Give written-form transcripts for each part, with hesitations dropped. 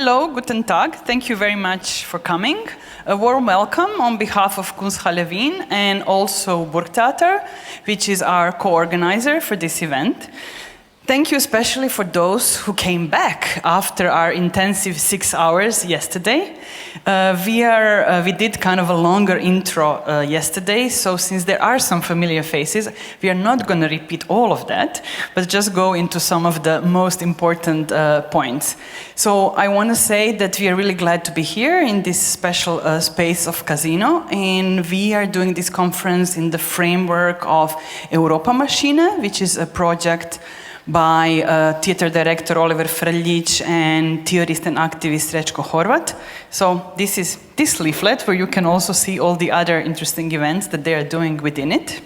Hello, guten Tag. Thank you very much for coming. A warm welcome on behalf of Kunsthalle Wien and also Burgtheater, which is our co-organizer for this event. Thank you especially for those who came back after our intensive 6 hours yesterday. We did kind of a longer intro yesterday, so since there are some familiar faces, we are not going to repeat all of that, but just go into some of the most important points. So I want to say that we are really glad to be here in this special space of Casino, and we are doing this conference in the framework of Europa Maschine, which is a project by theater director Oliver Frljić and theorist and activist Rečko Horvat. So this is this leaflet where you can also see all the other interesting events that they are doing within it.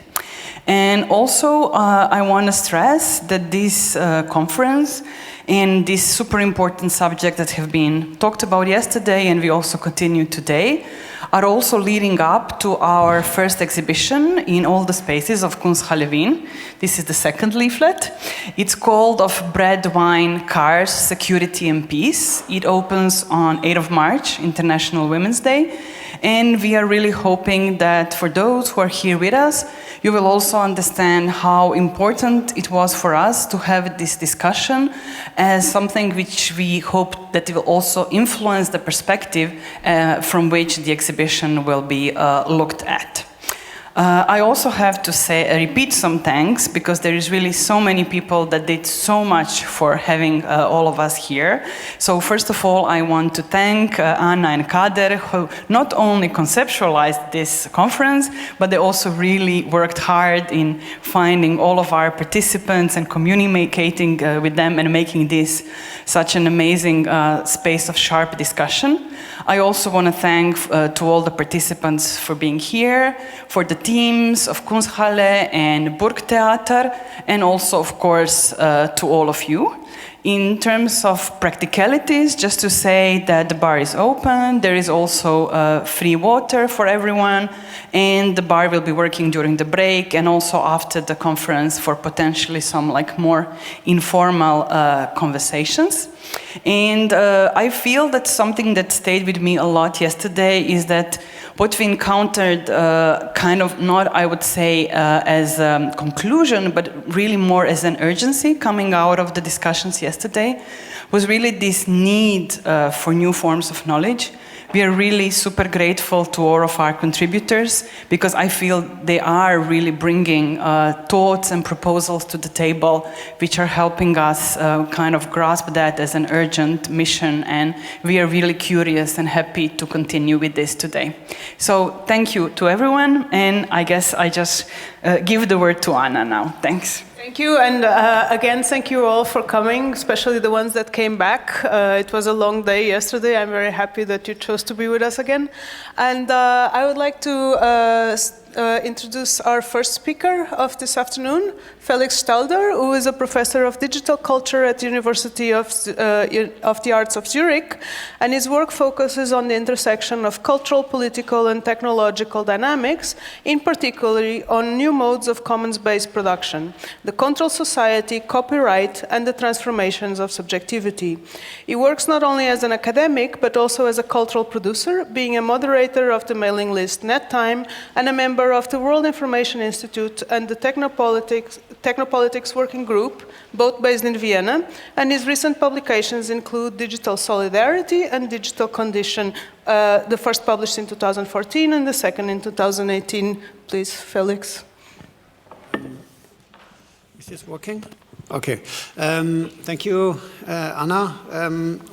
And also I want to stress that this conference and this super important subject that have been talked about yesterday and we also continue today are also leading up to our first exhibition in all the spaces of Kunsthalle Wien. This is the second leaflet. It's called Of Bread, Wine, Cars, Security and Peace. It opens on 8th of March, International Women's Day. And we are really hoping that for those who are here with us, you will also understand how important it was for us to have this discussion as something which we hope that it will also influence the perspective from which the exhibition will be looked at. I also have to repeat some thanks because there is really so many people that did so much for having all of us here. So first of all, I want to thank Anna and Kader who not only conceptualized this conference, but they also really worked hard in finding all of our participants and communicating with them and making this such an amazing space of sharp discussion. I also want to thank to all the participants for being here, for the teams of Kunsthalle and Burgtheater, and also, of course, to all of you. In terms of practicalities, just to say that the bar is open, there is also free water for everyone, and the bar will be working during the break and also after the conference for potentially some more informal conversations. And I feel that something that stayed with me a lot yesterday is that what we encountered kind of not, I would say, as a conclusion, but really more as an urgency coming out of the discussions yesterday, was really this need for new forms of knowledge. We are really super grateful to all of our contributors because I feel they are really bringing thoughts and proposals to the table which are helping us kind of grasp that as an urgent mission, and we are really curious and happy to continue with this today. So thank you to everyone, and I guess I just give the word to Anna now. Thanks. Thank you, and again, thank you all for coming, especially the ones that came back. It was a long day yesterday. I'm very happy that you chose to be with us again. And I would like to introduce our first speaker of this afternoon, Felix Stalder, who is a professor of digital culture at the University of the Arts of Zurich, and his work focuses on the intersection of cultural, political, and technological dynamics, in particular on new modes of commons-based production, the control society, copyright, and the transformations of subjectivity. He works not only as an academic, but also as a cultural producer, being a moderator of the mailing list NetTime and a member of the World Information Institute and the Technopolitics Working Group, both based in Vienna, and his recent publications include Digital Solidarity and Digital Condition, the first published in 2014 and the second in 2018. Please, Felix. Is this working? Okay. Thank you, Anna.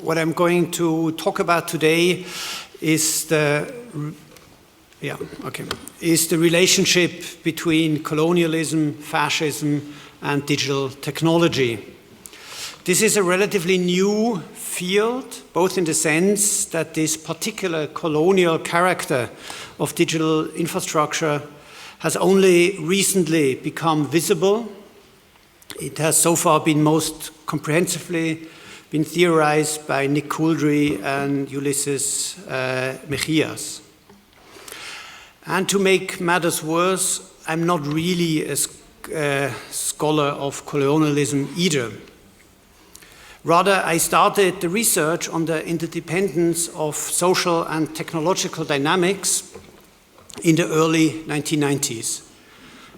What I'm going to talk about today is the relationship between colonialism, fascism, and digital technology. This is a relatively new field, both in the sense that this particular colonial character of digital infrastructure has only recently become visible. It has so far been most comprehensively been theorized by Nick Couldry and Ulysses Mejias. And to make matters worse, I'm not really a scholar of colonialism either. Rather, I started the research on the interdependence of social and technological dynamics in the early 1990s.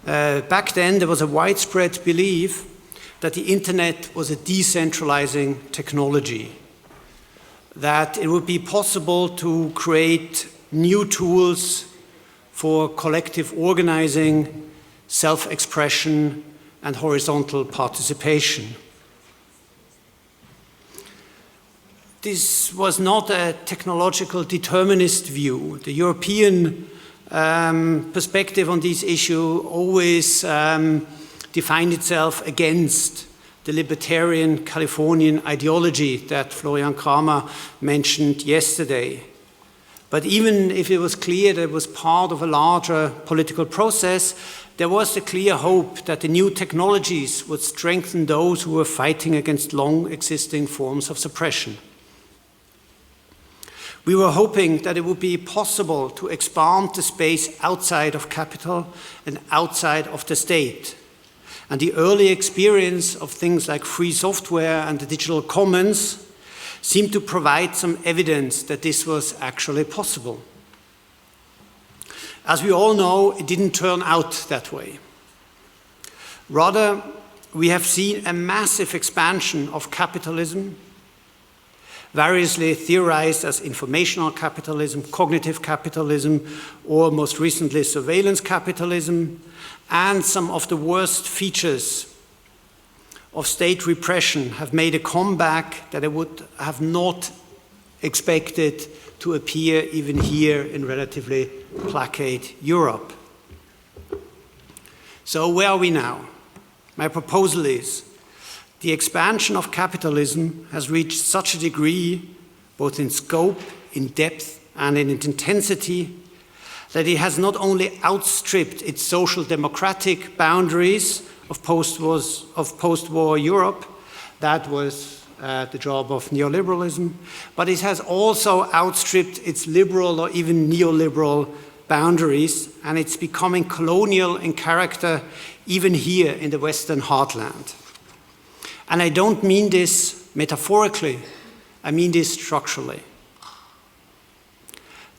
Back then, there was a widespread belief that the internet was a decentralizing technology, that it would be possible to create new tools for collective organizing, self-expression, and horizontal participation. This was not a technological determinist view. The European perspective on this issue always defined itself against the libertarian Californian ideology that Florian Kramer mentioned yesterday. But even if it was clear that it was part of a larger political process, there was a clear hope that the new technologies would strengthen those who were fighting against long existing forms of suppression. We were hoping that it would be possible to expand the space outside of capital and outside of the state. And the early experience of things like free software and the digital commons seemed to provide some evidence that this was actually possible. As we all know, it didn't turn out that way. Rather, we have seen a massive expansion of capitalism, variously theorized as informational capitalism, cognitive capitalism, or most recently surveillance capitalism, and some of the worst features of state repression have made a comeback that I would have not expected to appear even here in relatively placate Europe. So where are we now? My proposal is the expansion of capitalism has reached such a degree, both in scope, in depth, and in intensity, that it has not only outstripped its social democratic boundaries of post-war Europe, that was the job of neoliberalism, but it has also outstripped its liberal or even neoliberal boundaries, and it's becoming colonial in character even here in the Western heartland. And I don't mean this metaphorically, I mean this structurally.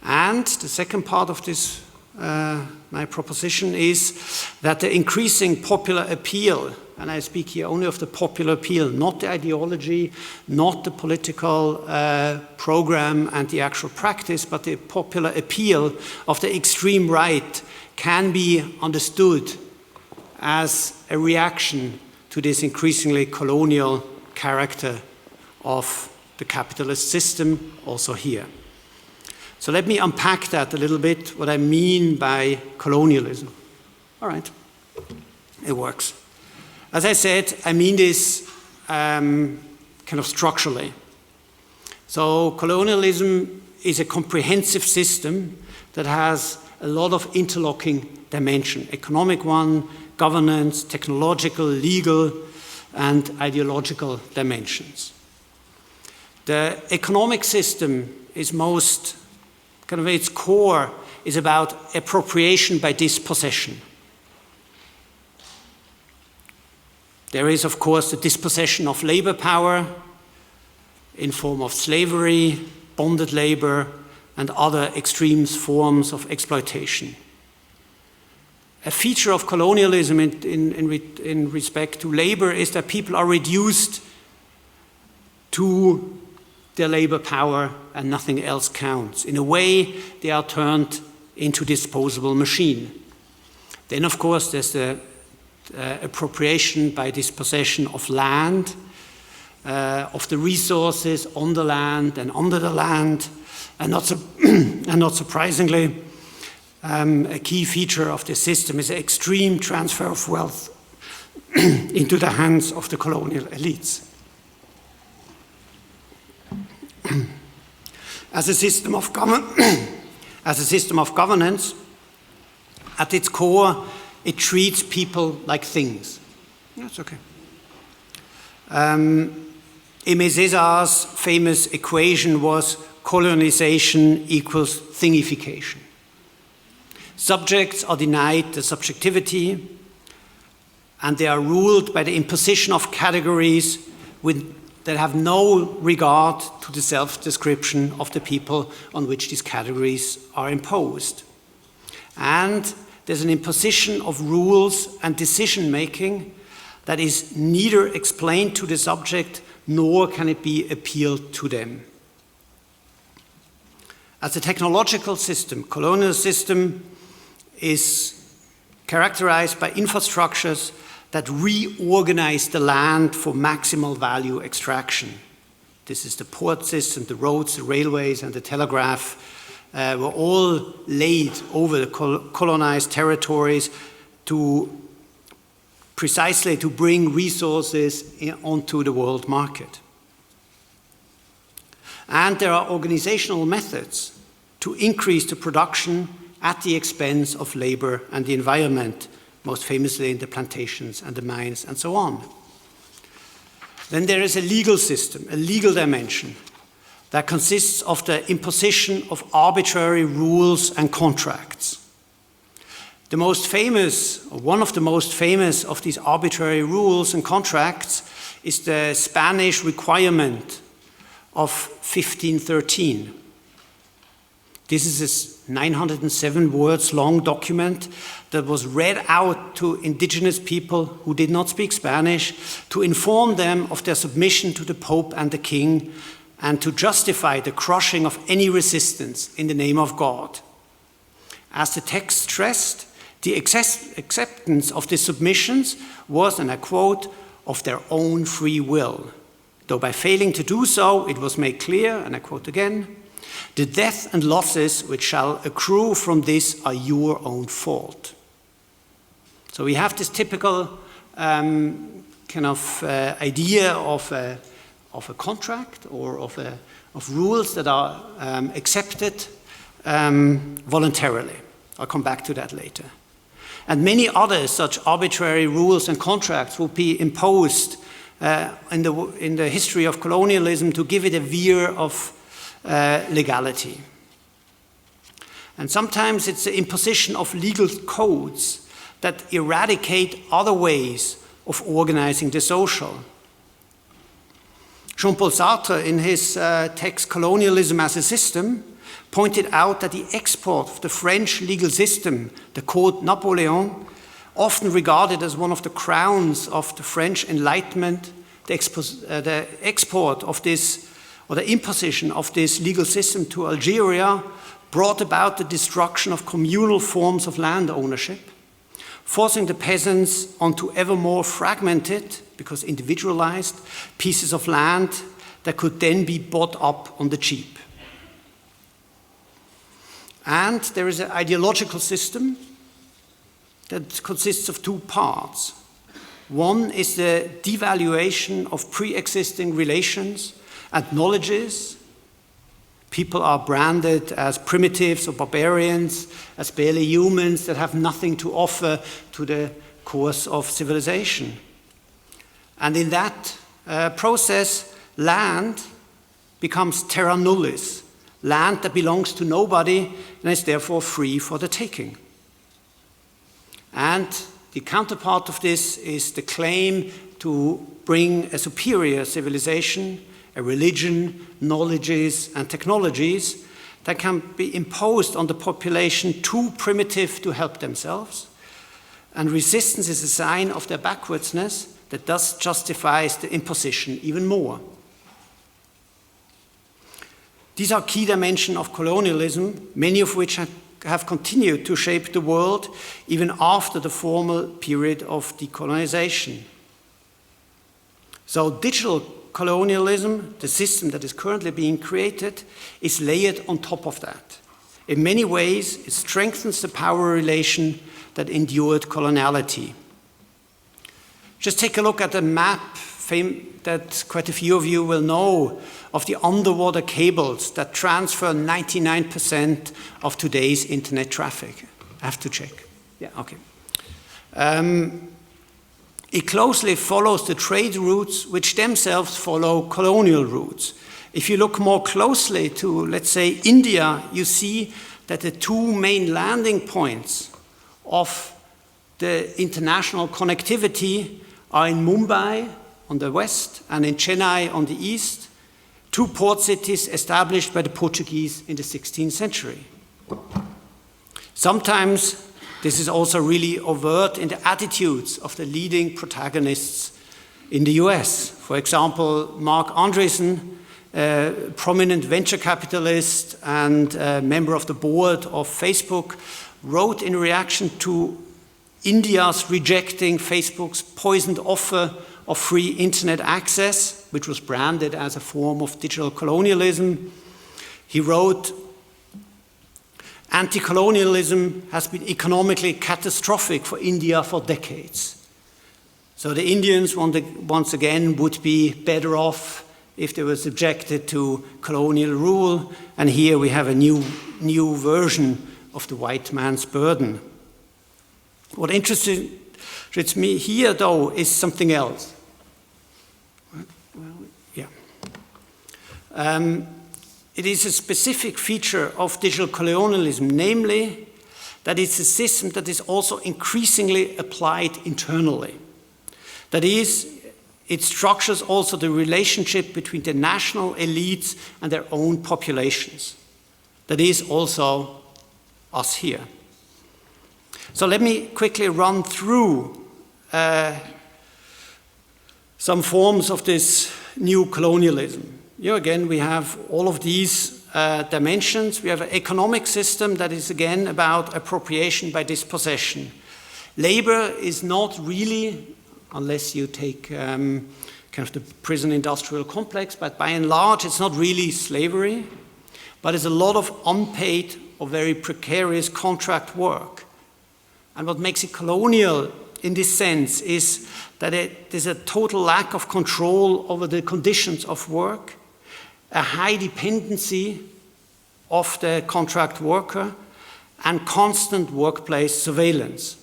And the second part of this, my proposition is that the increasing popular appeal, and I speak here only of the popular appeal, not the ideology, not the political program and the actual practice, but the popular appeal of the extreme right can be understood as a reaction to this increasingly colonial character of the capitalist system, also here. So let me unpack that a little bit, what I mean by colonialism. All right, it works. As I said, I mean this kind of structurally. So colonialism is a comprehensive system that has a lot of interlocking dimension, economic one, governance, technological, legal, and ideological dimensions. The economic system is most, kind of its core is about appropriation by dispossession. There is, of course, the dispossession of labor power in form of slavery, bonded labor, and other extreme forms of exploitation. A feature of colonialism in respect to labor is that people are reduced to their labor power and nothing else counts. In a way, they are turned into disposable machine. Then, of course, there's the appropriation by dispossession of land, of the resources on the land and under the land, and not surprisingly, a key feature of this system is the extreme transfer of wealth into the hands of the colonial elites. As a system of governance, at its core, it treats people like things. That's okay. Aimé César's famous equation was colonization equals thingification. Subjects are denied the and they are ruled by the imposition of categories that have no regard to the self-description of the people on which these categories are imposed. And there's an imposition of rules and decision-making that is neither explained to the subject nor can it be appealed to them. As a technological system, colonial system is characterized by infrastructures that reorganize the land for maximal value extraction. This is the port system, the roads, the railways, and the telegraph were all laid over the colonized territories precisely to bring resources onto the world market. And there are organizational methods to increase the production at the expense of labor and the environment, most famously in the plantations and the mines and so on. Then there is a legal system, a legal dimension, that consists of the imposition of arbitrary rules and contracts. The most famous, or one of the most famous of these arbitrary rules and contracts is the Spanish requirement of 1513. This is a 907 words long document that was read out to indigenous people who did not speak Spanish to inform them of their submission to the Pope and the King and to justify the crushing of any resistance in the name of God. As the text stressed, the acceptance of these submissions was, and I quote, of their own free will, though by failing to do so, it was made clear, and I quote again, the death and losses which shall accrue from this are your own fault. So we have this typical idea of a contract or of rules that are accepted voluntarily. I'll come back to that later. And many other such arbitrary rules and contracts will be imposed in the history of colonialism to give it a veneer of legality. And sometimes it's the imposition of legal codes that eradicate other ways of organizing the social. Jean-Paul Sartre, in his text Colonialism as a System, pointed out that the export of the French legal system, the Code Napoleon, often regarded as one of the crowns of the French Enlightenment, the export of this, or the imposition of this legal system to Algeria brought about the destruction of communal forms of land ownership, forcing the peasants onto ever more fragmented, because individualized, pieces of land that could then be bought up on the cheap. And there is an ideological system that consists of two parts. One is the devaluation of pre-existing relations and knowledges. People are branded as primitives or barbarians, as barely humans that have nothing to offer to the course of civilization. And in that process, land becomes terra nullis, land that belongs to nobody and is therefore free for the taking. And the counterpart of this is the claim to bring a superior civilization, a religion, knowledges, and technologies that can be imposed on the population too primitive to help themselves. And resistance is a sign of their backwardness that thus justifies the imposition even more. These are key dimensions of colonialism, many of which have continued to shape the world even after the formal period of decolonization. So digital colonialism, the system that is currently being created, is layered on top of that. In many ways, it strengthens the power relation that endured coloniality. Just take a look at the map that quite a few of you will know of the underwater cables that transfer 99% of today's internet traffic. I have to check. Yeah, okay. It closely follows the trade routes, which themselves follow colonial routes. If you look more closely to, let's say, India, you see that the two main landing points of the international connectivity are in Mumbai on the west and in Chennai on the east, two port cities established by the Portuguese in the 16th century. Sometimes this is also really overt in the attitudes of the leading protagonists in the US. For example, Mark Andreessen, a prominent venture capitalist and a member of the board of Facebook, wrote in reaction to India's rejecting Facebook's poisoned offer of free internet access, which was branded as a form of digital colonialism. He wrote, "Anti-colonialism has been economically catastrophic for India for decades. So the Indians, once again, would be better off if they were subjected to colonial rule. And here we have a new version of the white man's burden." What interests me here, though, is something else. It is a specific feature of digital colonialism, namely that it's a system that is also increasingly applied internally. That is, it structures also the relationship between the national elites and their own populations. That is also us here. So let me quickly run through some forms of this new colonialism. Here again, we have all of these dimensions. We have an economic system that is again about appropriation by dispossession. Labor is not really, unless you take kind of the prison industrial complex, but by and large it's not really slavery, but it's a lot of unpaid or very precarious contract work. And what makes it colonial in this sense is that there's a total lack of control over the conditions of work, a high dependency of the contract worker, and constant workplace surveillance.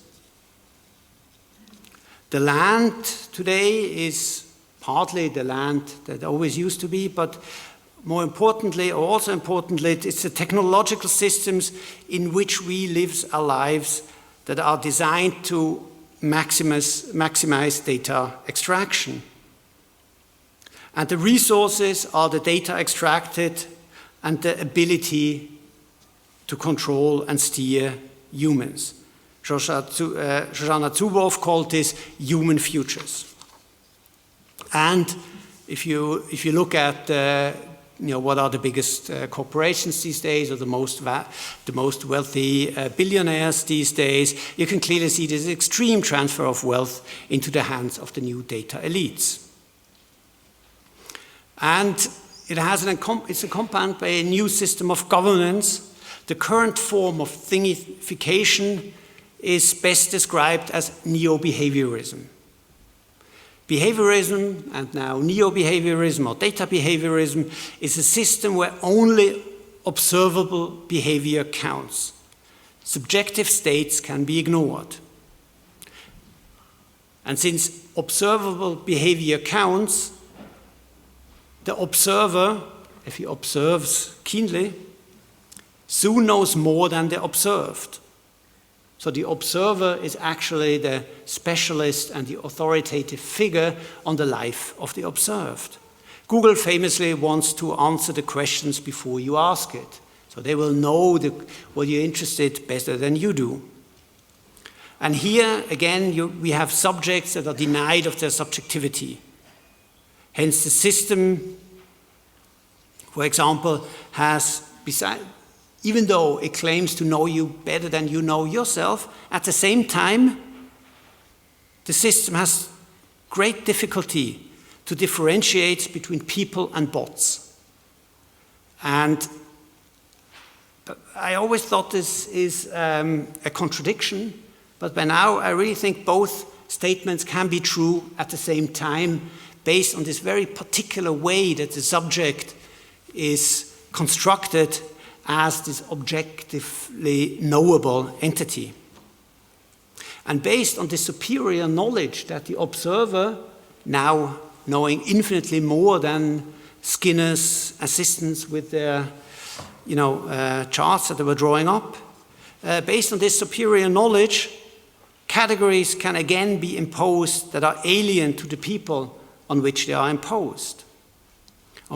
The land today is partly the land that always used to be, but more importantly, or also importantly, it's the technological systems in which we live our lives that are designed to maximize data extraction. And the resources are the data extracted and the ability to control and steer humans. Shoshana Zuboff called this human futures. And if you look at what are the biggest corporations these days, or the most wealthy billionaires these days, you can clearly see this extreme transfer of wealth into the hands of the new data elites. And it's accompanied by a new system of governance. The current form of thingification is best described as neo-behaviorism. Behaviorism, and now neo-behaviorism or data behaviorism, is a system where only observable behavior counts. Subjective states can be ignored. And since observable behavior counts, the observer, if he observes keenly, soon knows more than the observed. So the observer is actually the specialist and the authoritative figure on the life of the observed. Google famously wants to answer the questions before you ask it. So they will know what you're interested in better than you do. And here, again, we have subjects that are denied of their subjectivity. Hence the system, for example, has, even though it claims to know you better than you know yourself, at the same time, the system has great difficulty to differentiate between people and bots. And I always thought this is a contradiction, but by now I really think both statements can be true at the same time, based on this very particular way that the subject is constructed as this objectively knowable entity. And based on the superior knowledge that the observer, now knowing infinitely more than Skinner's assistants with their charts that they were drawing up, based on this superior knowledge, categories can again be imposed that are alien to the people on which they are imposed.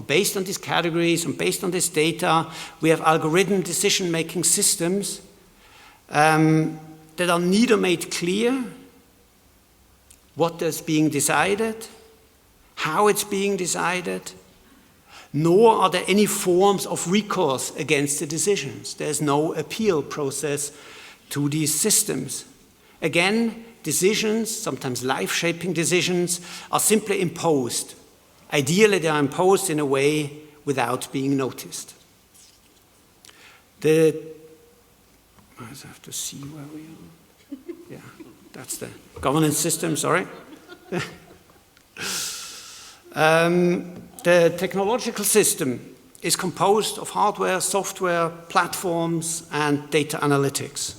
Based on these categories and based on this data, we have algorithm decision-making systems that are neither made clear what is being decided, how it's being decided, nor are there any forms of recourse against the decisions. There's no appeal process to these systems. Again, decisions, sometimes life-shaping decisions, are simply imposed. Ideally, they are imposed in a way without being noticed. I have to see where we are. Yeah, that's the governance system, sorry. The technological system is composed of hardware, software, platforms, and data analytics.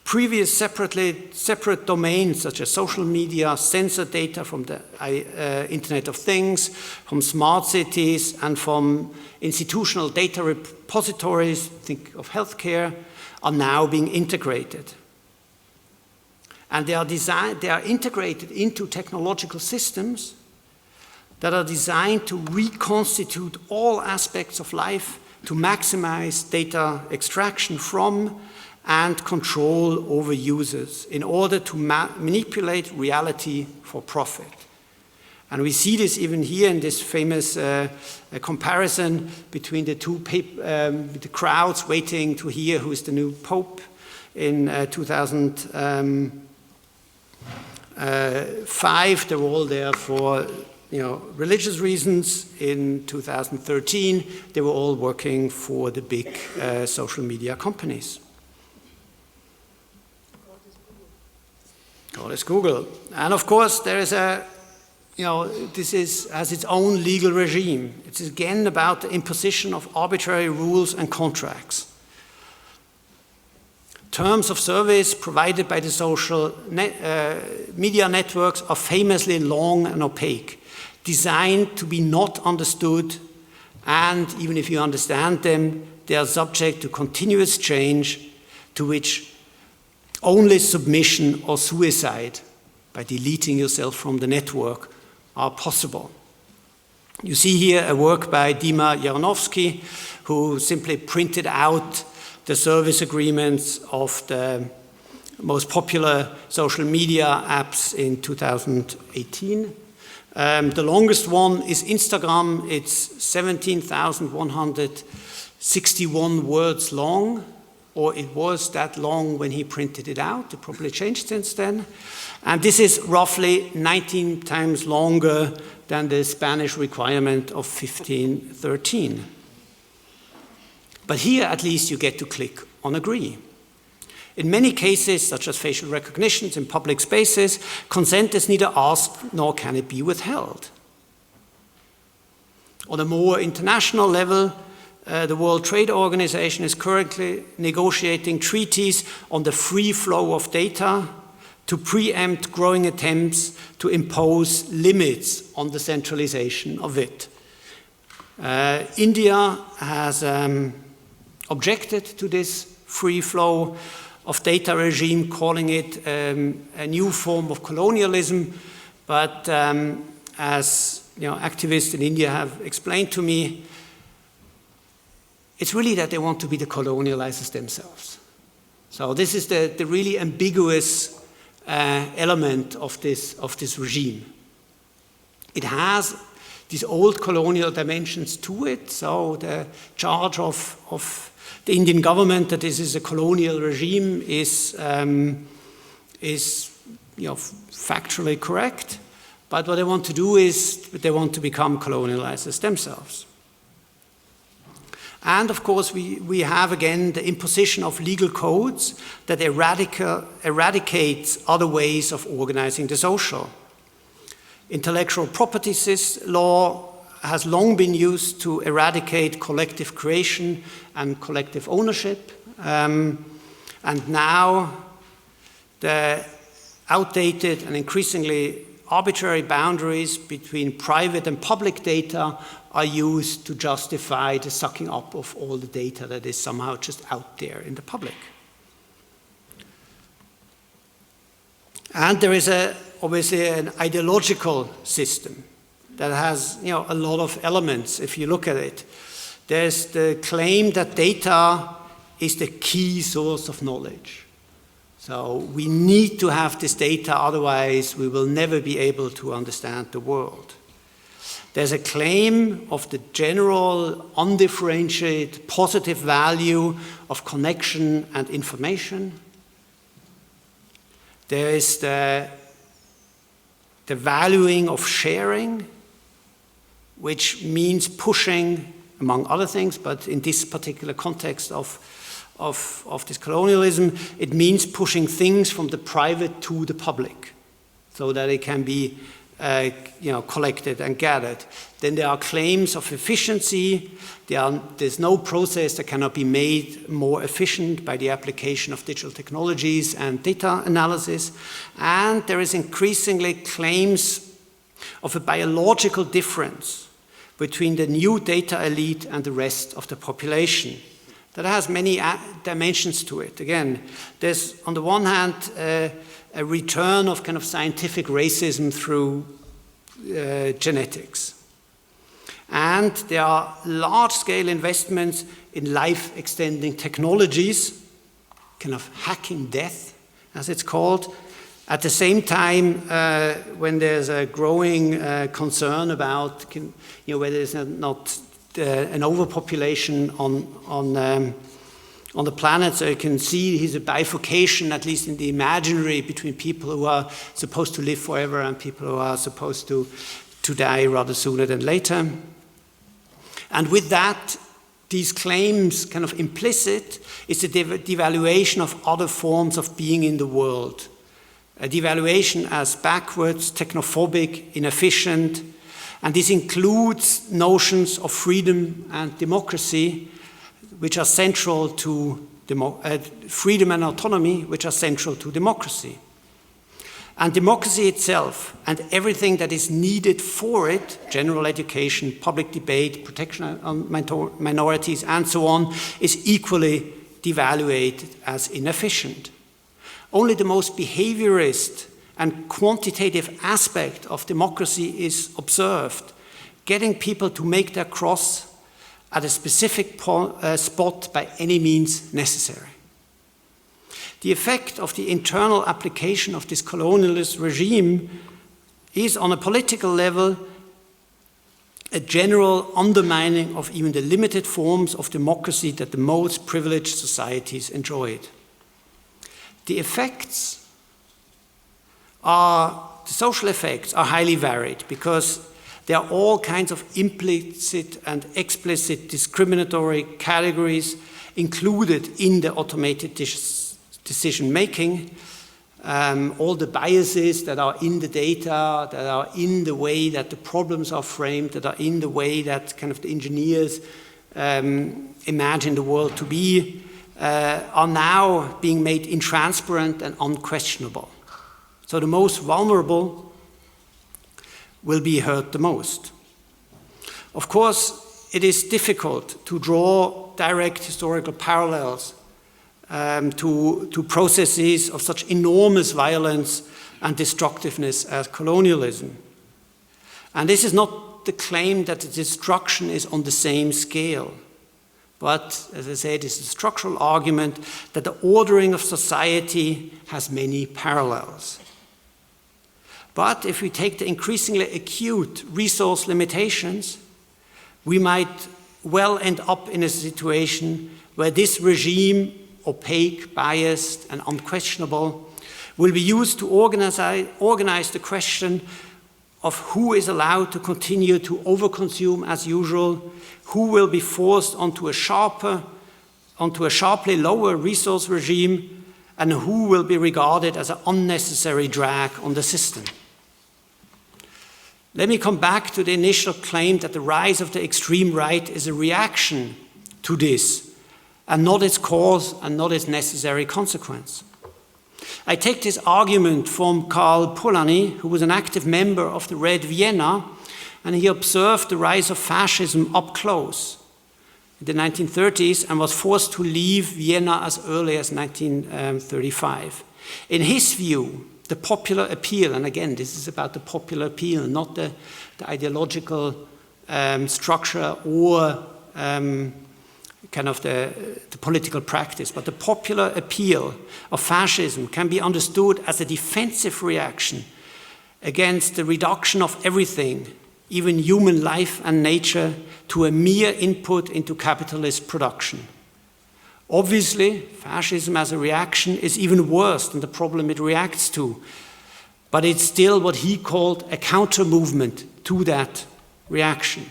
Previous separate domains such as social media, sensor data from the Internet of Things, from smart cities, and from institutional data repositories, think of healthcare, are now being integrated. And they are integrated into technological systems that are designed to reconstitute all aspects of life to maximize data extraction from and control over users in order to manipulate reality for profit. And we see this even here in this famous comparison between the two the crowds waiting to hear who is the new pope in 2005. They were all there for religious reasons. In 2013, they were all working for the big social media companies. God is Google. And of course, there is this has its own legal regime. It's again about the imposition of arbitrary rules and contracts. Terms of service provided by the social media networks are famously long and opaque, designed to be not understood, and even if you understand them, they are subject to continuous change, to which only submission or suicide by deleting yourself from the network are possible. You see here a work by Dima Jaranovsky, who simply printed out the service agreements of the most popular social media apps in 2018. The longest one is Instagram. It's 17,161 words long, or it was that long when he printed it out. It probably changed since then. And this is roughly 19 times longer than the Spanish requirement of 1513. But here, at least, you get to click on agree. In many cases, such as facial recognitions in public spaces, consent is neither asked nor can it be withheld. On a more international level, the World Trade Organization is currently negotiating treaties on the free flow of data to preempt growing attempts to impose limits on the centralization of it. India has objected to this free flow of data regime, calling it a new form of colonialism. But as activists in India have explained to me, it's really that they want to be the colonializers themselves. So this is the really ambiguous element of this regime. It has these old colonial dimensions to it. So the charge of the Indian government that this is a colonial regime is factually correct. But what they want to do is they want to become colonializers themselves. And of course, we have again the imposition of legal codes that eradicates other ways of organizing the social. Intellectual property law has long been used to eradicate collective creation and collective ownership. And now the outdated and increasingly arbitrary boundaries between private and public data are used to justify the sucking up of all the data that is somehow just out there in the public. And there is obviously an ideological system that has, a lot of elements if you look at it. There's the claim that data is the key source of knowledge. So we need to have this data, otherwise we will never be able to understand the world. There's a claim of the general, undifferentiated, positive value of connection and information. There is the valuing of sharing, which means pushing, among other things, but in this particular context of this colonialism, it means pushing things from the private to the public so that it can be collected and gathered. Then there are claims of efficiency. There's no process that cannot be made more efficient by the application of digital technologies and data analysis. And there is increasingly claims of a biological difference between the new data elite and the rest of the population. That has many dimensions to it. Again, there's on the one hand a return of kind of scientific racism through genetics. And there are large-scale investments in life-extending technologies, kind of hacking death, as it's called. At the same time, when there's a growing concern about whether there's not an overpopulation on the planet, so you can see here's a bifurcation, at least in the imaginary, between people who are supposed to live forever and people who are supposed to die rather sooner than later. And with that, these claims kind of implicit is the devaluation of other forms of being in the world. A devaluation as backwards, technophobic, inefficient, and this includes notions of freedom and democracy, which are central to freedom and autonomy, which are central to democracy. And democracy itself and everything that is needed for it, general education, public debate, protection of minorities, and so on, is equally devaluated as inefficient. Only the most behaviorist and quantitative aspect of democracy is observed, getting people to make their cross at a specific spot by any means necessary. The effect of the internal application of this colonialist regime is, on a political level, a general undermining of even the limited forms of democracy that the most privileged societies enjoyed. The social effects are highly varied because there are all kinds of implicit and explicit discriminatory categories included in the automated decision-making. All the biases that are in the data, that are in the way that the problems are framed, that are in the way that kind of the engineers imagine the world to be, are now being made intransparent and unquestionable. So the most vulnerable will be hurt the most. Of course, it is difficult to draw direct historical parallels to processes of such enormous violence and destructiveness as colonialism. And this is not the claim that the destruction is on the same scale. But, as I said, it's a structural argument that the ordering of society has many parallels. But if we take the increasingly acute resource limitations, we might well end up in a situation where this regime, opaque, biased, and unquestionable, will be used to organize the question of who is allowed to continue to overconsume as usual, who will be forced onto a sharply lower resource regime, and who will be regarded as an unnecessary drag on the system. Let me come back to the initial claim that the rise of the extreme right is a reaction to this, and not its cause and not its necessary consequence. I take this argument from Karl Polanyi, who was an active member of the Red Vienna, and he observed the rise of fascism up close in the 1930s and was forced to leave Vienna as early as 1935. In his view, the popular appeal, and again, this is about the popular appeal, not the ideological structure or kind of the political practice, but the popular appeal of fascism can be understood as a defensive reaction against the reduction of everything, even human life and nature, to a mere input into capitalist production. Obviously, fascism as a reaction is even worse than the problem it reacts to, but it's still what he called a counter-movement to that reaction.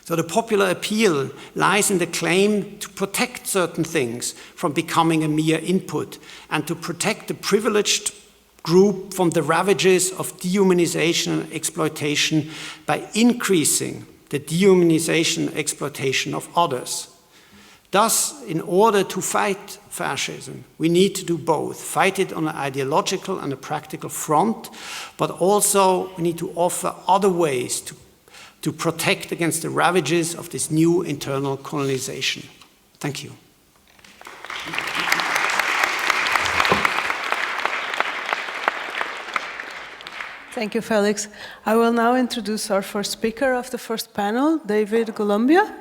So the popular appeal lies in the claim to protect certain things from becoming a mere input and to protect the privileged group from the ravages of dehumanization and exploitation by increasing the dehumanization and exploitation of others. Thus, in order to fight fascism, we need to do both. Fight it on an ideological and a practical front, but also we need to offer other ways to protect against the ravages of this new internal colonization. Thank you. Thank you, Felix. I will now introduce our first speaker of the first panel, David Golumbia.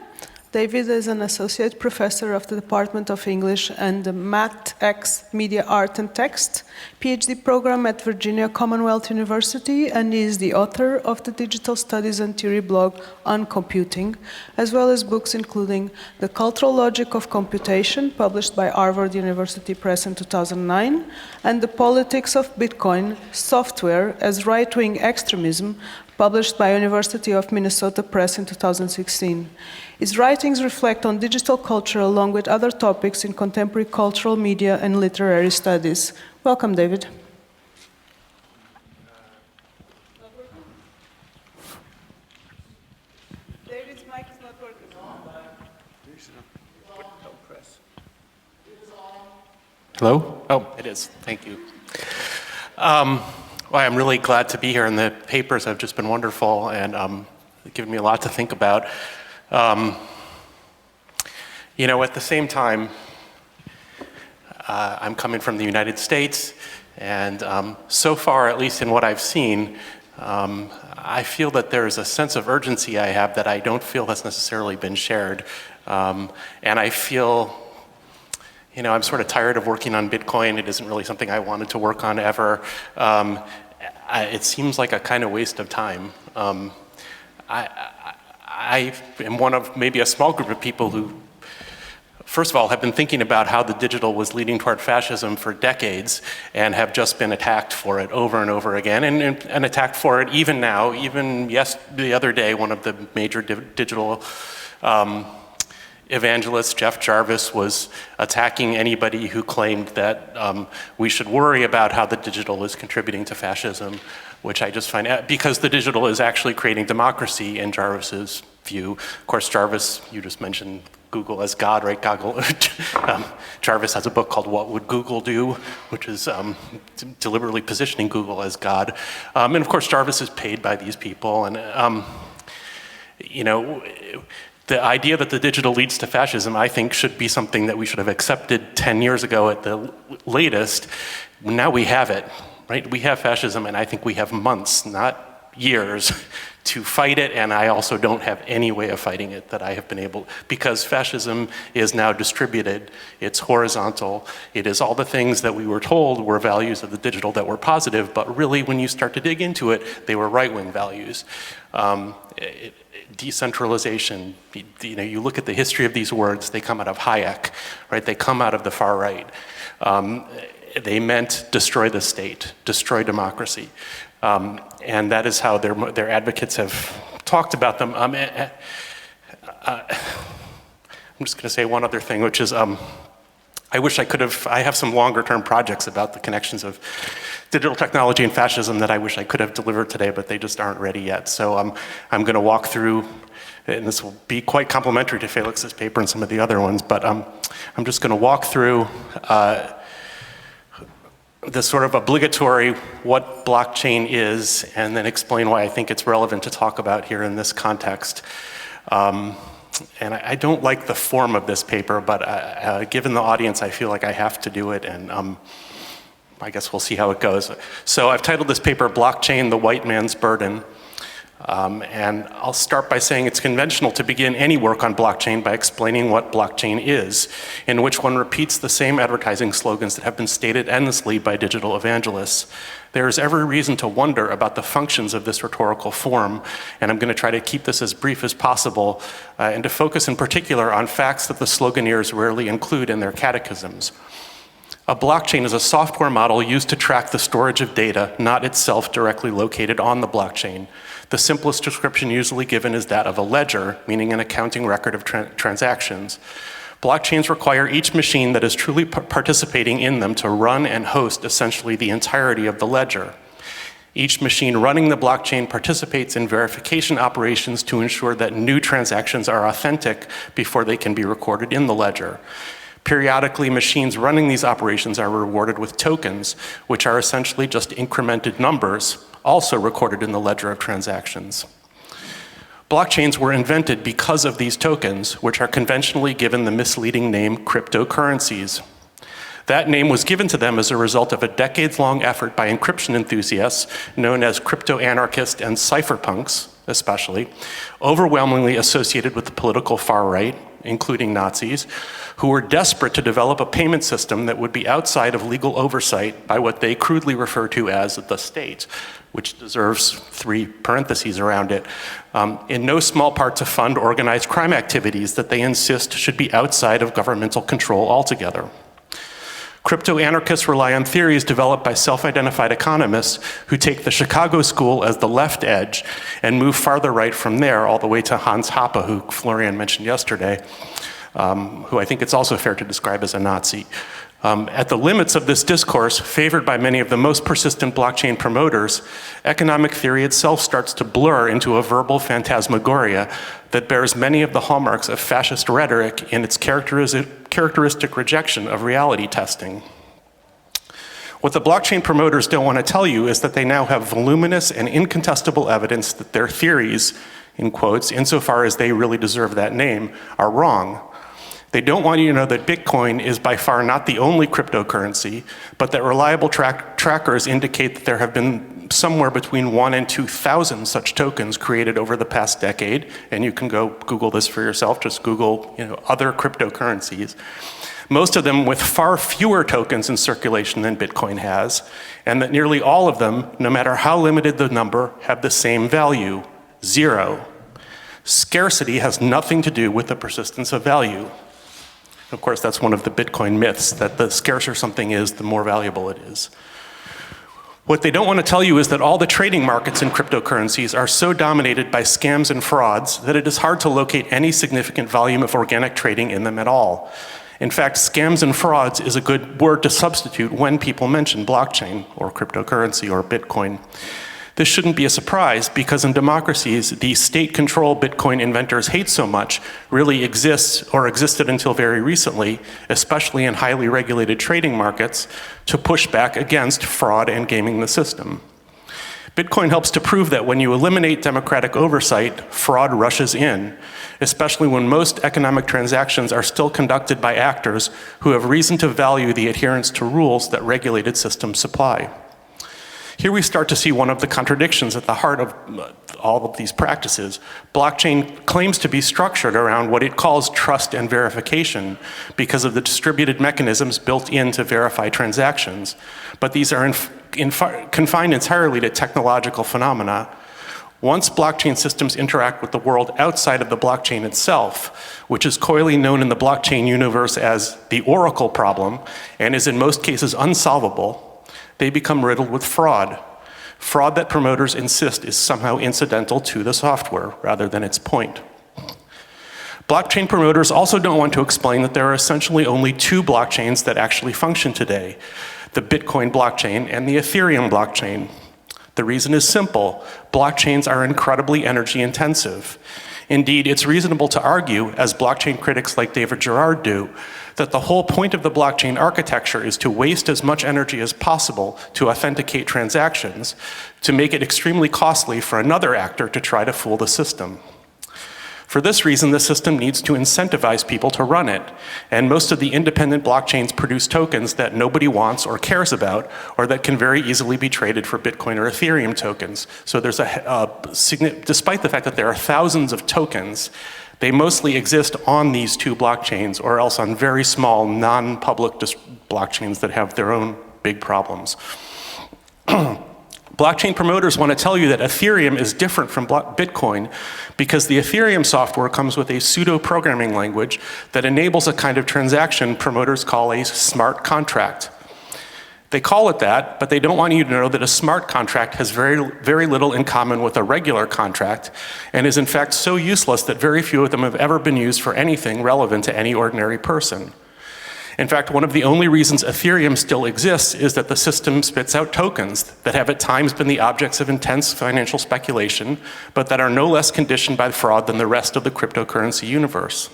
David is an associate professor of the Department of English and the MathX Media Art and Text PhD program at Virginia Commonwealth University, and is the author of the Digital Studies and Theory blog on computing, as well as books including The Cultural Logic of Computation, published by Harvard University Press in 2009, and The Politics of Bitcoin Software as Right-Wing Extremism, published by University of Minnesota Press in 2016. His writings reflect on digital culture along with other topics in contemporary cultural, media, and literary studies. Welcome, David. David's mic is not working. Hello? Oh, it is. Thank you. Well, I'm really glad to be here, and the papers have just been wonderful and given me a lot to think about. You know, at the same time, I'm coming from the United States, and so far, at least in what I've seen, I feel that there's a sense of urgency I have that I don't feel has necessarily been shared. And I feel, you know, I'm sort of tired of working on Bitcoin. It isn't really something I wanted to work on ever. It seems like a kind of waste of time. I am one of maybe a small group of people who, first of all, have been thinking about how the digital was leading toward fascism for decades and have just been attacked for it over and over again, and attacked for it even now. Even the other day, one of the major digital evangelist, Jeff Jarvis, was attacking anybody who claimed that we should worry about how the digital is contributing to fascism, which I just find, because the digital is actually creating democracy in Jarvis's view. Of course, Jarvis, you just mentioned Google as God, right? Jarvis has a book called What Would Google Do?, which is deliberately positioning Google as God. And of course, Jarvis is paid by these people. And, you know, the idea that the digital leads to fascism, I think, should be something that we should have accepted 10 years ago at the latest. Now we have it, right? We have fascism, and I think we have months, not years, to fight it, and I also don't have any way of fighting it that I have been able, because fascism is now distributed, it's horizontal, it is all the things that we were told were values of the digital that were positive, but really when you start to dig into it, they were right-wing values. Decentralization, you know, you look at the history of these words, they come out of Hayek, right? They come out of the far right. They meant destroy the state, destroy democracy. And that is how their advocates have talked about them. I'm just going to say one other thing, which is I wish I could have, I have some longer term projects about the connections of digital technology and fascism that I wish I could have delivered today, but they just aren't ready yet. So I'm going to walk through, and this will be quite complementary to Felix's paper and some of the other ones, but I'm just going to walk through the sort of obligatory what blockchain is, and then explain why I think it's relevant to talk about here in this context. And I don't like the form of this paper, but given the audience, I feel like I have to do it, and I guess we'll see how it goes. So I've titled this paper, Blockchain, the White Man's Burden. And I'll start by saying it's conventional to begin any work on blockchain by explaining what blockchain is, in which one repeats the same advertising slogans that have been stated endlessly by digital evangelists. There is every reason to wonder about the functions of this rhetorical form, and I'm going to try to keep this as brief as possible, and to focus in particular on facts that the sloganeers rarely include in their catechisms. A blockchain is a software model used to track the storage of data, not itself directly located on the blockchain. The simplest description usually given is that of a ledger, meaning an accounting record of transactions. Blockchains require each machine that is truly participating in them to run and host essentially the entirety of the ledger. Each machine running the blockchain participates in verification operations to ensure that new transactions are authentic before they can be recorded in the ledger. Periodically, machines running these operations are rewarded with tokens, which are essentially just incremented numbers, also recorded in the ledger of transactions. Blockchains were invented because of these tokens, which are conventionally given the misleading name cryptocurrencies. That name was given to them as a result of a decades-long effort by encryption enthusiasts, known as crypto-anarchists and cypherpunks, especially, overwhelmingly associated with the political far right, including Nazis, who were desperate to develop a payment system that would be outside of legal oversight by what they crudely refer to as the state, which deserves 3 parentheses around it, in no small part to fund organized crime activities that they insist should be outside of governmental control altogether. Crypto-anarchists rely on theories developed by self-identified economists who take the Chicago school as the left edge and move farther right from there all the way to Hans Hoppe, who Florian mentioned yesterday, who I think it's also fair to describe as a Nazi. At the limits of this discourse, favored by many of the most persistent blockchain promoters, economic theory itself starts to blur into a verbal phantasmagoria that bears many of the hallmarks of fascist rhetoric in its characteristic rejection of reality testing. What the blockchain promoters don't want to tell you is that they now have voluminous and incontestable evidence that their theories, in quotes, insofar as they really deserve that name, are wrong. They don't want you to know that Bitcoin is by far not the only cryptocurrency, but that reliable trackers indicate that there have been somewhere between 1,000 and 2,000 such tokens created over the past decade, and you can go Google this for yourself, just Google other cryptocurrencies. Most of them with far fewer tokens in circulation than Bitcoin has, and that nearly all of them, no matter how limited the number, have the same value, 0. Scarcity has nothing to do with the persistence of value. Of course, that's one of the Bitcoin myths, that the scarcer something is, the more valuable it is. What they don't want to tell you is that all the trading markets in cryptocurrencies are so dominated by scams and frauds that it is hard to locate any significant volume of organic trading in them at all. In fact, scams and frauds is a good word to substitute when people mention blockchain or cryptocurrency or Bitcoin. This shouldn't be a surprise because in democracies, the state control Bitcoin inventors hate so much really exists or existed until very recently, especially in highly regulated trading markets, to push back against fraud and gaming the system. Bitcoin helps to prove that when you eliminate democratic oversight, fraud rushes in, especially when most economic transactions are still conducted by actors who have reason to value the adherence to rules that regulated systems supply. Here we start to see one of the contradictions at the heart of all of these practices. Blockchain claims to be structured around what it calls trust and verification because of the distributed mechanisms built in to verify transactions. But these are confined entirely to technological phenomena. Once blockchain systems interact with the world outside of the blockchain itself, which is coyly known in the blockchain universe as the oracle problem and is in most cases unsolvable, they become riddled with fraud. Fraud that promoters insist is somehow incidental to the software rather than its point. Blockchain promoters also don't want to explain that there are essentially only 2 blockchains that actually function today, the Bitcoin blockchain and the Ethereum blockchain. The reason is simple. Blockchains are incredibly energy intensive. Indeed, it's reasonable to argue, as blockchain critics like David Gerard do, that the whole point of the blockchain architecture is to waste as much energy as possible to authenticate transactions, to make it extremely costly for another actor to try to fool the system. For this reason, the system needs to incentivize people to run it, and most of the independent blockchains produce tokens that nobody wants or cares about, or that can very easily be traded for Bitcoin or Ethereum tokens. So there's despite the fact that there are thousands of tokens, they mostly exist on these two blockchains, or else on very small, non-public blockchains that have their own big problems. Blockchain promoters want to tell you that Ethereum is different from Bitcoin because the Ethereum software comes with a pseudo-programming language that enables a kind of transaction promoters call a smart contract. They call it that, but they don't want you to know that a smart contract has very little in common with a regular contract and is in fact so useless that very few of them have ever been used for anything relevant to any ordinary person. In fact, one of the only reasons Ethereum still exists is that the system spits out tokens that have at times been the objects of intense financial speculation, but that are no less conditioned by fraud than the rest of the cryptocurrency universe.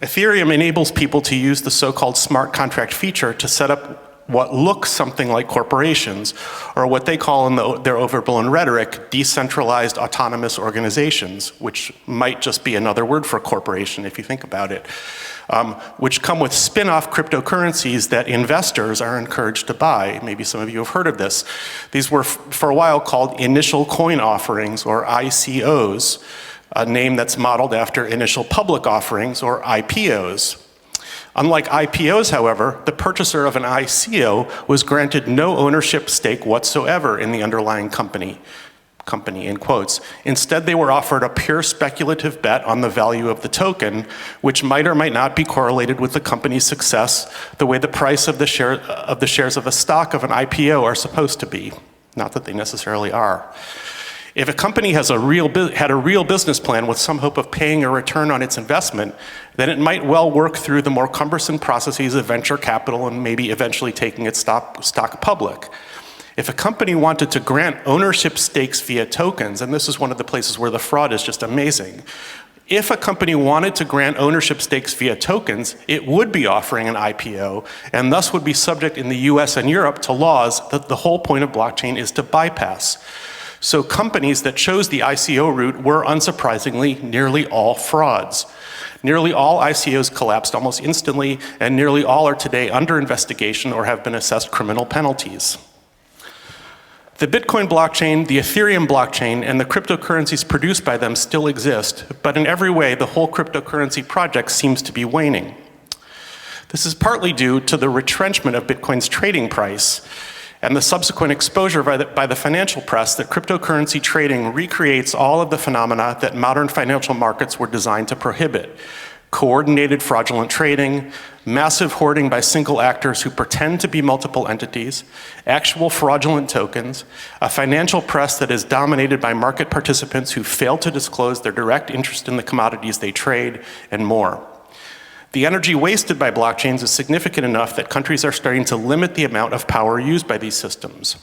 Ethereum enables people to use the so-called smart contract feature to set up what looks something like corporations, or what they call in their overblown rhetoric, decentralized autonomous organizations, which might just be another word for corporation if you think about it, which come with spin-off cryptocurrencies that investors are encouraged to buy. Maybe some of you have heard of this. These were for a while called initial coin offerings, or ICOs, a name that's modeled after initial public offerings, or IPOs. Unlike IPOs, however, the purchaser of an ICO was granted no ownership stake whatsoever in the underlying company, in quotes. Instead, they were offered a pure speculative bet on the value of the token, which might or might not be correlated with the company's success, the way the price of the shares of a stock of an IPO are supposed to be. Not that they necessarily are. If a company had a real business plan with some hope of paying a return on its investment, then it might well work through the more cumbersome processes of venture capital and maybe eventually taking its stock public. If a company wanted to grant ownership stakes via tokens, and this is one of the places where the fraud is just amazing, if a company wanted to grant ownership stakes via tokens, it would be offering an IPO, and thus would be subject in the US and Europe to laws that the whole point of blockchain is to bypass. So companies that chose the ICO route were, unsurprisingly, nearly all frauds. Nearly all ICOs collapsed almost instantly, and nearly all are today under investigation or have been assessed criminal penalties. The Bitcoin blockchain, the Ethereum blockchain, and the cryptocurrencies produced by them still exist, but in every way, the whole cryptocurrency project seems to be waning. This is partly due to the retrenchment of Bitcoin's trading price and the subsequent exposure by the financial press that cryptocurrency trading recreates all of the phenomena that modern financial markets were designed to prohibit. Coordinated fraudulent trading, massive hoarding by single actors who pretend to be multiple entities, actual fraudulent tokens, a financial press that is dominated by market participants who fail to disclose their direct interest in the commodities they trade, and more. The energy wasted by blockchains is significant enough that countries are starting to limit the amount of power used by these systems.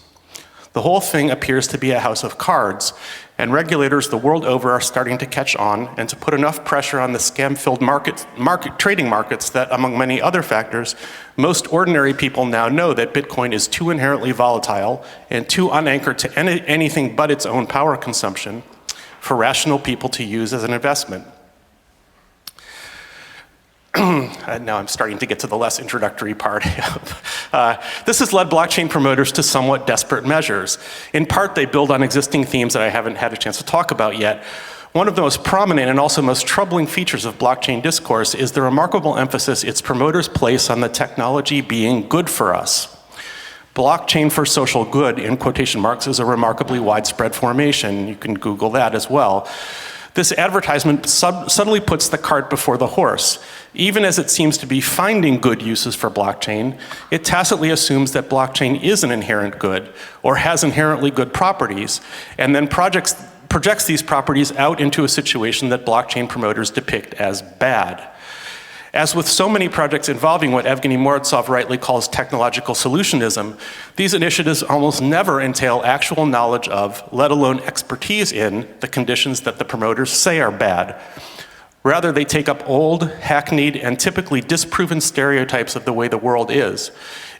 The whole thing appears to be a house of cards, and regulators the world over are starting to catch on and to put enough pressure on the scam-filled trading markets that, among many other factors, most ordinary people now know that Bitcoin is too inherently volatile and too unanchored to anything but its own power consumption for rational people to use as an investment. Now I'm starting to get to the less introductory part. This has led blockchain promoters to somewhat desperate measures. In part, they build on existing themes that I haven't had a chance to talk about yet. One of the most prominent and also most troubling features of blockchain discourse is the remarkable emphasis its promoters place on the technology being good for us. Blockchain for social good, in quotation marks, is a remarkably widespread formation. You can Google that as well. This advertisement subtly puts the cart before the horse. Even as it seems to be finding good uses for blockchain, it tacitly assumes that blockchain is an inherent good or has inherently good properties, and then projects these properties out into a situation that blockchain promoters depict as bad. As with so many projects involving what Evgeny Morozov rightly calls technological solutionism, these initiatives almost never entail actual knowledge of, let alone expertise in, the conditions that the promoters say are bad. Rather, they take up old, hackneyed, and typically disproven stereotypes of the way the world is,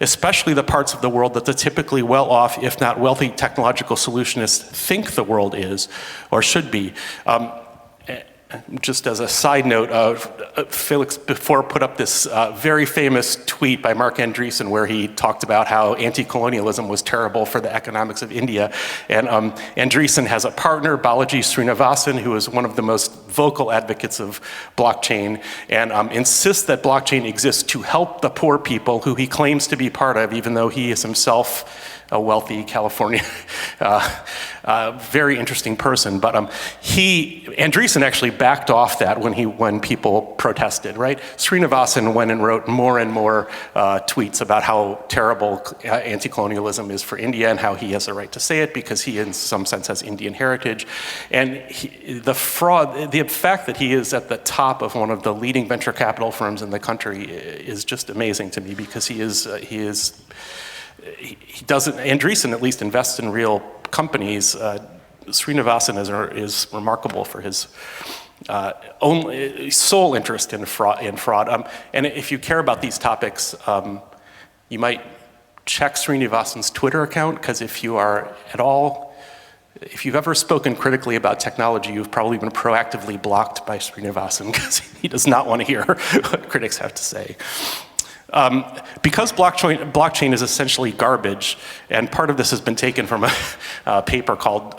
especially the parts of the world that the typically well-off, if not wealthy, technological solutionists think the world is, or should be. just as a side note, Felix before put up this very famous tweet by Mark Andreessen where he talked about how anti-colonialism was terrible for the economics of India. And Andreessen has a partner, Balaji Srinivasan, who is one of the most vocal advocates of blockchain, and insists that blockchain exists to help the poor people who he claims to be part of, even though he is himself a wealthy California, very interesting person. But Andreessen actually backed off that when people protested, right? Srinivasan went and wrote more and more tweets about how terrible anti-colonialism is for India and how he has a right to say it because he in some sense has Indian heritage. And the fact that he is at the top of one of the leading venture capital firms in the country is just amazing to me because Andreessen at least invests in real companies. Srinivasan is remarkable for his sole interest in fraud. And if you care about these topics, you might check Srinivasan's Twitter account, because if you've ever spoken critically about technology, you've probably been proactively blocked by Srinivasan because he does not want to hear what critics have to say. Because blockchain is essentially garbage, and part of this has been taken from a paper called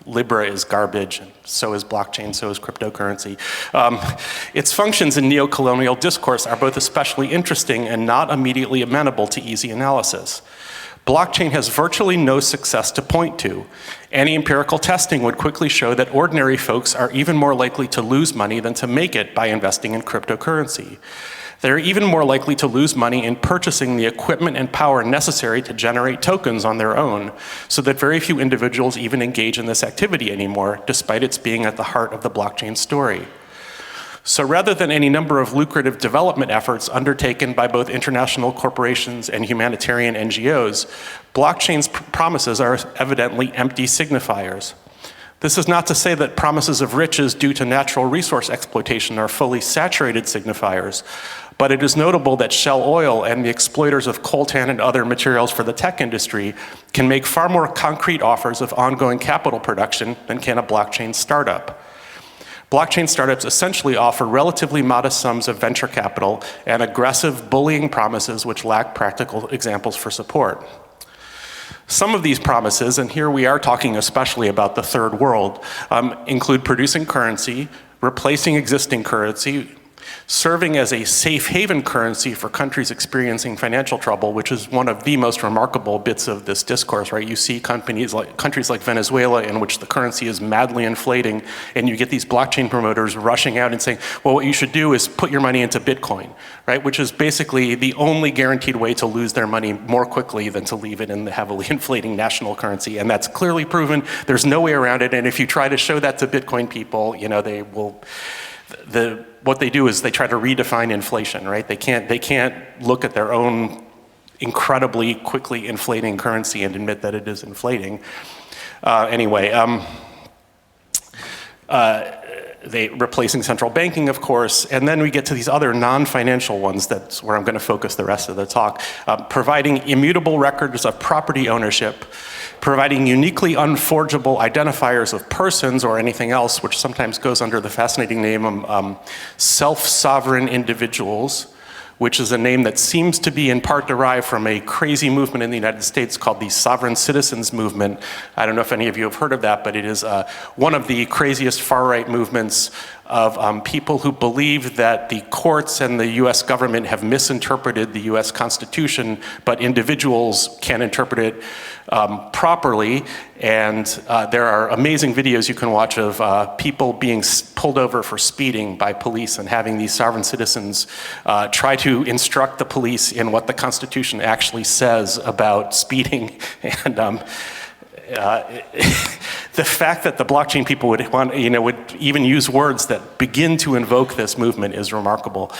Libra is garbage, and so is blockchain, so is cryptocurrency. Its functions in neo-colonial discourse are both especially interesting and not immediately amenable to easy analysis. Blockchain has virtually no success to point to. Any empirical testing would quickly show that ordinary folks are even more likely to lose money than to make it by investing in cryptocurrency. They're even more likely to lose money in purchasing the equipment and power necessary to generate tokens on their own, so that very few individuals even engage in this activity anymore, despite its being at the heart of the blockchain story. So rather than any number of lucrative development efforts undertaken by both international corporations and humanitarian NGOs, blockchain's promises are evidently empty signifiers. This is not to say that promises of riches due to natural resource exploitation are fully saturated signifiers, but it is notable that Shell Oil and the exploiters of coltan and other materials for the tech industry can make far more concrete offers of ongoing capital production than can a blockchain startup. Blockchain startups essentially offer relatively modest sums of venture capital and aggressive bullying promises which lack practical examples for support. Some of these promises, and here we are talking especially about the third world, include producing currency, replacing existing currency, serving as a safe haven currency for countries experiencing financial trouble, which is one of the most remarkable bits of this discourse, right? You see countries like Venezuela in which the currency is madly inflating, and you get these blockchain promoters rushing out and saying, well, what you should do is put your money into Bitcoin, right? Which is basically the only guaranteed way to lose their money more quickly than to leave it in the heavily inflating national currency. And that's clearly proven. There's no way around it. And if you try to show that to Bitcoin people, they will, what they do is they try to redefine inflation, right? They can't look at their own incredibly quickly inflating currency and admit that it is inflating. They replacing central banking, of course, and then we get to these other non-financial ones. That's where I'm going to focus the rest of the talk. Providing immutable records of property ownership, providing uniquely unforgeable identifiers of persons or anything else, which sometimes goes under the fascinating name of self-sovereign individuals, which is a name that seems to be in part derived from a crazy movement in the United States called the Sovereign Citizens Movement. I don't know if any of you have heard of that, but it is one of the craziest far-right movements of people who believe that the courts and the US government have misinterpreted the US Constitution, but individuals can interpret it properly. And there are amazing videos you can watch of people being pulled over for speeding by police and having these sovereign citizens try to instruct the police in what the Constitution actually says about speeding. And the fact that the blockchain people would even use words that begin to invoke this movement is remarkable.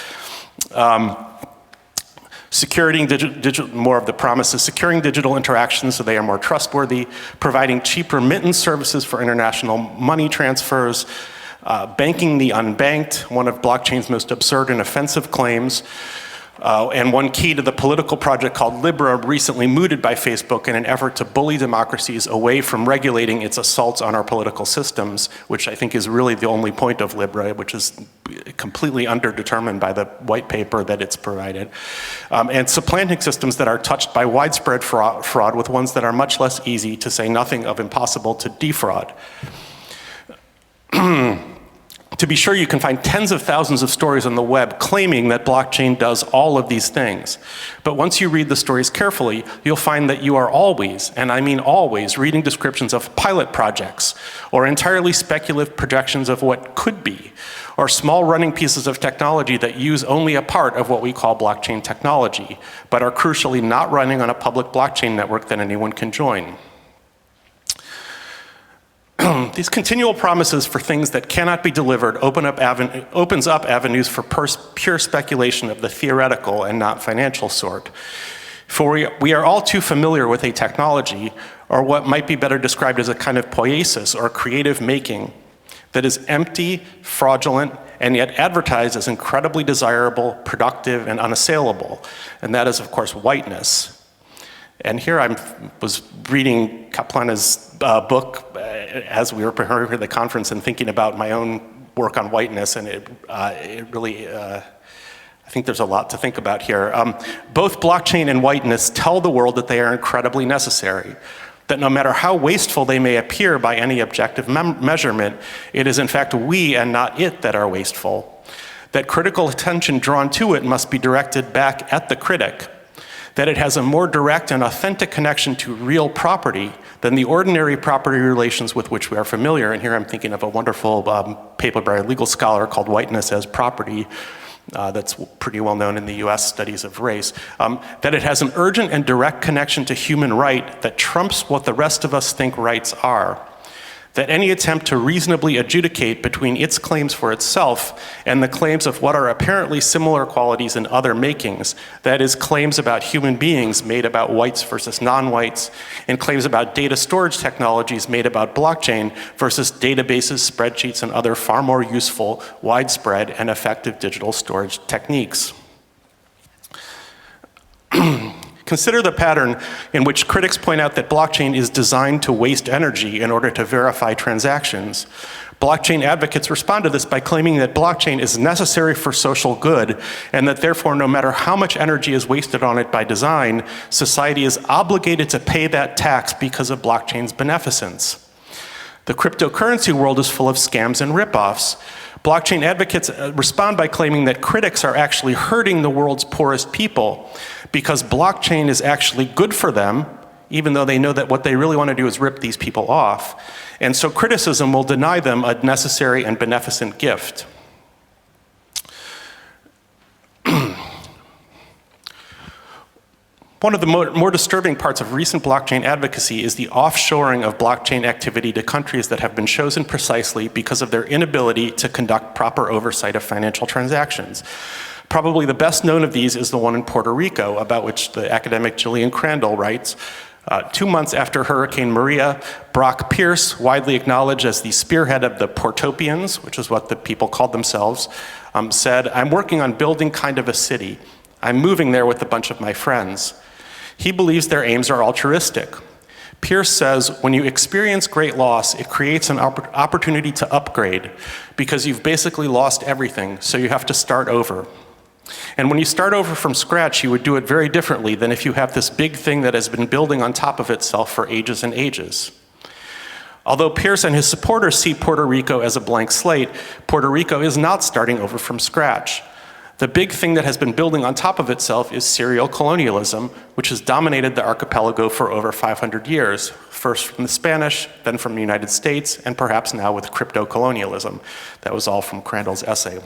Securing more of the promises, securing digital interactions so they are more trustworthy, providing cheap remittance services for international money transfers, banking the unbanked, one of blockchain's most absurd and offensive claims, And one key to the political project called Libra, recently mooted by Facebook in an effort to bully democracies away from regulating its assaults on our political systems, which I think is really the only point of Libra, which is completely underdetermined by the white paper that it's provided. And supplanting systems that are touched by widespread fraud with ones that are much less easy, to say nothing of impossible to defraud. To be sure, you can find tens of thousands of stories on the web claiming that blockchain does all of these things. But once you read the stories carefully, you'll find that you are always, and I mean always, reading descriptions of pilot projects, or entirely speculative projections of what could be, or small running pieces of technology that use only a part of what we call blockchain technology, but are crucially not running on a public blockchain network that anyone can join. These continual promises for things that cannot be delivered opens up avenues for pure speculation of the theoretical and not financial sort. For we are all too familiar with a technology, or what might be better described as a kind of poiesis, or creative making, that is empty, fraudulent, and yet advertised as incredibly desirable, productive, and unassailable. And that is, of course, whiteness. And here I was reading Kaplana's book as we were preparing for the conference and thinking about my own work on whiteness, and it really, I think there's a lot to think about here. Both blockchain and whiteness tell the world that they are incredibly necessary, that no matter how wasteful they may appear by any objective measurement, it is in fact we and not it that are wasteful, that critical attention drawn to it must be directed back at the critic, that it has a more direct and authentic connection to real property than the ordinary property relations with which we are familiar. And here I'm thinking of a wonderful paper by a legal scholar called Whiteness as Property, that's pretty well known in the US studies of race, that it has an urgent and direct connection to human right that trumps what the rest of us think rights are. That any attempt to reasonably adjudicate between its claims for itself and the claims of what are apparently similar qualities in other makings, that is, claims about human beings made about whites versus non-whites, and claims about data storage technologies made about blockchain versus databases, spreadsheets, and other far more useful, widespread, and effective digital storage techniques. Consider the pattern in which critics point out that blockchain is designed to waste energy in order to verify transactions. Blockchain advocates respond to this by claiming that blockchain is necessary for social good, and that therefore no matter how much energy is wasted on it by design, society is obligated to pay that tax because of blockchain's beneficence. The cryptocurrency world is full of scams and ripoffs. Blockchain advocates respond by claiming that critics are actually hurting the world's poorest people because blockchain is actually good for them, even though they know that what they really want to do is rip these people off. And so criticism will deny them a necessary and beneficent gift. One of the more disturbing parts of recent blockchain advocacy is the offshoring of blockchain activity to countries that have been chosen precisely because of their inability to conduct proper oversight of financial transactions. Probably the best known of these is the one in Puerto Rico, about which the academic Gillian Crandall writes. 2 months after Hurricane Maria, Brock Pierce, widely acknowledged as the spearhead of the Portopians, which is what the people called themselves, said, "I'm working on building kind of a city. I'm moving there with a bunch of my friends." He believes their aims are altruistic. Pierce says, when you experience great loss, it creates an opportunity to upgrade because you've basically lost everything, so you have to start over. And when you start over from scratch, you would do it very differently than if you have this big thing that has been building on top of itself for ages and ages. Although Pierce and his supporters see Puerto Rico as a blank slate, Puerto Rico is not starting over from scratch. The big thing that has been building on top of itself is serial colonialism, which has dominated the archipelago for over 500 years, first from the Spanish, then from the United States, and perhaps now with crypto-colonialism. That was all from Crandall's essay.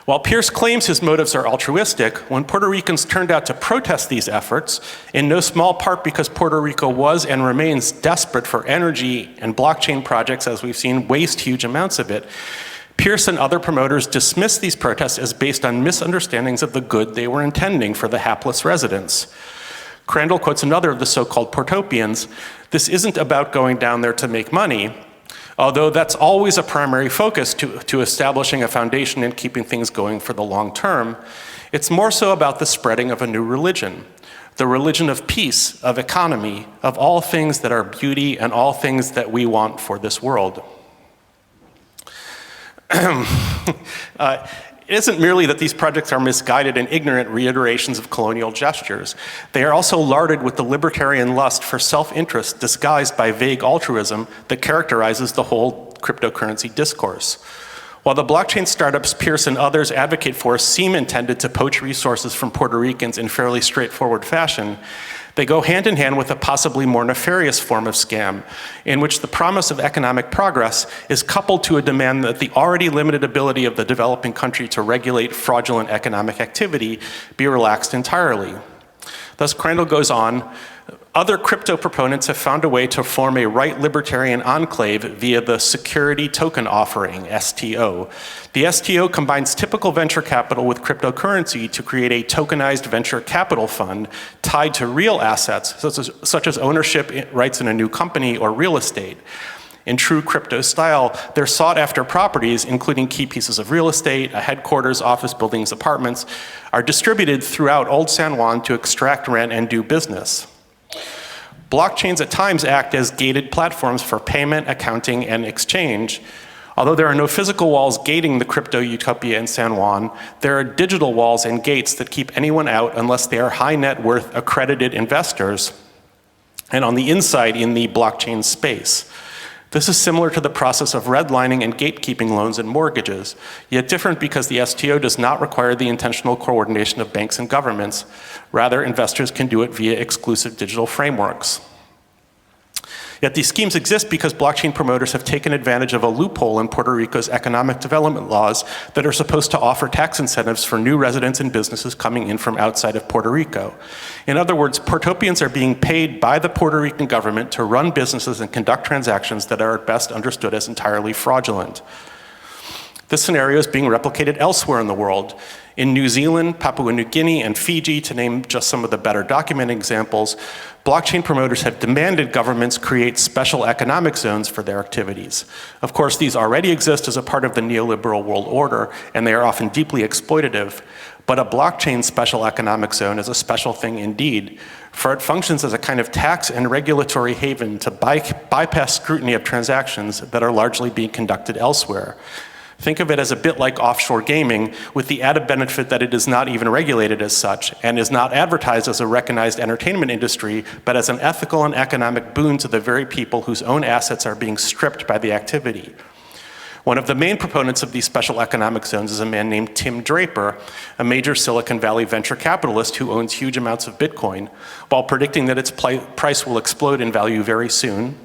While Pierce claims his motives are altruistic, when Puerto Ricans turned out to protest these efforts, in no small part because Puerto Rico was and remains desperate for energy, and blockchain projects, as we've seen, waste huge amounts of it, Pierce and other promoters dismissed these protests as based on misunderstandings of the good they were intending for the hapless residents. Crandall quotes another of the so-called Portopians, "This isn't about going down there to make money, Although that's always a primary focus to establishing a foundation and keeping things going for the long term, it's more so about the spreading of a new religion. The religion of peace, of economy, of all things that are beauty and all things that we want for this world. It isn't merely that these projects are misguided and ignorant reiterations of colonial gestures. They are also larded with the libertarian lust for self-interest disguised by vague altruism that characterizes the whole cryptocurrency discourse. While the blockchain startups Pierce and others advocate for seem intended to poach resources from Puerto Ricans in fairly straightforward fashion, they go hand in hand with a possibly more nefarious form of scam, in which the promise of economic progress is coupled to a demand that the already limited ability of the developing country to regulate fraudulent economic activity be relaxed entirely. Thus, Crandall goes on, other crypto proponents have found a way to form a right libertarian enclave via the Security Token Offering, STO. The STO combines typical venture capital with cryptocurrency to create a tokenized venture capital fund tied to real assets, such as ownership rights in a new company or real estate. In true crypto style, their sought-after properties, including key pieces of real estate, a headquarters, office buildings, apartments, are distributed throughout Old San Juan to extract rent and do business. Blockchains at times act as gated platforms for payment, accounting, and exchange. Although there are no physical walls gating the crypto utopia in San Juan, there are digital walls and gates that keep anyone out unless they are high net worth accredited investors and on the inside in the blockchain space. This is similar to the process of redlining and gatekeeping loans and mortgages, yet different because the STO does not require the intentional coordination of banks and governments. Rather, investors can do it via exclusive digital frameworks. Yet these schemes exist because blockchain promoters have taken advantage of a loophole in Puerto Rico's economic development laws that are supposed to offer tax incentives for new residents and businesses coming in from outside of Puerto Rico. In other words, Puertopians are being paid by the Puerto Rican government to run businesses and conduct transactions that are at best understood as entirely fraudulent. This scenario is being replicated elsewhere in the world. In New Zealand, Papua New Guinea, and Fiji, to name just some of the better documented examples, blockchain promoters have demanded governments create special economic zones for their activities. Of course, these already exist as a part of the neoliberal world order, and they are often deeply exploitative. But a blockchain special economic zone is a special thing indeed, for it functions as a kind of tax and regulatory haven to bypass scrutiny of transactions that are largely being conducted elsewhere. Think of it as a bit like offshore gaming, with the added benefit that it is not even regulated as such, and is not advertised as a recognized entertainment industry, but as an ethical and economic boon to the very people whose own assets are being stripped by the activity. One of the main proponents of these special economic zones is a man named Tim Draper, a major Silicon Valley venture capitalist who owns huge amounts of Bitcoin, while predicting that its price will explode in value very soon,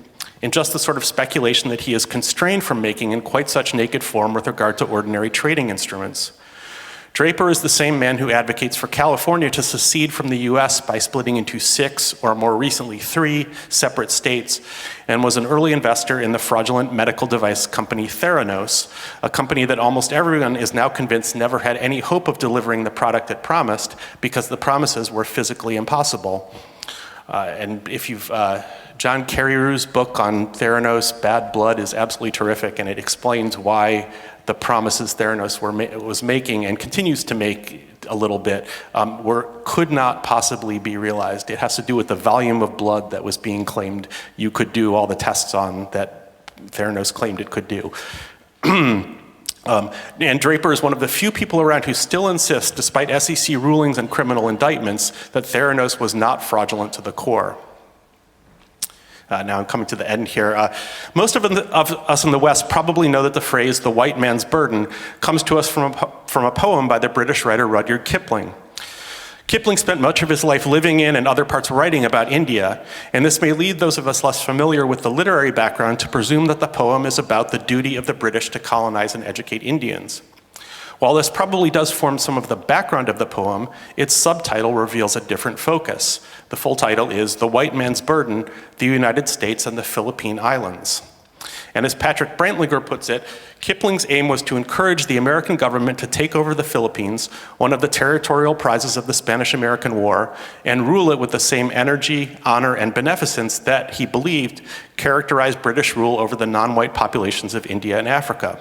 in just the sort of speculation that he is constrained from making in quite such naked form with regard to ordinary trading instruments. Draper is the same man who advocates for California to secede from the US by splitting into 6, or more recently 3, separate states, and was an early investor in the fraudulent medical device company Theranos, a company that almost everyone is now convinced never had any hope of delivering the product it promised because the promises were physically impossible. And if you've John Carreyrou's book on Theranos, Bad Blood, is absolutely terrific, and it explains why the promises Theranos was making and continues to make a little bit could not possibly be realized. It has to do with the volume of blood that was being claimed you could do all the tests on that Theranos claimed it could do. And Draper is one of the few people around who still insist, despite SEC rulings and criminal indictments, that Theranos was not fraudulent to the core. Now I'm coming to the end here. Most of us in the West probably know that the phrase, the white man's burden, comes to us from a poem by the British writer Rudyard Kipling. Kipling spent much of his life living in and other parts writing about India, and this may lead those of us less familiar with the literary background to presume that the poem is about the duty of the British to colonize and educate Indians. While this probably does form some of the background of the poem, its subtitle reveals a different focus. The full title is The White Man's Burden, the United States and the Philippine Islands. And as Patrick Brantlinger puts it, Kipling's aim was to encourage the American government to take over the Philippines, one of the territorial prizes of the Spanish-American War, and rule it with the same energy, honor, and beneficence that he believed characterized British rule over the non-white populations of India and Africa.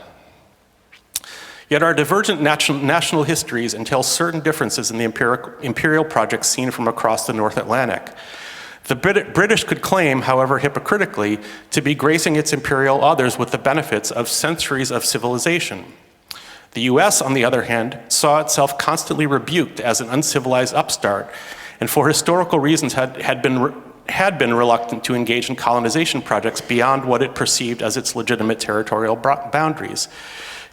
Yet our divergent national histories entail certain differences in the imperial projects seen from across the North Atlantic. The British could claim, however hypocritically, to be gracing its imperial others with the benefits of centuries of civilization. The US, on the other hand, saw itself constantly rebuked as an uncivilized upstart, and for historical reasons had been reluctant to engage in colonization projects beyond what it perceived as its legitimate territorial boundaries.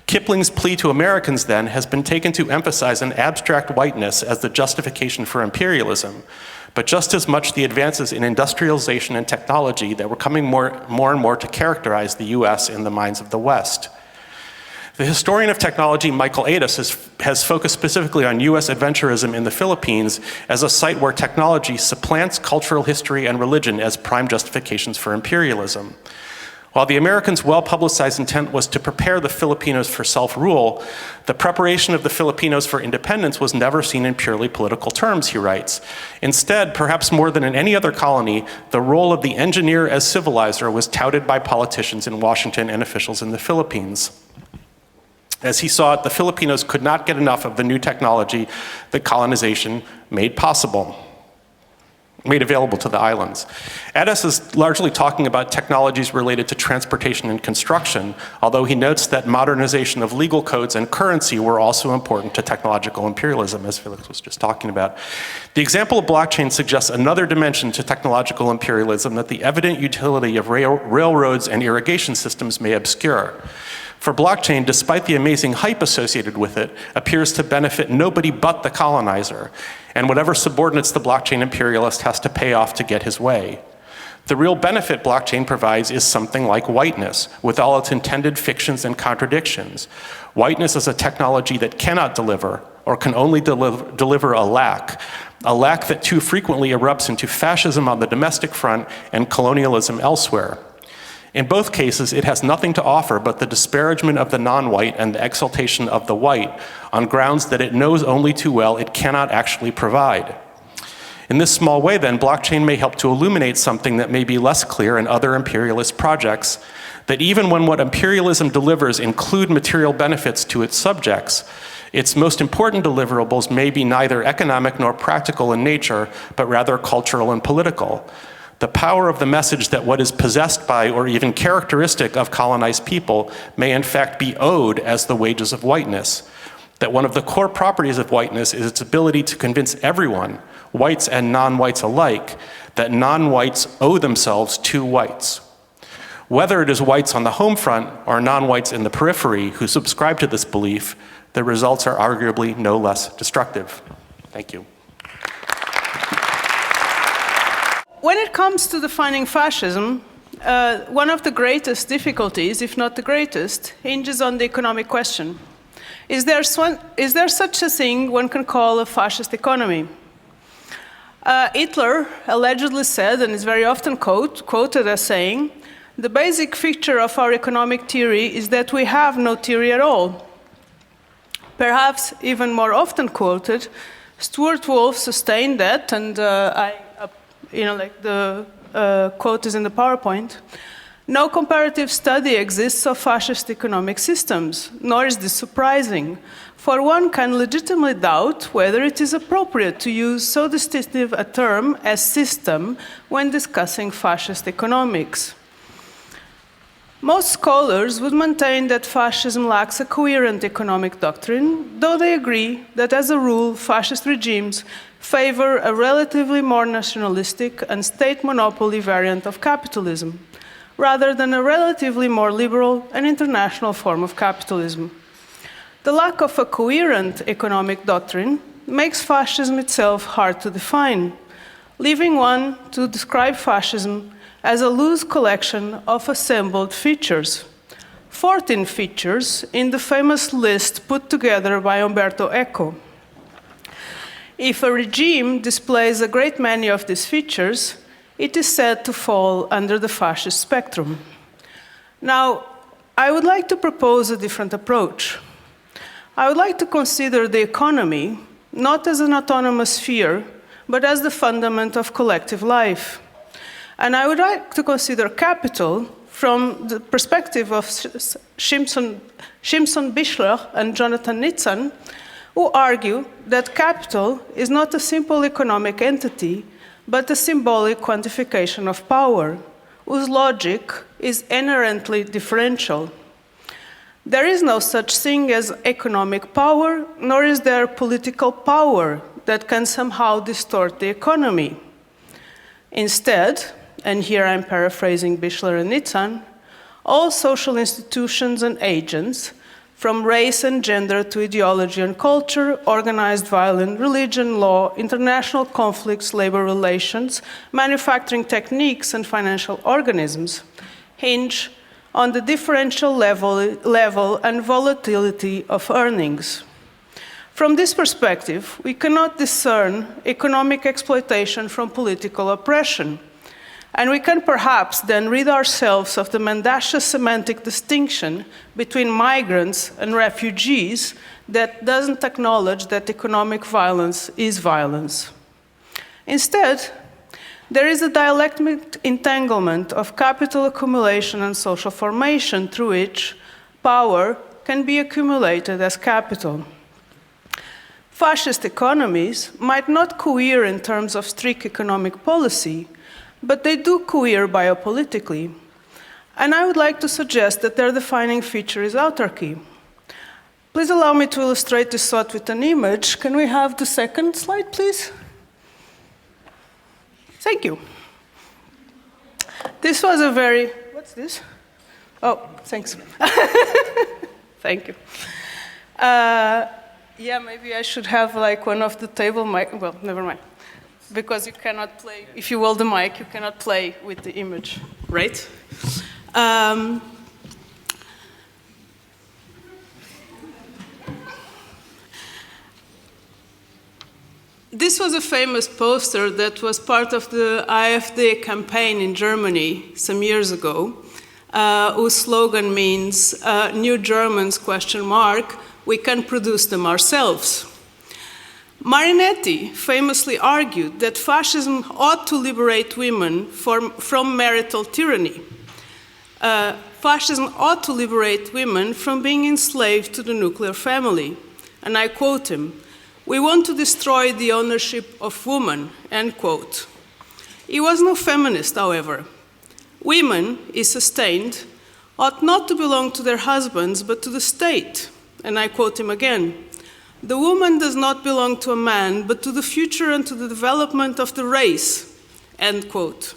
Kipling's plea to Americans, then, has been taken to emphasize an abstract whiteness as the justification for imperialism, but just as much the advances in industrialization and technology that were coming more and more to characterize the US in the minds of the West. The historian of technology, Michael Adis, has focused specifically on US adventurism in the Philippines as a site where technology supplants cultural history and religion as prime justifications for imperialism. While the Americans' well-publicized intent was to prepare the Filipinos for self-rule, the preparation of the Filipinos for independence was never seen in purely political terms, he writes. Instead, perhaps more than in any other colony, the role of the engineer as civilizer was touted by politicians in Washington and officials in the Philippines. As he saw it, the Filipinos could not get enough of the new technology that colonization made available to the islands. Adis is largely talking about technologies related to transportation and construction, although he notes that modernization of legal codes and currency were also important to technological imperialism, as Felix was just talking about. The example of blockchain suggests another dimension to technological imperialism that the evident utility of railroads and irrigation systems may obscure. For blockchain, despite the amazing hype associated with it, appears to benefit nobody but the colonizer, and whatever subordinates the blockchain imperialist has to pay off to get his way. The real benefit blockchain provides is something like whiteness, with all its intended fictions and contradictions. Whiteness is a technology that cannot deliver, or can only deliver a lack that too frequently erupts into fascism on the domestic front and colonialism elsewhere. In both cases, it has nothing to offer but the disparagement of the non-white and the exaltation of the white on grounds that it knows only too well it cannot actually provide. In this small way, then, blockchain may help to illuminate something that may be less clear in other imperialist projects, that even when what imperialism delivers include material benefits to its subjects, its most important deliverables may be neither economic nor practical in nature, but rather cultural and political. The power of the message that what is possessed by or even characteristic of colonized people may in fact be owed as the wages of whiteness. That one of the core properties of whiteness is its ability to convince everyone, whites and non-whites alike, that non-whites owe themselves to whites. Whether it is whites on the home front or non-whites in the periphery who subscribe to this belief, the results are arguably no less destructive. Thank you. When it comes to defining fascism, one of the greatest difficulties, if not the greatest, hinges on the economic question. Is there such a thing one can call a fascist economy? Hitler allegedly said, and is very often quoted as saying, the basic feature of our economic theory is that we have no theory at all. Perhaps even more often quoted, Stuart Wolf sustained that, and the quote is in the PowerPoint. No comparative study exists of fascist economic systems, nor is this surprising, for one can legitimately doubt whether it is appropriate to use so distinctive a term as system when discussing fascist economics. Most scholars would maintain that fascism lacks a coherent economic doctrine, though they agree that as a rule, fascist regimes favor a relatively more nationalistic and state monopoly variant of capitalism, rather than a relatively more liberal and international form of capitalism. The lack of a coherent economic doctrine makes fascism itself hard to define, leaving one to describe fascism as a loose collection of assembled features. 14 features in the famous list put together by Umberto Eco. If a regime displays a great many of these features, it is said to fall under the fascist spectrum. Now, I would like to propose a different approach. I would like to consider the economy not as an autonomous sphere, but as the fundament of collective life. And I would like to consider capital from the perspective of Shimson Bichler and Jonathan Nitzan, who argue that capital is not a simple economic entity, but a symbolic quantification of power, whose logic is inherently differential. There is no such thing as economic power, nor is there political power that can somehow distort the economy. Instead, and here I'm paraphrasing Bichler and Nitzan, all social institutions and agents, from race and gender to ideology and culture, organized violence, religion, law, international conflicts, labor relations, manufacturing techniques, and financial organisms, hinge on the differential level and volatility of earnings. From this perspective, we cannot discern economic exploitation from political oppression, and we can perhaps then rid ourselves of the mendacious semantic distinction between migrants and refugees that doesn't acknowledge that economic violence is violence. Instead, there is a dialectic entanglement of capital accumulation and social formation through which power can be accumulated as capital. Fascist economies might not cohere in terms of strict economic policy, but they do cohere biopolitically. And I would like to suggest that their defining feature is autarky. Please allow me to illustrate this thought with an image. Can we have the second slide, please? Thank you. This was a very, what's this? Oh, thanks. Thank you. Yeah, maybe I should have like one of the table mic, well, never mind. Because you cannot play, if you hold the mic, you cannot play with the image, right? This was a famous poster that was part of the AfD campaign in Germany some years ago, whose slogan means, New Germans, ? We can produce them ourselves. Marinetti famously argued that fascism ought to liberate women from marital tyranny. Fascism ought to liberate women from being enslaved to the nuclear family. And I quote him, "We want to destroy the ownership of woman," end quote. He was no feminist, however. Women, he sustained, ought not to belong to their husbands, but to the state. And I quote him again, "The woman does not belong to a man, but to the future and to the development of the race," end quote.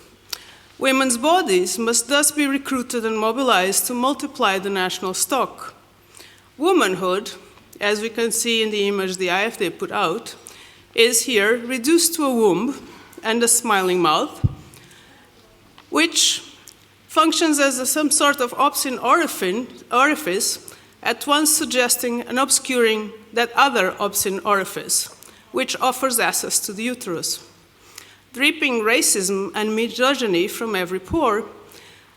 Women's bodies must thus be recruited and mobilized to multiply the national stock. Womanhood, as we can see in the image the AfD put out, is here reduced to a womb and a smiling mouth, which functions as some sort of obscene orifice, at once suggesting and obscuring that other obscene orifice, which offers access to the uterus. Dripping racism and misogyny from every pore,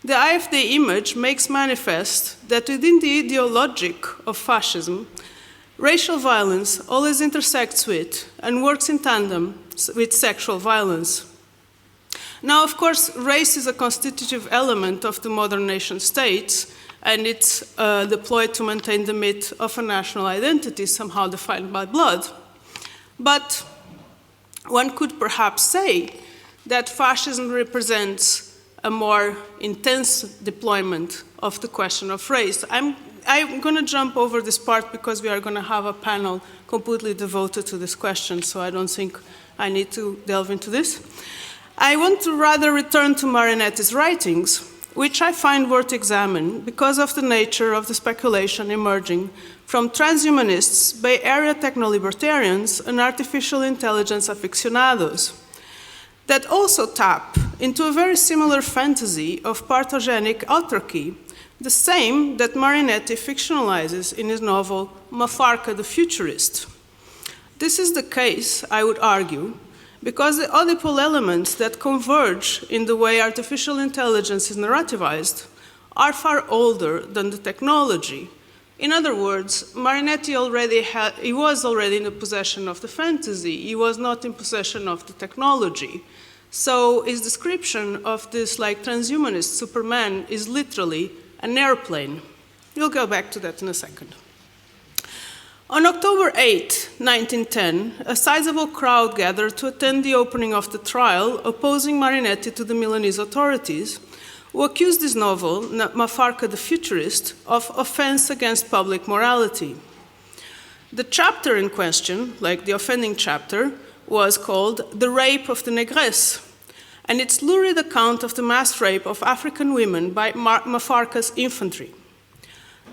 the AfD image makes manifest that within the ideologic of fascism, racial violence always intersects with and works in tandem with sexual violence. Now, of course, race is a constitutive element of the modern nation states, and it's deployed to maintain the myth of a national identity somehow defined by blood. But one could perhaps say that fascism represents a more intense deployment of the question of race. I'm going to jump over this part because we are going to have a panel completely devoted to this question, so I don't think I need to delve into this. I want to rather return to Marinetti's writings, which I find worth examining because of the nature of the speculation emerging from transhumanists, Bay Area techno-libertarians, and artificial intelligence aficionados that also tap into a very similar fantasy of pathogenic autarky, the same that Marinetti fictionalizes in his novel Mafarka the Futurist. This is the case, I would argue, because the Oedipal elements that converge in the way artificial intelligence is narrativized are far older than the technology. In other words, Marinetti was already in the possession of the fantasy. He was not in possession of the technology. So his description of this like transhumanist Superman is literally an airplane. We'll go back to that in a second. On October 8, 1910, a sizable crowd gathered to attend the opening of the trial opposing Marinetti to the Milanese authorities, who accused his novel, Mafarka the Futurist, of offense against public morality. The chapter in question, like the offending chapter, was called The Rape of the Negress, and its lurid account of the mass rape of African women by Mafarka's infantry.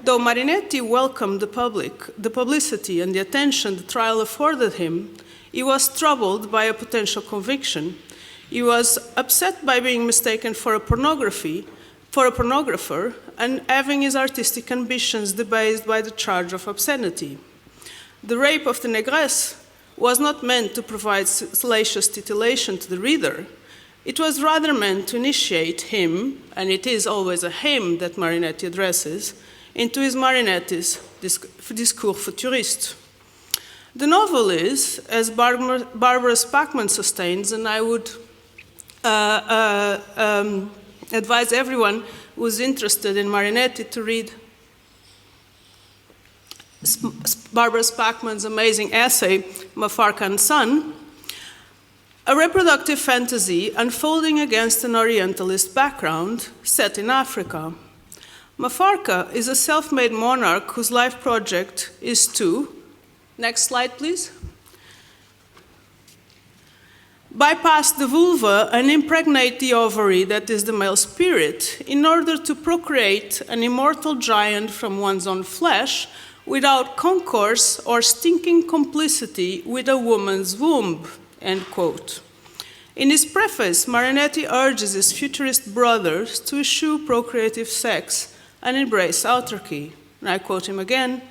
Though Marinetti welcomed the publicity and the attention the trial afforded him, he was troubled by a potential conviction. He was upset by being mistaken for a pornographer and having his artistic ambitions debased by the charge of obscenity. The Rape of the Negress was not meant to provide salacious titillation to the reader. It was rather meant to initiate him, and it is always a him that Marinetti addresses, into his Marinetti's discours futuriste. The novel is, as Barbara Spackman sustains, and I would advise everyone who's interested in Marinetti to read Barbara Spackman's amazing essay, Mafarka and Son, a reproductive fantasy unfolding against an Orientalist background set in Africa. Mafarka is a self-made monarch whose life project is to, next slide please, bypass the vulva and impregnate the ovary that is the male spirit in order to procreate an immortal giant from one's own flesh without concourse or stinking complicity with a woman's womb, end quote. In his preface, Marinetti urges his futurist brothers to eschew procreative sex and embrace autarky. And I quote him again,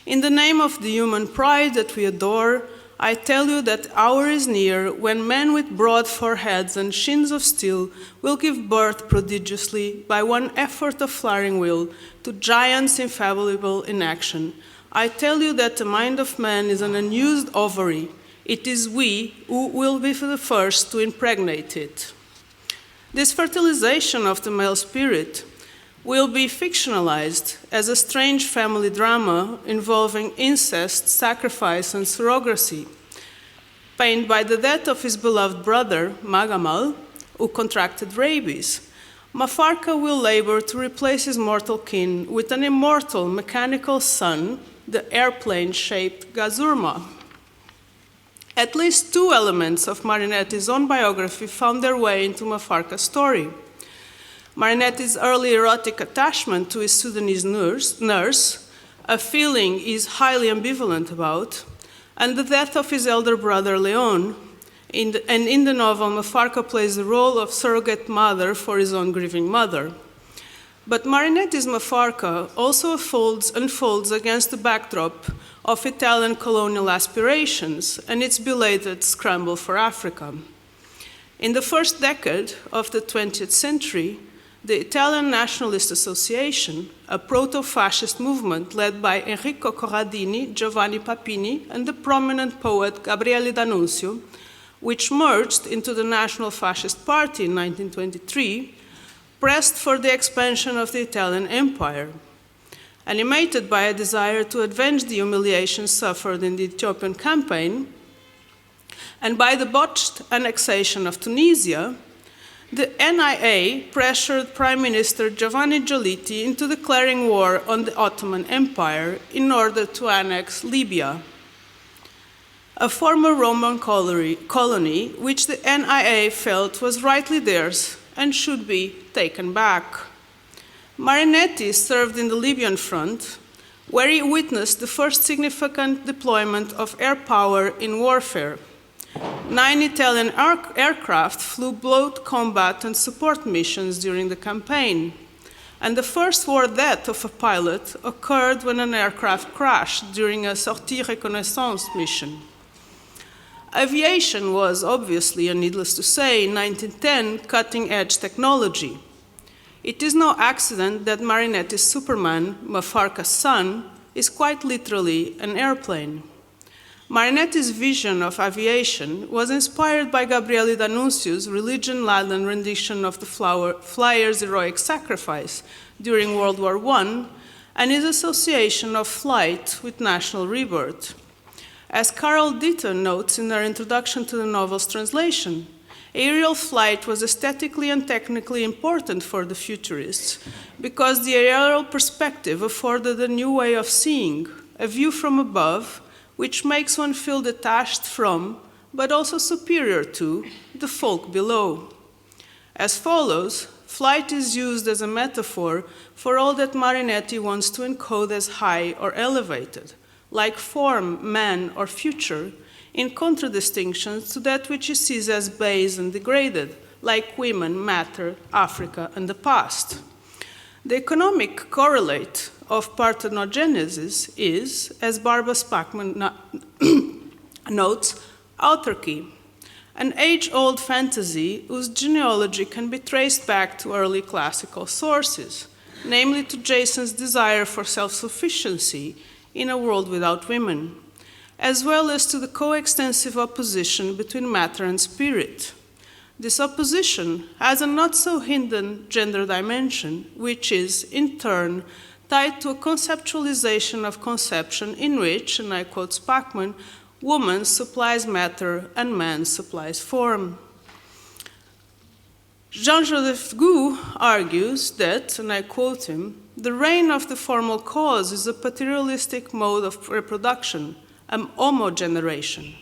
"In the name of the human pride that we adore, I tell you that hour is near when men with broad foreheads and shins of steel will give birth prodigiously by one effort of flaring will to giants infallible in action. I tell you that the mind of man is an unused ovary. It is we who will be the first to impregnate it." This fertilization of the male spirit will be fictionalized as a strange family drama involving incest, sacrifice, and surrogacy. Pained by the death of his beloved brother, Magamal, who contracted rabies, Mafarka will labor to replace his mortal kin with an immortal mechanical son, the airplane-shaped Gazurma. At least two elements of Marinetti's own biography found their way into Mafarka's story. Marinetti's early erotic attachment to his Sudanese nurse, a feeling he is highly ambivalent about, and the death of his elder brother Leon. In the novel, Mafarka plays the role of surrogate mother for his own grieving mother. But Marinetti's Mafarka also unfolds against the backdrop of Italian colonial aspirations and its belated scramble for Africa. In the first decade of the 20th century, the Italian Nationalist Association, a proto-fascist movement led by Enrico Corradini, Giovanni Papini, and the prominent poet Gabriele D'Annunzio, which merged into the National Fascist Party in 1923, pressed for the expansion of the Italian Empire. Animated by a desire to avenge the humiliation suffered in the Ethiopian campaign, and by the botched annexation of Tunisia, the NIA pressured Prime Minister Giovanni Giolitti into declaring war on the Ottoman Empire in order to annex Libya, a former Roman colony which the NIA felt was rightly theirs and should be taken back. Marinetti served in the Libyan front, where he witnessed the first significant deployment of air power in warfare. 9 Italian aircraft flew both combat and support missions during the campaign, and the first war death of a pilot occurred when an aircraft crashed during a sortie reconnaissance mission. Aviation was obviously, and needless to say, in 1910, cutting-edge technology. It is no accident that Marinetti's Superman, Mafarka's son, is quite literally an airplane. Marinetti's vision of aviation was inspired by Gabriele D'Annunzio's religion-laden rendition of the flyer's heroic sacrifice during World War I and his association of flight with national rebirth. As Carol Dieter notes in her introduction to the novel's translation, aerial flight was aesthetically and technically important for the futurists because the aerial perspective afforded a new way of seeing, a view from above, which makes one feel detached from, but also superior to, the folk below. As follows, flight is used as a metaphor for all that Marinetti wants to encode as high or elevated, like form, man, or future, in contradistinctions to that which he sees as base and degraded, like women, matter, Africa, and the past. The economic correlate of parthenogenesis is, as Barbara Spackman notes, autarky, an age-old fantasy whose genealogy can be traced back to early classical sources, namely to Jason's desire for self-sufficiency in a world without women, as well as to the coextensive opposition between matter and spirit. This opposition has a not-so-hidden gender dimension, which is, in turn, tied to a conceptualization of conception in which, and I quote Spackman, woman supplies matter and man supplies form. Jean-Joseph Gou argues that, and I quote him, the reign of the formal cause is a materialistic mode of reproduction, an homogeneration.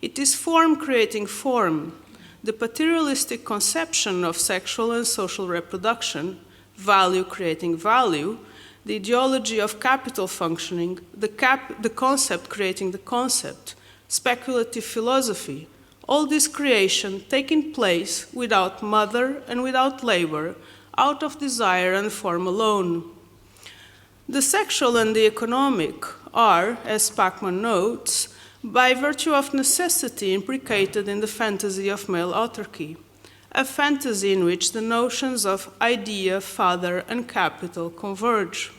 It is form creating form. The materialistic conception of sexual and social reproduction, value creating value, the ideology of capital functioning, the concept creating the concept, speculative philosophy, all this creation taking place without mother and without labor, out of desire and form alone. The sexual and the economic are, as Spackman notes, by virtue of necessity implicated in the fantasy of male autarky, a fantasy in which the notions of idea, father, and capital converge.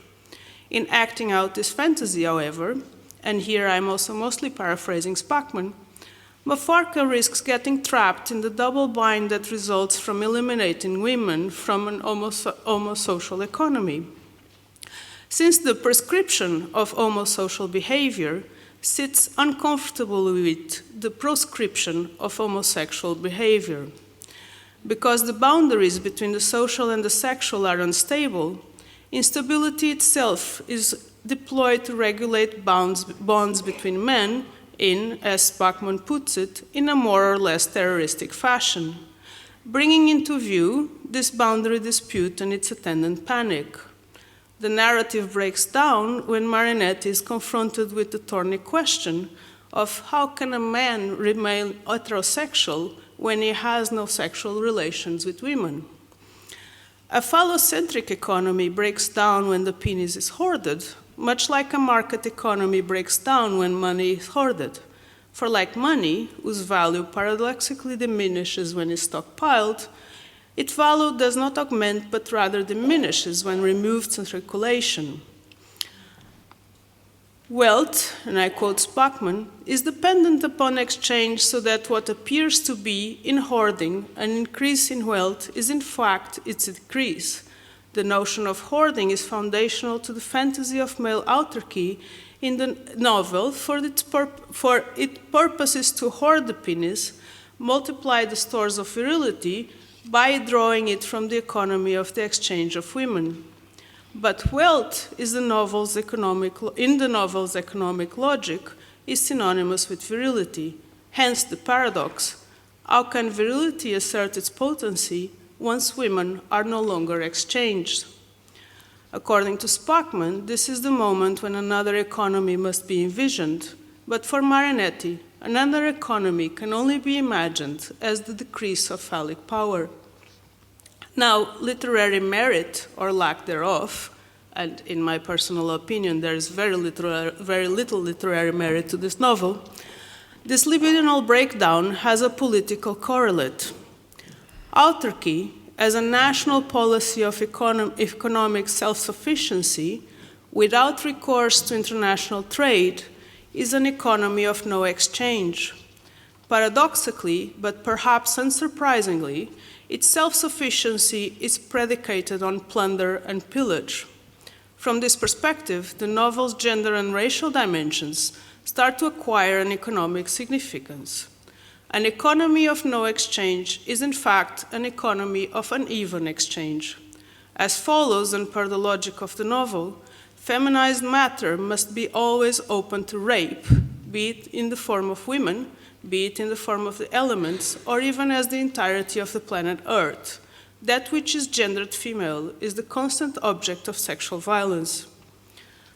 In acting out this fantasy, however, and here I'm also mostly paraphrasing Spackman, Mafarka risks getting trapped in the double bind that results from eliminating women from an homosocial economy. Since the prescription of homosocial behavior sits uncomfortably with the proscription of homosexual behavior. Because the boundaries between the social and the sexual are unstable, instability itself is deployed to regulate bonds between men in, as Spackman puts it, in a more or less terroristic fashion, bringing into view this boundary dispute and its attendant panic. The narrative breaks down when Marinetti is confronted with the thorny question of how can a man remain heterosexual when he has no sexual relations with women. A phallocentric economy breaks down when the penis is hoarded, much like a market economy breaks down when money is hoarded. For like money, whose value paradoxically diminishes when it's stockpiled, its value does not augment but rather diminishes when removed from circulation. Wealth, and I quote Spackman, is dependent upon exchange so that what appears to be in hoarding an increase in wealth is in fact its decrease. The notion of hoarding is foundational to the fantasy of male autarky in the novel, for its purpose is to hoard the penis, multiply the stores of virility by drawing it from the economy of the exchange of women. But wealth is in the novel's economic logic is synonymous with virility, hence the paradox. How can virility assert its potency once women are no longer exchanged? According to Spackman, this is the moment when another economy must be envisioned, but for Marinetti, another economy can only be imagined as the decrease of phallic power. Now, literary merit, or lack thereof, and in my personal opinion, there is very little literary merit to this novel, this libidinal breakdown has a political correlate. Autarky, as a national policy of economic self-sufficiency without recourse to international trade is an economy of no exchange. Paradoxically, but perhaps unsurprisingly, its self-sufficiency is predicated on plunder and pillage. From this perspective, the novel's gender and racial dimensions start to acquire an economic significance. An economy of no exchange is in fact an economy of uneven exchange. As follows, and per the logic of the novel, feminized matter must be always open to rape, be it in the form of women, be it in the form of the elements, or even as the entirety of the planet Earth. That which is gendered female is the constant object of sexual violence.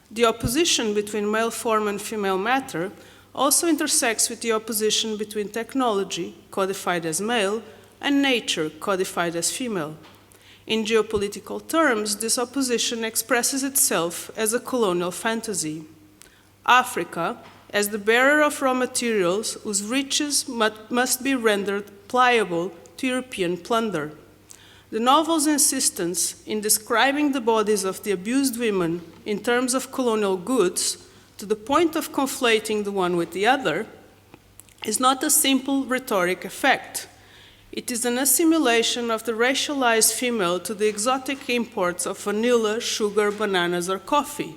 The opposition between male form and female matter also intersects with the opposition between technology, codified as male, and nature, codified as female. In geopolitical terms, this opposition expresses itself as a colonial fantasy. Africa, as the bearer of raw materials whose riches must be rendered pliable to European plunder. The novel's insistence in describing the bodies of the abused women in terms of colonial goods, to the point of conflating the one with the other, is not a simple rhetoric effect. It is an assimilation of the racialized female to the exotic imports of vanilla, sugar, bananas, or coffee,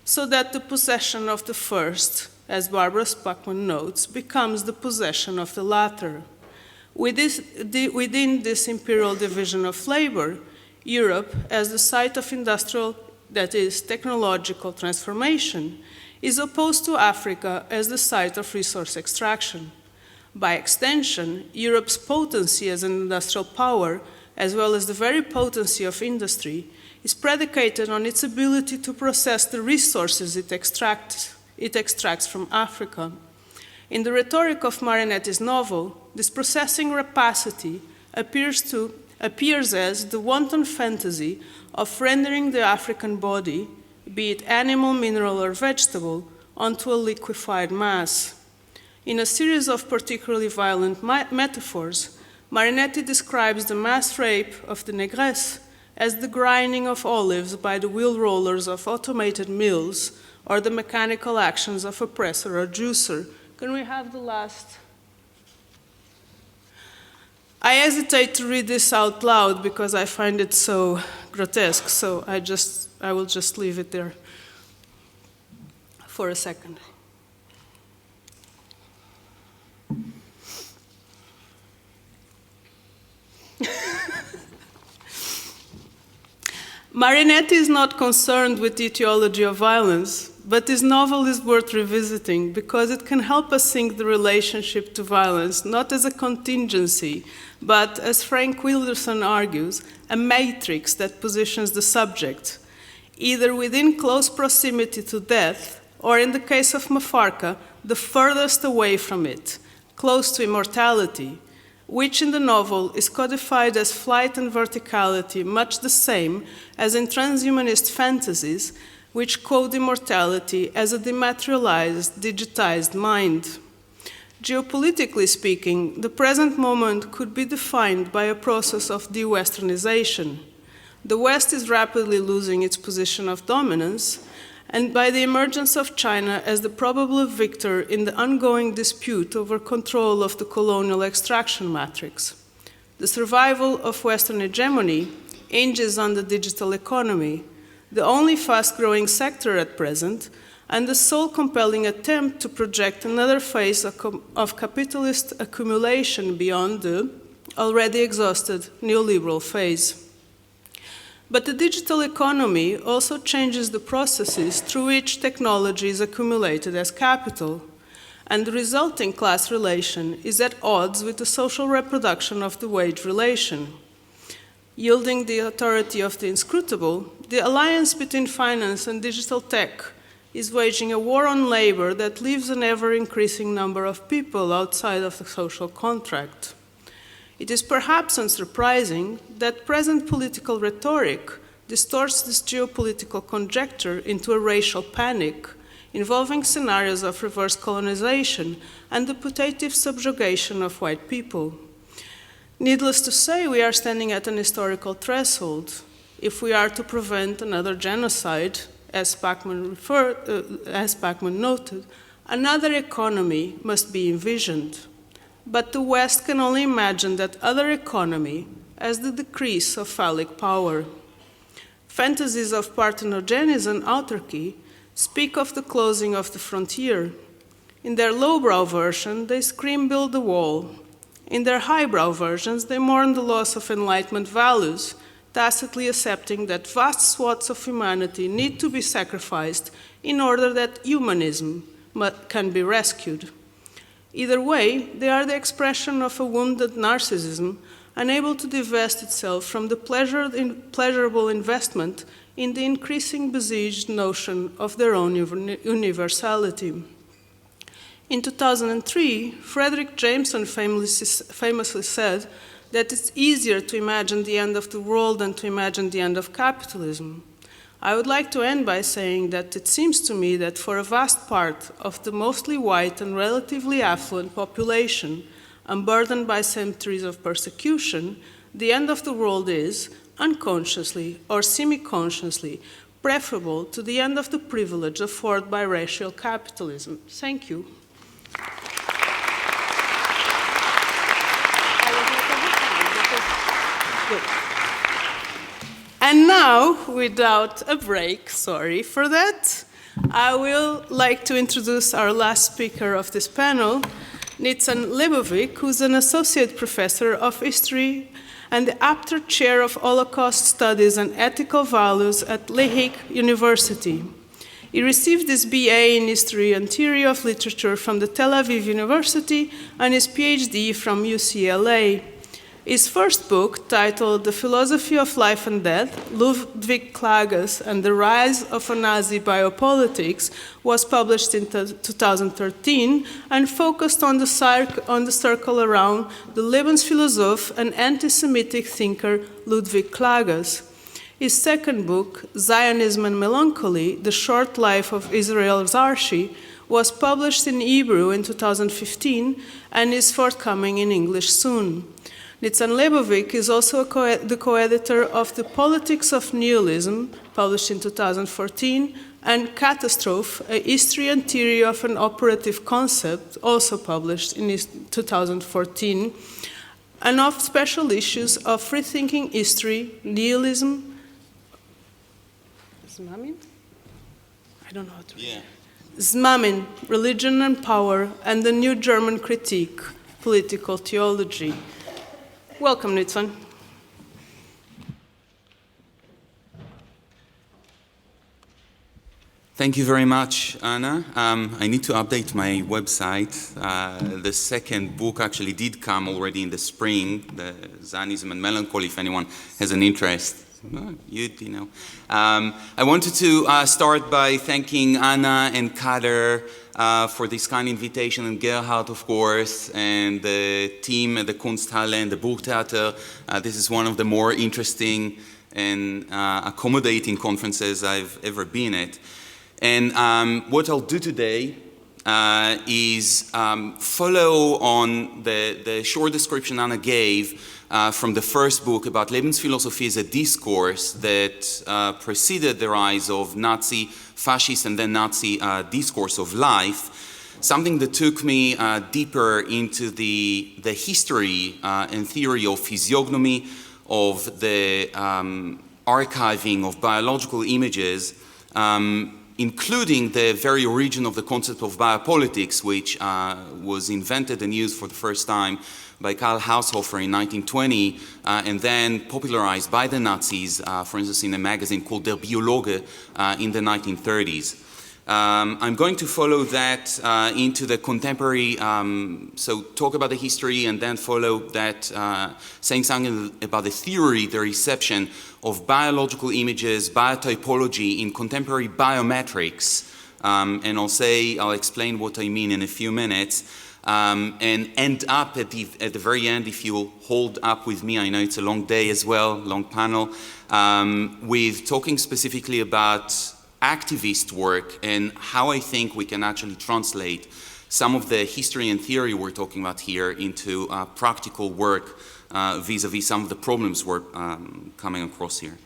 so that the possession of the first, as Barbara Spackman notes, becomes the possession of the latter. Within this imperial division of labor, Europe, as the site of industrial, that is, technological transformation, is opposed to Africa as the site of resource extraction. By extension, Europe's potency as an industrial power, as well as the very potency of industry, is predicated on its ability to process the resources it extracts from Africa. In the rhetoric of Marinetti's novel, this processing rapacity appears as the wanton fantasy of rendering the African body, be it animal, mineral, or vegetable, onto a liquefied mass. In a series of particularly violent metaphors, Marinetti describes the mass rape of the negress as the grinding of olives by the wheel rollers of automated mills or the mechanical actions of a presser or juicer. Can we have the last? I hesitate to read this out loud because I find it so grotesque, so I will just leave it there for a second. Marinetti is not concerned with the etiology of violence, but his novel is worth revisiting because it can help us think the relationship to violence not as a contingency, but, as Frank Wilderson argues, a matrix that positions the subject, either within close proximity to death, or in the case of Mafarka, the furthest away from it, close to immortality, which in the novel is codified as flight and verticality, much the same as in transhumanist fantasies, which code immortality as a dematerialized, digitized mind. Geopolitically speaking, the present moment could be defined by a process of de-Westernization. The West is rapidly losing its position of dominance, and by the emergence of China as the probable victor in the ongoing dispute over control of the colonial extraction matrix. The survival of Western hegemony hinges on the digital economy, the only fast-growing sector at present, and the sole compelling attempt to project another phase of capitalist accumulation beyond the already exhausted neoliberal phase. But the digital economy also changes the processes through which technology is accumulated as capital, and the resulting class relation is at odds with the social reproduction of the wage relation. Yielding the authority of the inscrutable, the alliance between finance and digital tech is waging a war on labor that leaves an ever-increasing number of people outside of the social contract. It is perhaps unsurprising that present political rhetoric distorts this geopolitical conjecture into a racial panic, involving scenarios of reverse colonization and the putative subjugation of white people. Needless to say, we are standing at an historical threshold. If we are to prevent another genocide, as Pachman noted, another economy must be envisioned. But the West can only imagine that other economy as the decrease of phallic power. Fantasies of parthenogenesis and autarky speak of the closing of the frontier. In their lowbrow version, they scream build the wall. In their highbrow versions, they mourn the loss of Enlightenment values, tacitly accepting that vast swaths of humanity need to be sacrificed in order that humanism can be rescued. Either way, they are the expression of a wounded narcissism unable to divest itself from the pleasurable investment in the increasing besieged notion of their own universality. In 2003, Frederick Jameson famously said that it's easier to imagine the end of the world than to imagine the end of capitalism. I would like to end by saying that it seems to me that for a vast part of the mostly white and relatively affluent population, unburdened by centuries of persecution, the end of the world is, unconsciously or semi-consciously, preferable to the end of the privilege afforded by racial capitalism. Thank you. Good. And now, without a break, sorry for that, I will like to introduce our last speaker of this panel, Nitzan Lebovic, who's an associate professor of history and the Apter Chair of Holocaust Studies and Ethical Values at Lehigh University. He received his BA in History and Theory of Literature from the Tel Aviv University and his PhD from UCLA. His first book, titled The Philosophy of Life and Death, Ludwig Klages and the Rise of a Nazi Biopolitics, was published in 2013 and focused on the circle around the Lebensphilosoph and anti-Semitic thinker Ludwig Klages. His second book, Zionism and Melancholy, The Short Life of Israel Zarshi, was published in Hebrew in 2015 and is forthcoming in English soon. Nitzan Lebovic is also the co-editor of The Politics of Nihilism, published in 2014, and Catastrophe, A History and Theory of an Operative Concept, also published in 2014, and of special issues of Rethinking History, Nihilism, I don't know how to read. Zmamin, Religion and Power, and the New German Critique, Political Theology. Welcome, Nitzan. Thank you very much, Anna. I need to update my website. The second book actually did come already in the spring, the Zionism and Melancholy, if anyone has an interest. You know. I wanted to start by thanking Anna and Kader for this kind invitation, and Gerhard, of course, and the team at the Kunsthalle and the Burgtheater. This is one of the more interesting and accommodating conferences I've ever been at. And what I'll do today is follow on the short description Anna gave from the first book about Lebensphilosophie as a discourse that preceded the rise of Nazi, fascist, and then Nazi discourse of life, something that took me deeper into the history and theory of physiognomy, of the archiving of biological images, including the very origin of the concept of biopolitics, which was invented and used for the first time by Karl Haushofer in 1920, and then popularized by the Nazis, for instance, in a magazine called Der Biologe in the 1930s. I'm going to follow that into the contemporary, so talk about the history and then follow that, saying something about the theory, the reception of biological images, biotypology in contemporary biometrics, and I'll explain what I mean in a few minutes. And end up at the very end, if you'll hold up with me, I know it's a long day as well, long panel, with talking specifically about activist work and how I think we can actually translate some of the history and theory we're talking about here into practical work vis-a-vis some of the problems we're coming across here.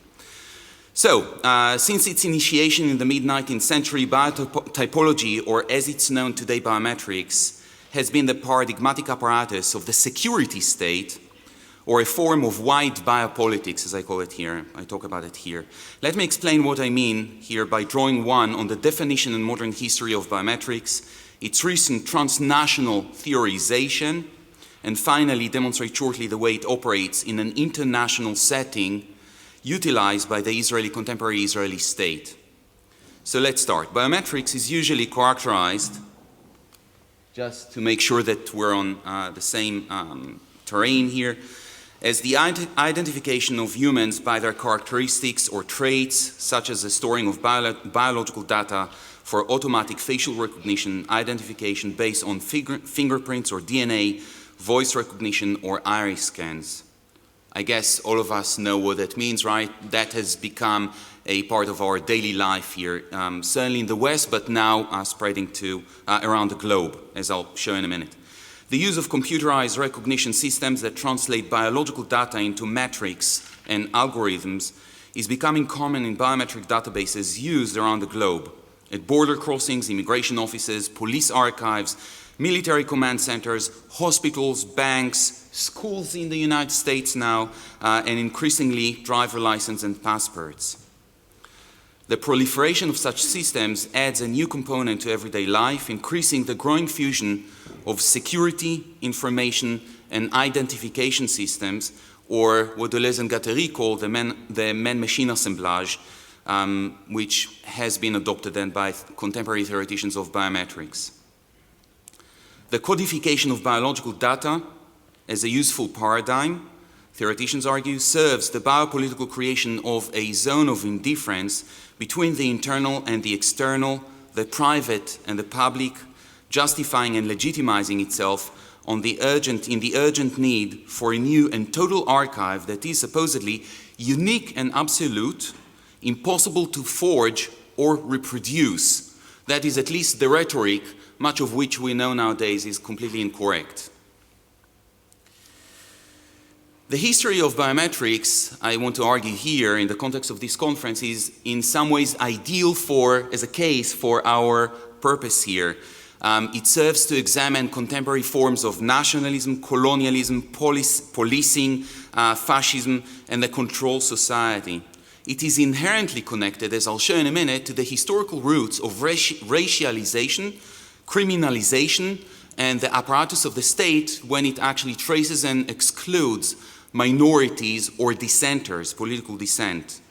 So, since its initiation in the mid-19th century, biotypology, or as it's known today, biometrics, has been the paradigmatic apparatus of the security state, or a form of white biopolitics, as I call it here. I talk about it here. Let me explain what I mean here by drawing one on the definition and modern history of biometrics, its recent transnational theorization, and finally demonstrate shortly the way it operates in an international setting utilized by the contemporary Israeli state. So let's start. Biometrics is usually characterized, just to make sure that we're on the same terrain here, as the identification of humans by their characteristics or traits, such as the storing of biological data for automatic facial recognition, identification based on fingerprints or DNA, voice recognition, or iris scans. I guess all of us know what that means, right? That has become a part of our daily life here, certainly in the West, but now spreading to around the globe, as I'll show in a minute. The use of computerized recognition systems that translate biological data into metrics and algorithms is becoming common in biometric databases used around the globe, at border crossings, immigration offices, police archives, military command centers, hospitals, banks, schools in the United States now, and increasingly driver license and passports. The proliferation of such systems adds a new component to everyday life, increasing the growing fusion of security, information, and identification systems, or what Deleuze and Guattari call the man-machine assemblage, which has been adopted then by contemporary theoreticians of biometrics. The codification of biological data as a useful paradigm, theoreticians argue, serves the biopolitical creation of a zone of indifference between the internal and the external, the private and the public, justifying and legitimizing itself in the urgent need for a new and total archive that is supposedly unique and absolute, impossible to forge or reproduce. That is at least the rhetoric, much of which we know nowadays is completely incorrect. The history of biometrics, I want to argue here in the context of this conference, is in some ways ideal as a case for our purpose here. It serves to examine contemporary forms of nationalism, colonialism, policing, fascism, and the control society. It is inherently connected, as I'll show in a minute, to the historical roots of racialization, criminalization, and the apparatus of the state when it actually traces and excludes minorities or dissenters, political dissent.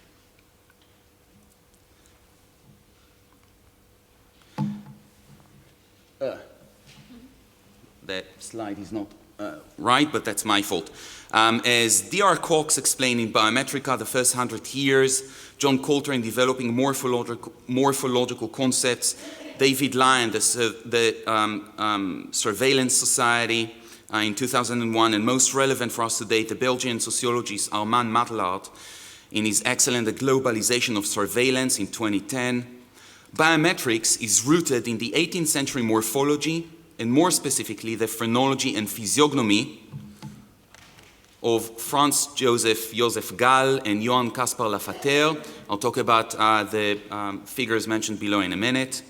That slide is not right, but that's my fault. As D.R. Cox explained in Biometrica, the first 100 years, John Coltrane developing morphological concepts, David Lyon, the Surveillance Society in 2001, and most relevant for us today, the Belgian sociologist Armand Matelaert in his excellent The Globalization of Surveillance in 2010. Biometrics is rooted in the 18th century morphology, and more specifically, the phrenology and physiognomy of Franz Joseph Gall and Johann Caspar Lafayette. I'll talk about the figures mentioned below in a minute.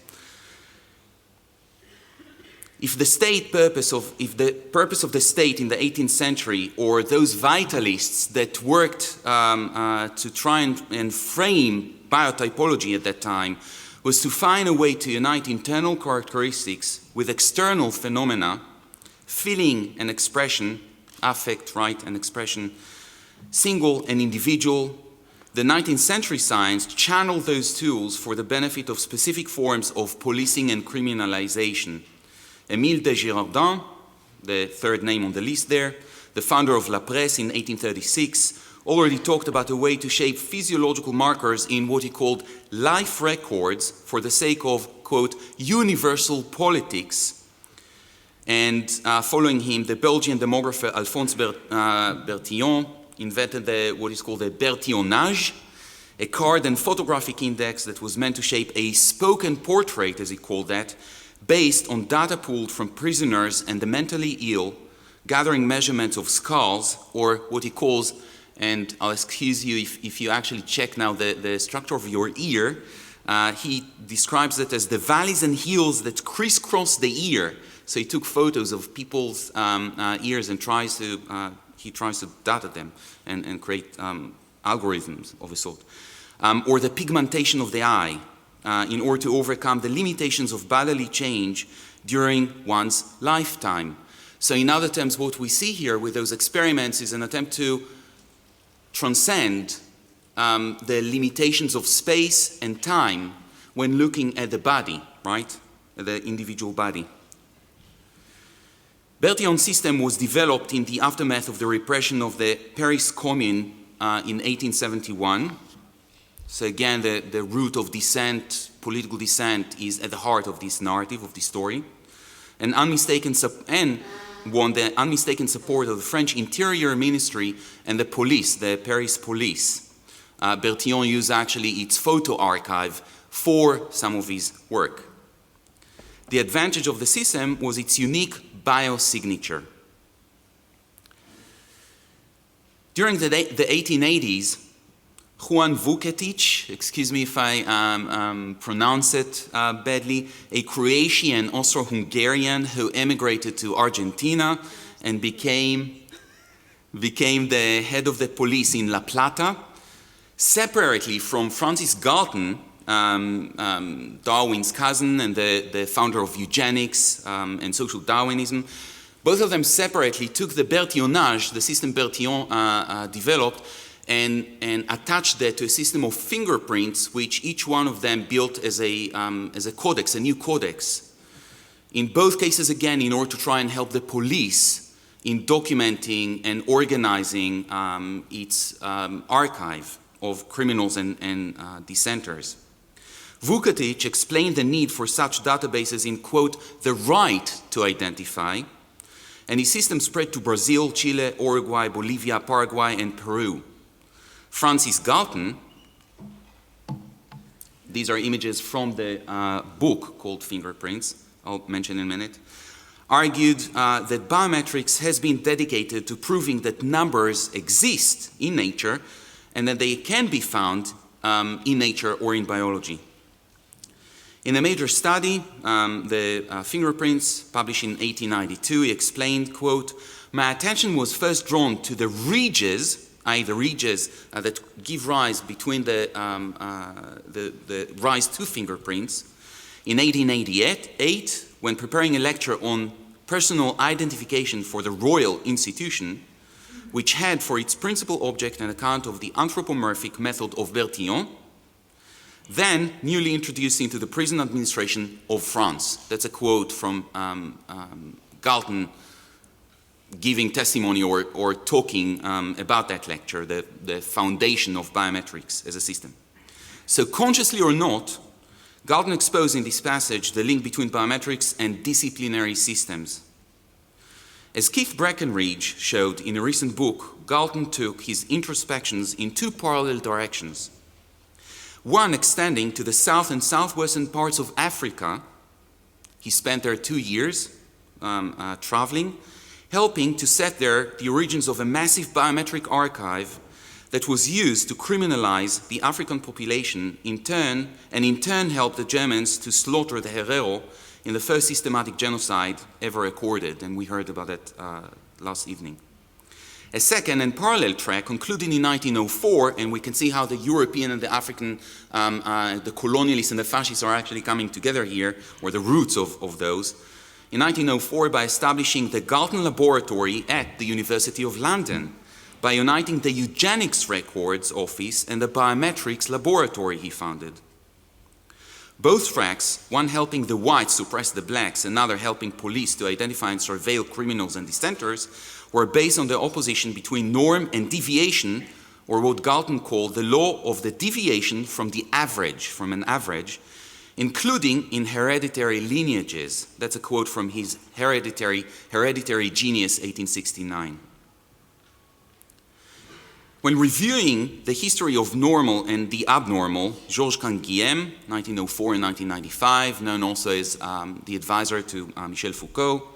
If the purpose of the state in the 18th century, or those vitalists that worked to try and frame biotypology at that time, was to find a way to unite internal characteristics with external phenomena, feeling and expression, affect, right, and expression, single and individual, the 19th century science channeled those tools for the benefit of specific forms of policing and criminalization. Émile de Girardin, the third name on the list there, the founder of La Presse in 1836, already talked about a way to shape physiological markers in what he called life records for the sake of, quote, universal politics. And following him, the Belgian demographer Alphonse Bertillon invented what is called the Bertillonage, a card and photographic index that was meant to shape a spoken portrait, as he called that, based on data pulled from prisoners and the mentally ill, gathering measurements of skulls, or what he calls, and I'll excuse you if you actually check now the structure of your ear, he describes it as the valleys and hills that crisscross the ear. So he took photos of people's ears and he tries to data them and create algorithms of a sort. Or the pigmentation of the eye in order to overcome the limitations of bodily change during one's lifetime. So in other terms, what we see here with those experiments is an attempt to transcend the limitations of space and time when looking at the body, right? The individual body. Bertillon's system was developed in the aftermath of the repression of the Paris Commune in 1871. So again, the root of dissent, political dissent, is at the heart of this narrative, of this story. And won the unmistaken support of the French Interior Ministry and the police, the Paris police. Bertillon used actually its photo archive for some of his work. The advantage of the system was its unique biosignature. During the 1880s, Juan Vucetic, excuse me if I pronounce it badly, a Croatian, Austro-Hungarian who emigrated to Argentina and became the head of the police in La Plata, separately from Francis Galton, Darwin's cousin and the founder of eugenics and social Darwinism. Both of them separately took the Bertillonage, the system Bertillon developed, and attached that to a system of fingerprints, which each one of them built as a codex, a new codex. In both cases, again, in order to try and help the police in documenting and organizing its archive of criminals and dissenters. Vucetic explained the need for such databases in, quote, the right to identify, and his system spread to Brazil, Chile, Uruguay, Bolivia, Paraguay, and Peru. Francis Galton, these are images from the book called Fingerprints, I'll mention in a minute, argued that biometrics has been dedicated to proving that numbers exist in nature and that they can be found in nature or in biology. In a major study, the Fingerprints, published in 1892, he explained, quote, my attention was first drawn to the ridges, i.e. the ridges that give rise between the rise to fingerprints. In 1888, when preparing a lecture on personal identification for the Royal Institution, which had for its principal object an account of the anthropomorphic method of Bertillon, then newly introduced into the prison administration of France. That's a quote from Galton giving testimony or talking about that lecture, the foundation of biometrics as a system. So consciously or not, Galton exposed in this passage the link between biometrics and disciplinary systems. As Keith Breckenridge showed in a recent book, Galton took his introspections in two parallel directions. One extending to the south and southwestern parts of Africa. He spent there 2 years traveling, helping to set there the origins of a massive biometric archive that was used to criminalize the African population in turn helped the Germans to slaughter the Herero in the first systematic genocide ever recorded, and we heard about it last evening. A second and parallel track concluded in 1904, and we can see how the European and the African, the colonialists and the fascists are actually coming together here, or the roots of those. In 1904, by establishing the Galton Laboratory at the University of London, by uniting the Eugenics Records Office and the Biometrics Laboratory he founded. Both tracks, one helping the whites suppress the blacks, another helping police to identify and surveil criminals and dissenters, were based on the opposition between norm and deviation, or what Galton called the law of the deviation from the average, from an average, including in hereditary lineages. That's a quote from his Hereditary Genius, 1869. When reviewing the history of normal and the abnormal, Georges Canguilhem, 1904 and 1995, known also as the advisor to Michel Foucault,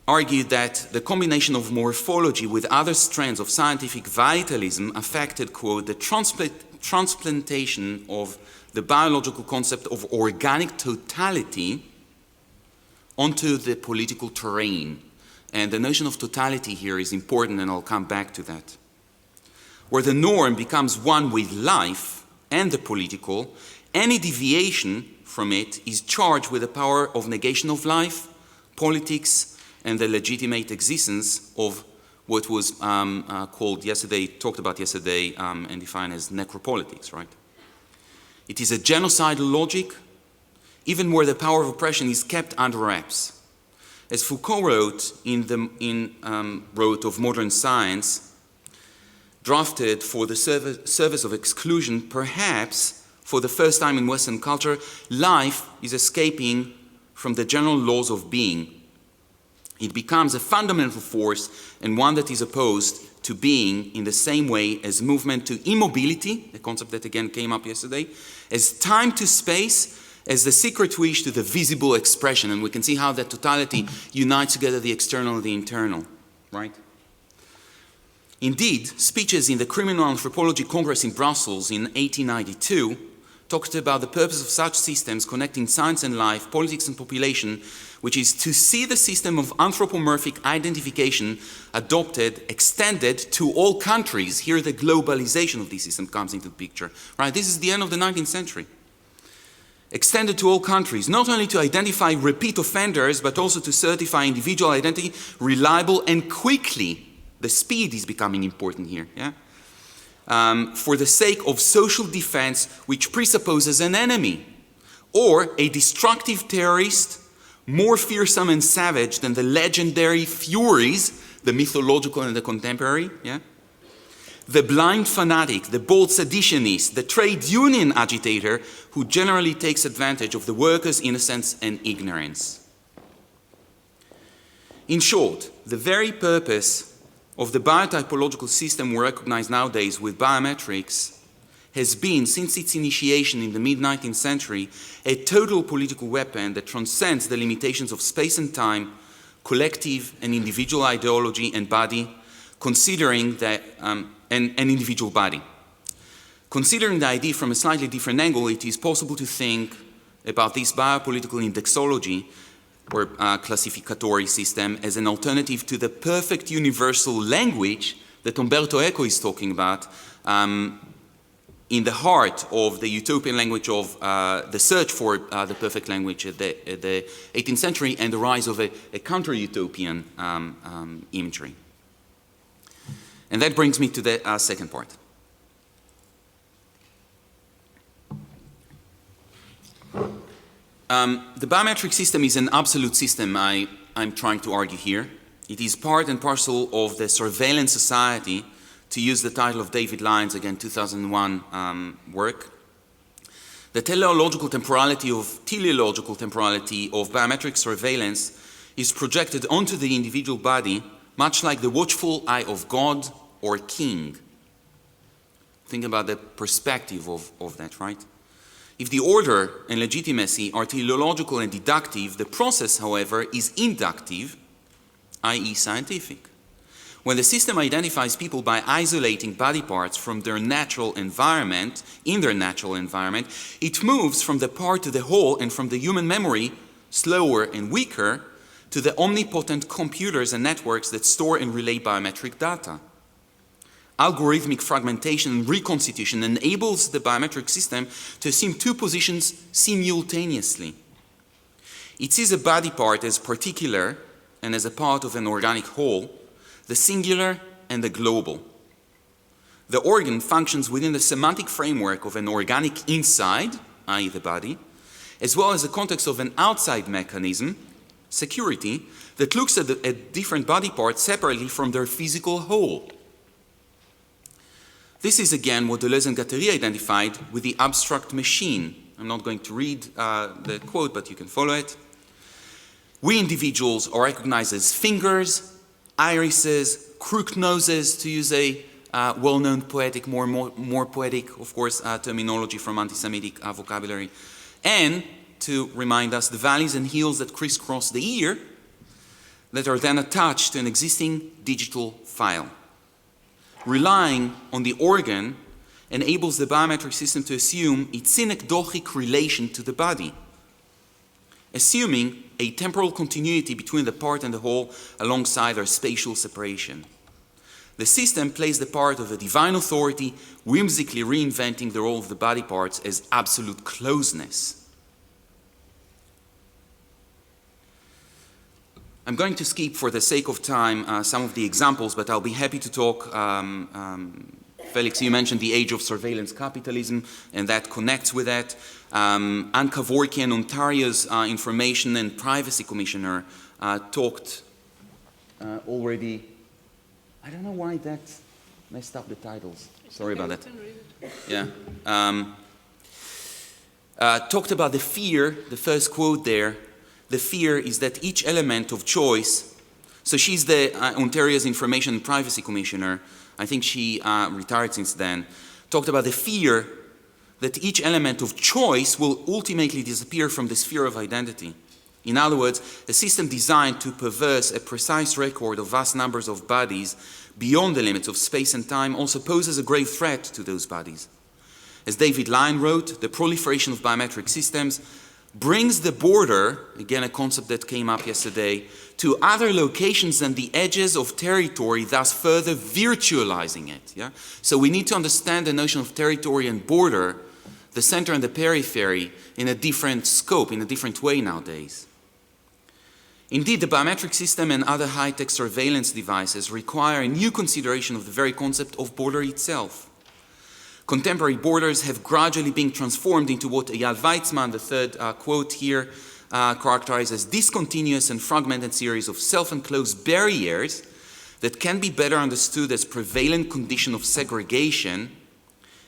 argued that the combination of morphology with other strands of scientific vitalism affected, quote, the transplantation of the biological concept of organic totality onto the political terrain. And the notion of totality here is important, and I'll come back to that. Where the norm becomes one with life and the political, any deviation from it is charged with the power of negation of life, politics, and the legitimate existence of what was called yesterday, talked about yesterday, and defined as necropolitics, right? It is a genocidal logic, even where the power of oppression is kept under wraps. As Foucault wrote wrote of modern science, drafted for the service of exclusion, perhaps for the first time in Western culture, life is escaping from the general laws of being. It becomes a fundamental force and one that is opposed to being in the same way as movement to immobility, a concept that again came up yesterday, as time to space, as the secret wish to the visible expression. And we can see how that totality unites together the external and the internal, right? Indeed, speeches in the Criminal Anthropology Congress in Brussels in 1892 talked about the purpose of such systems connecting science and life, politics and population, which is to see the system of anthropomorphic identification adopted, extended to all countries. Here the globalization of this system comes into the picture, right? This is the end of the 19th century. Extended to all countries, not only to identify repeat offenders, but also to certify individual identity reliable and quickly. The speed is becoming important here, yeah? For the sake of social defense, which presupposes an enemy, or a destructive terrorist more fearsome and savage than the legendary Furies, the mythological and the contemporary, yeah? The blind fanatic, the bold seditionist, the trade union agitator who generally takes advantage of the workers' innocence and ignorance. In short, the very purpose of the biotypological system we recognize nowadays with biometrics has been, since its initiation in the mid-19th century, a total political weapon that transcends the limitations of space and time, collective and individual ideology and body, considering that an individual body. Considering the idea from a slightly different angle, it is possible to think about this biopolitical indexology or classificatory system as an alternative to the perfect universal language that Umberto Eco is talking about in the heart of the utopian language of the search for the perfect language at the 18th century and the rise of a counter-utopian imagery. And that brings me to the second part. The biometric system is an absolute system, I'm trying to argue here. It is part and parcel of the surveillance society, to use the title of David Lyons, again, 2001 work. The teleological temporality of biometric surveillance is projected onto the individual body, much like the watchful eye of God or king. Think about the perspective of that, right? If the order and legitimacy are teleological and deductive, the process, however, is inductive, i.e. scientific. When the system identifies people by isolating body parts from their natural environment, it moves from the part to the whole and from the human memory, slower and weaker, to the omnipotent computers and networks that store and relay biometric data. Algorithmic fragmentation and reconstitution enables the biometric system to assume two positions simultaneously. It sees a body part as particular and as a part of an organic whole, the singular and the global. The organ functions within the semantic framework of an organic inside, i.e. the body, as well as the context of an outside mechanism, security, that looks at different body parts separately from their physical whole. This is again what Deleuze and Guattari identified with the abstract machine. I'm not going to read the quote, but you can follow it. We individuals are recognized as fingers, irises, crooked noses, to use a well-known poetic, more poetic, of course, terminology from anti-Semitic vocabulary, and to remind us the valleys and hills that crisscross the ear, that are then attached to an existing digital file. Relying on the organ enables the biometric system to assume its synecdochic relation to the body, assuming a temporal continuity between the part and the whole alongside their spatial separation. The system plays the part of a divine authority, whimsically reinventing the role of the body parts as absolute closeness. I'm going to skip, for the sake of time, some of the examples, but I'll be happy to talk. Felix, you mentioned the age of surveillance capitalism, and that connects with that. Ann Kevorkian, Ontario's Information and Privacy Commissioner, talked already. I don't know why that messed up the titles. Sorry about that. Yeah. Talked about the fear, the first quote there. The fear is that each element of choice, so she's the Ontario's Information and Privacy Commissioner, I think she retired since then, talked about the fear that each element of choice will ultimately disappear from the sphere of identity. In other words, a system designed to perverse a precise record of vast numbers of bodies beyond the limits of space and time also poses a grave threat to those bodies. As David Lyon wrote, the proliferation of biometric systems brings the border, again a concept that came up yesterday, to other locations than the edges of territory, thus further virtualizing it. Yeah? So we need to understand the notion of territory and border, the center and the periphery, in a different scope, in a different way nowadays. Indeed, the biometric system and other high-tech surveillance devices require a new consideration of the very concept of border itself. Contemporary borders have gradually been transformed into what Eyal Weizmann, the third quote here, characterized as discontinuous and fragmented series of self-enclosed barriers that can be better understood as prevalent condition of segregation,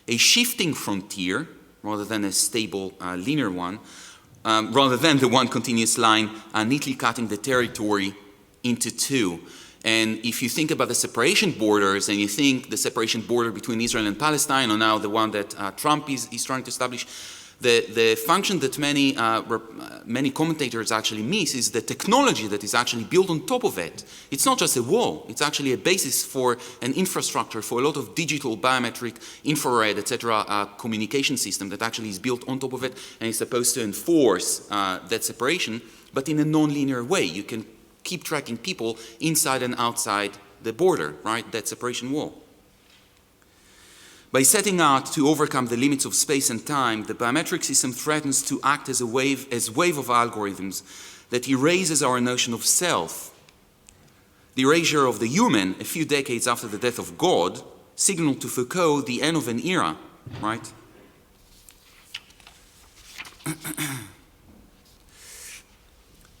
a shifting frontier, rather than a stable linear one, rather than the one continuous line neatly cutting the territory into two. And if you think about the separation borders, and you think the separation border between Israel and Palestine, or now the one that Trump is trying to establish, the function that many commentators actually miss is the technology that is actually built on top of it. It's not just a wall, it's actually a basis for an infrastructure for a lot of digital, biometric, infrared, etc. Communication system that actually is built on top of it and is supposed to enforce that separation, but in a non-linear way. You can keep tracking people inside and outside the border, right? That separation wall. By setting out to overcome the limits of space and time, the biometric system threatens to act as a wave of algorithms that erases our notion of self. The erasure of the human, a few decades after the death of God, signaled to Foucault the end of an era, right?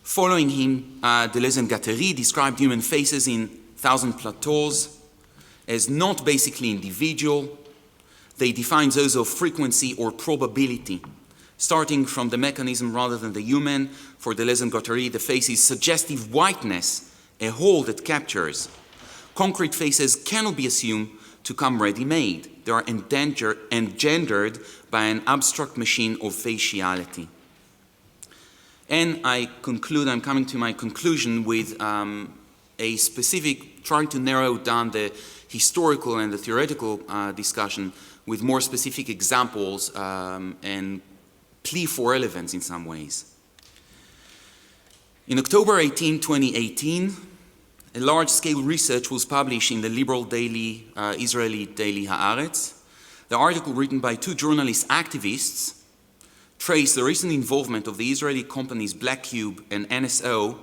Following him, Deleuze and Guattari described human faces in Thousand Plateaus as not basically individual. They define those of frequency or probability. Starting from the mechanism rather than the human, for Deleuze and Guattari, the face is suggestive whiteness, a whole that captures. Concrete faces cannot be assumed to come ready-made. They are engendered by an abstract machine of faciality. And I'm coming to my conclusion with a specific, trying to narrow down the historical and the theoretical discussion with more specific examples and plea for relevance in some ways. In October 18, 2018, a large-scale research was published in the liberal daily, Israeli daily Haaretz. The article, written by two journalist activists, traced the recent involvement of the Israeli companies Black Cube and NSO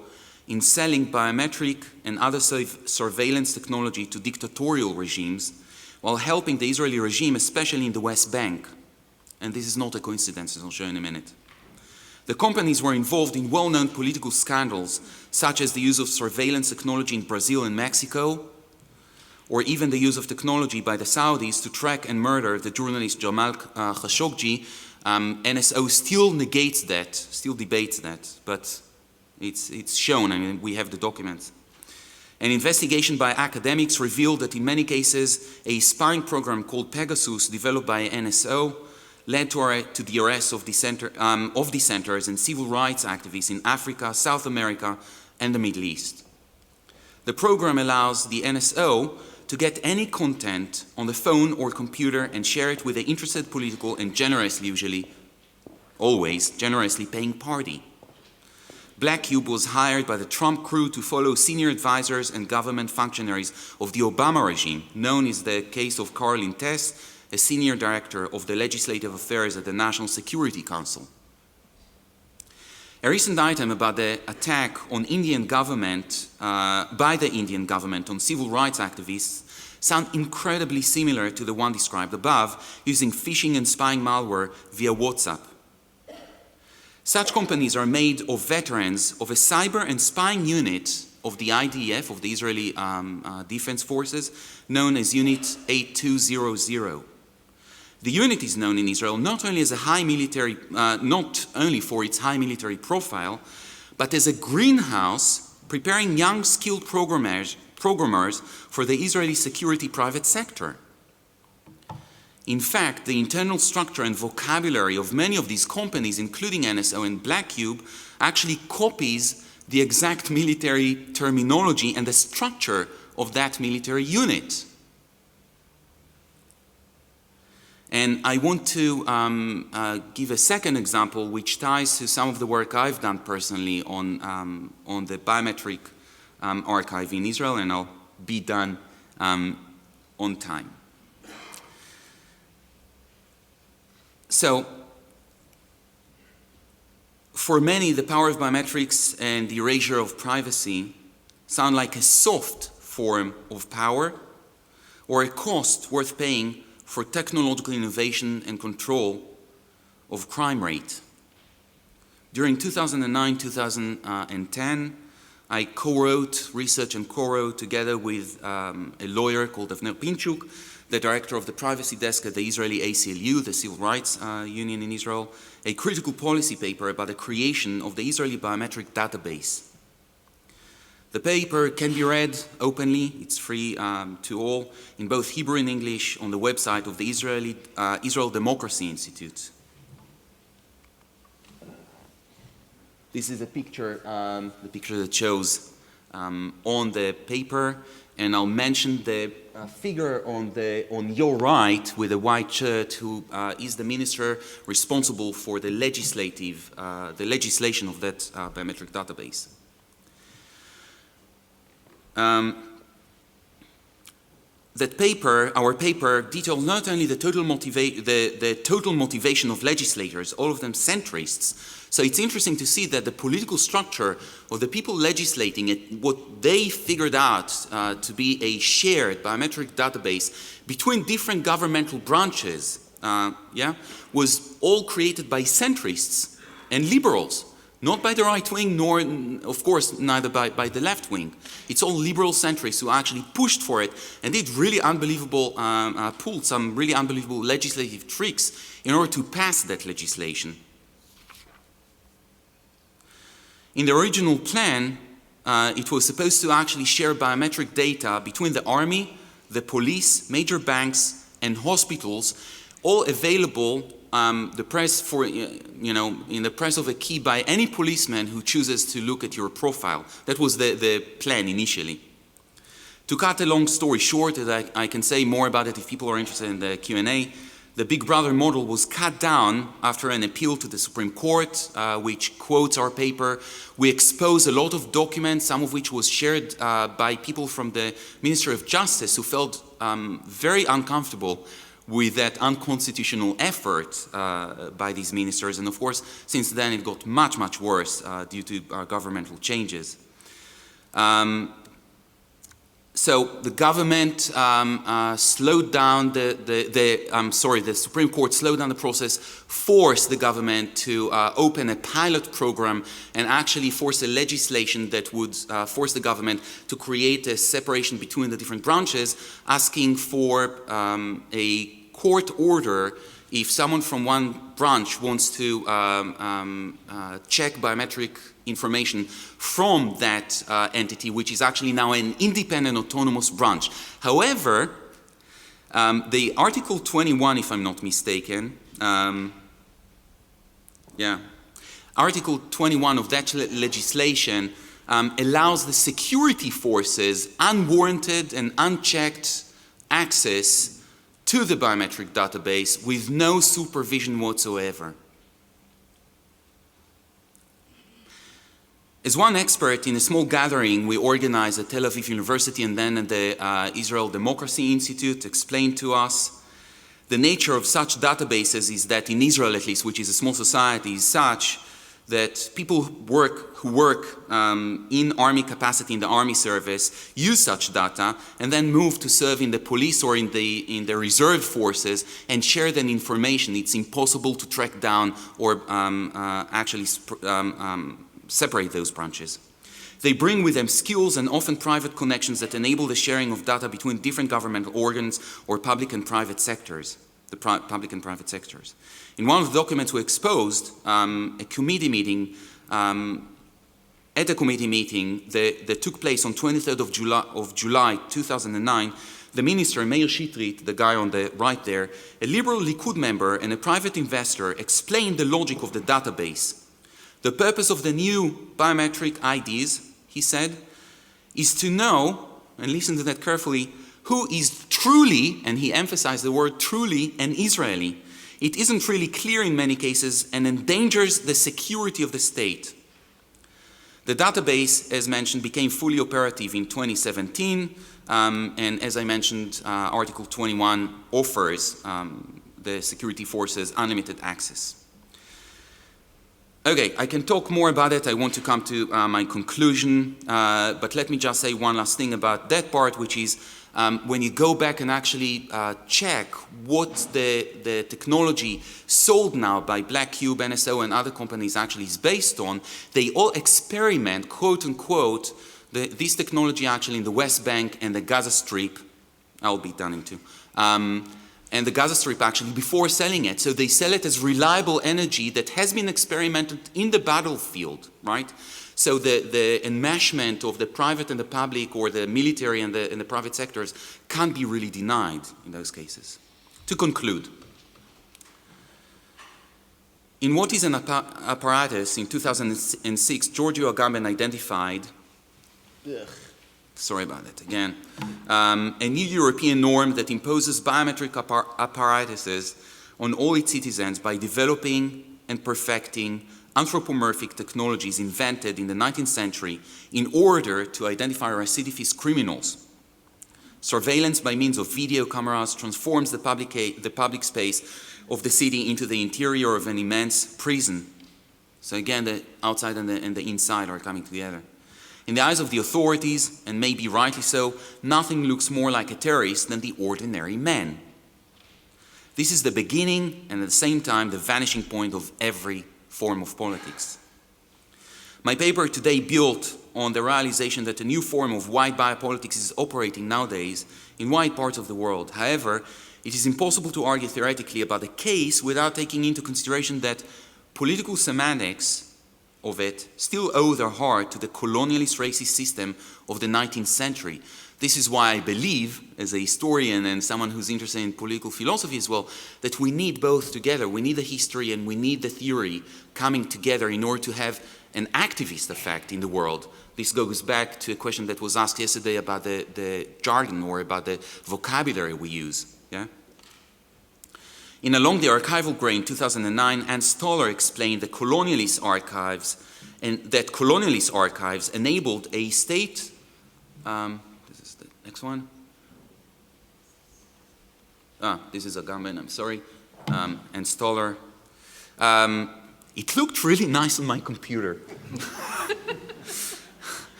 in selling biometric and other surveillance technology to dictatorial regimes while helping the Israeli regime, especially in the West Bank. And this is not a coincidence, as I'll show in a minute. The companies were involved in well-known political scandals, such as the use of surveillance technology in Brazil and Mexico, or even the use of technology by the Saudis to track and murder the journalist Jamal Khashoggi. NSO still negates that, still debates that, but it's shown, I mean, we have the documents. An investigation by academics revealed that in many cases, a spying program called Pegasus, developed by NSO, led to the arrest of dissenters and civil rights activists in Africa, South America, and the Middle East. The program allows the NSO to get any content on the phone or computer and share it with the interested political and generously, usually, always, generously paying party. Black Cube was hired by the Trump crew to follow senior advisors and government functionaries of the Obama regime, known as the case of Caroline Tess, a senior director of the legislative affairs at the National Security Council. A recent item about the attack on Indian government, by the Indian government on civil rights activists sound incredibly similar to the one described above, using phishing and spying malware via WhatsApp. Such companies are made of veterans of a cyber and spying unit of the IDF, of the Israeli Defense Forces, known as Unit 8200. The unit is known in Israel not only as a high military, not only for its high military profile, but as a greenhouse preparing young skilled programmers for the Israeli security private sector. In fact, the internal structure and vocabulary of many of these companies, including NSO and Black Cube, actually copies the exact military terminology and the structure of that military unit. And I want to give a second example which ties to some of the work I've done personally on the biometric archive in Israel, and I'll be done on time. So, for many, the power of biometrics and the erasure of privacy sound like a soft form of power or a cost worth paying for technological innovation and control of crime rate. During 2009-2010, I co-wrote, researched and co-wrote together with a lawyer called Pinto, the director of the privacy desk at the Israeli ACLU, the civil rights union in Israel, a critical policy paper about the creation of the Israeli biometric database. The paper can be read openly, it's free to all, in both Hebrew and English on the website of the Israel Democracy Institute. This is a picture, the picture that shows on the paper, and I'll mention the figure on your right with a white shirt, who is the minister responsible for the legislation of that biometric database. That paper, our paper, details not only the total motivation of legislators, all of them centrists. So it's interesting to see that the political structure of the people legislating it, what they figured out to be a shared biometric database between different governmental branches, was all created by centrists and liberals. Not by the right wing, nor, of course, neither by the left wing. It's all liberal centrists who actually pushed for it and did really unbelievable, pulled some really unbelievable legislative tricks in order to pass that legislation. In the original plan, it was supposed to actually share biometric data between the army, the police, major banks, and hospitals, all available the press for, in the press of a key by any policeman who chooses to look at your profile. That was the plan initially. To cut a long story short, I can say more about it if people are interested in the Q&A. The Big Brother model was cut down after an appeal to the Supreme Court, which quotes our paper. We expose a lot of documents, some of which was shared by people from the Ministry of Justice who felt very uncomfortable with that unconstitutional effort by these ministers. And of course, since then it got much, much worse due to governmental changes. So the government slowed down the Supreme Court slowed down the process, forced the government to open a pilot program and actually force a legislation that would force the government to create a separation between the different branches, asking for a court order if someone from one branch wants to check biometric information from that entity, which is actually now an independent autonomous branch. However, the Article 21, if I'm not mistaken, Article 21 of that legislation allows the security forces unwarranted and unchecked access to the biometric database with no supervision whatsoever. As one expert in a small gathering we organized at Tel Aviv University and then at the Israel Democracy Institute explained to us the nature of such databases is that in Israel at least, which is a small society, is such that people who work in army capacity in the army service use such data and then move to serve in the police or in the reserve forces and share that information. It's impossible to track down or actually separate those branches. They bring with them skills and often private connections that enable the sharing of data between different governmental organs or public and private sectors, public and private sectors. In one of the documents we exposed, at a committee meeting that took place on 23rd of July 2009, the minister, Meir Shitrit, the guy on the right there, a liberal Likud member and a private investor, explained the logic of the database. The purpose of the new biometric IDs, he said, is to know, and listen to that carefully, who is truly, and he emphasized the word truly, an Israeli. It isn't really clear in many cases and endangers the security of the state. The database, as mentioned, became fully operative in 2017, and as I mentioned, Article 21 offers the security forces unlimited access. Okay, I can talk more about it. I want to come to my conclusion, but let me just say one last thing about that part, which is when you go back and actually check what the technology sold now by Black Cube, NSO, and other companies actually is based on, they all experiment, quote unquote, this technology actually in the West Bank and the Gaza Strip. I'll be done in two. And the Gaza Strip actually before selling it. So they sell it as reliable energy that has been experimented in the battlefield, right? So the enmeshment of the private and the public or the military and the private sectors can't be really denied in those cases. To conclude, in what is an apparatus in 2006, Giorgio Agamben identified sorry about that again, a new European norm that imposes biometric apparatuses on all its citizens by developing and perfecting anthropomorphic technologies invented in the 19th century in order to identify recidivist criminals. Surveillance by means of video cameras transforms the public space of the city into the interior of an immense prison. So again, the outside and the inside are coming together. In the eyes of the authorities, and maybe rightly so, nothing looks more like a terrorist than the ordinary man. This is the beginning and at the same time the vanishing point of every form of politics. My paper today built on the realization that a new form of white biopolitics is operating nowadays in wide parts of the world. However, it is impossible to argue theoretically about the case without taking into consideration that political semantics of it still owe their heart to the colonialist racist system of the 19th century. This is why I believe, as a historian and someone who's interested in political philosophy as well, that we need both together. We need the history and we need the theory coming together in order to have an activist effect in the world. This goes back to a question that was asked yesterday about the jargon or about the vocabulary we use. Yeah? In Along the Archival Grey in 2009, Anne Stalder explained the colonialist archives and that colonialist archives enabled a state, this is the next one. This is Agamben, I'm sorry, and Stalder. It looked really nice on my computer.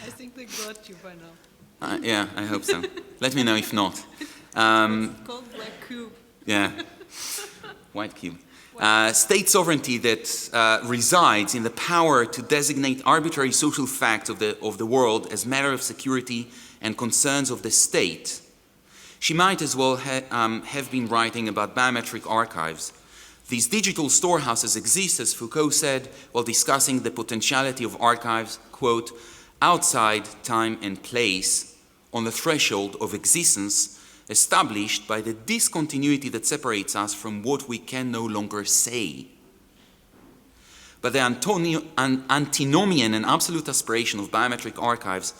I think they got you by now. Yeah, I hope so. Let me know if not. It's called Black Cube. Yeah. White cube. State sovereignty that resides in the power to designate arbitrary social facts of the world as matter of security and concerns of the state. She might as well have been writing about biometric archives. These digital storehouses exist, as Foucault said, while discussing the potentiality of archives, quote, outside time and place, on the threshold of existence, established by the discontinuity that separates us from what we can no longer say. but the antinomian and absolute aspiration of biometric archives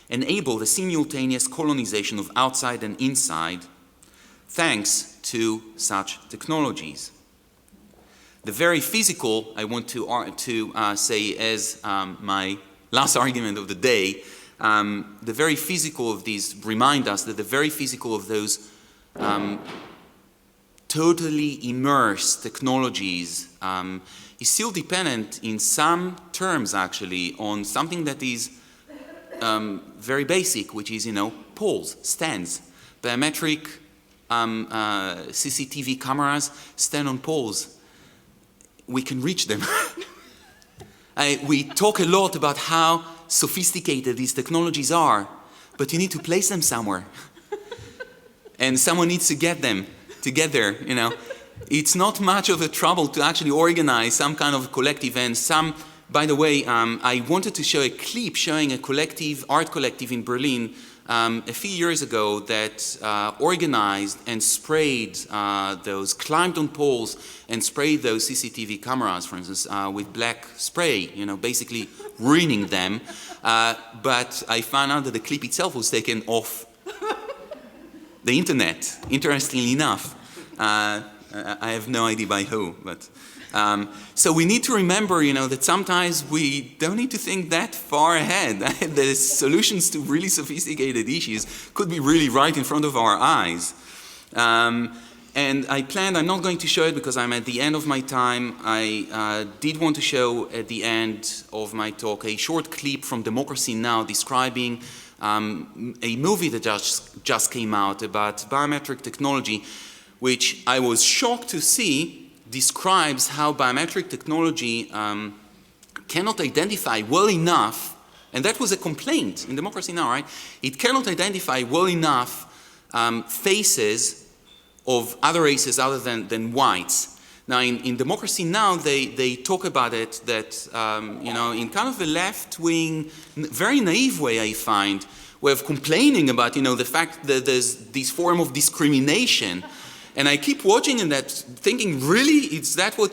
enable the simultaneous colonization of outside and inside thanks to such technologies. The very physical, I want to say as my last argument of the day, the very physical of these remind us that the very physical of those totally immersed technologies is still dependent in some terms actually on something that is very basic, which is, poles, stands. Biometric CCTV cameras stand on poles. We can reach them. We talk a lot about how sophisticated these technologies are, but you need to place them somewhere. And someone needs to get them together, It's not much of a trouble to actually organize some kind of collective, and by the way, I wanted to show a clip showing a art collective in Berlin a few years ago that organized and sprayed climbed on poles and sprayed those CCTV cameras, for instance, with black spray, basically ruining them. But I found out that the clip itself was taken off the internet, interestingly enough. I have no idea by who, but so we need to remember, that sometimes we don't need to think that far ahead. The solutions to really sophisticated issues could be really right in front of our eyes. And I'm not going to show it because I'm at the end of my time. I did want to show at the end of my talk a short clip from Democracy Now! Describing a movie that just came out about biometric technology, which I was shocked to see describes how biometric technology cannot identify well enough, and that was a complaint in Democracy Now!, right? It cannot identify well enough faces of other races other than whites. Now, in Democracy Now!, they talk about it that, in kind of a left-wing, very naive way, I find, way of complaining about, the fact that there's this form of discrimination. And I keep watching and thinking, really, is that what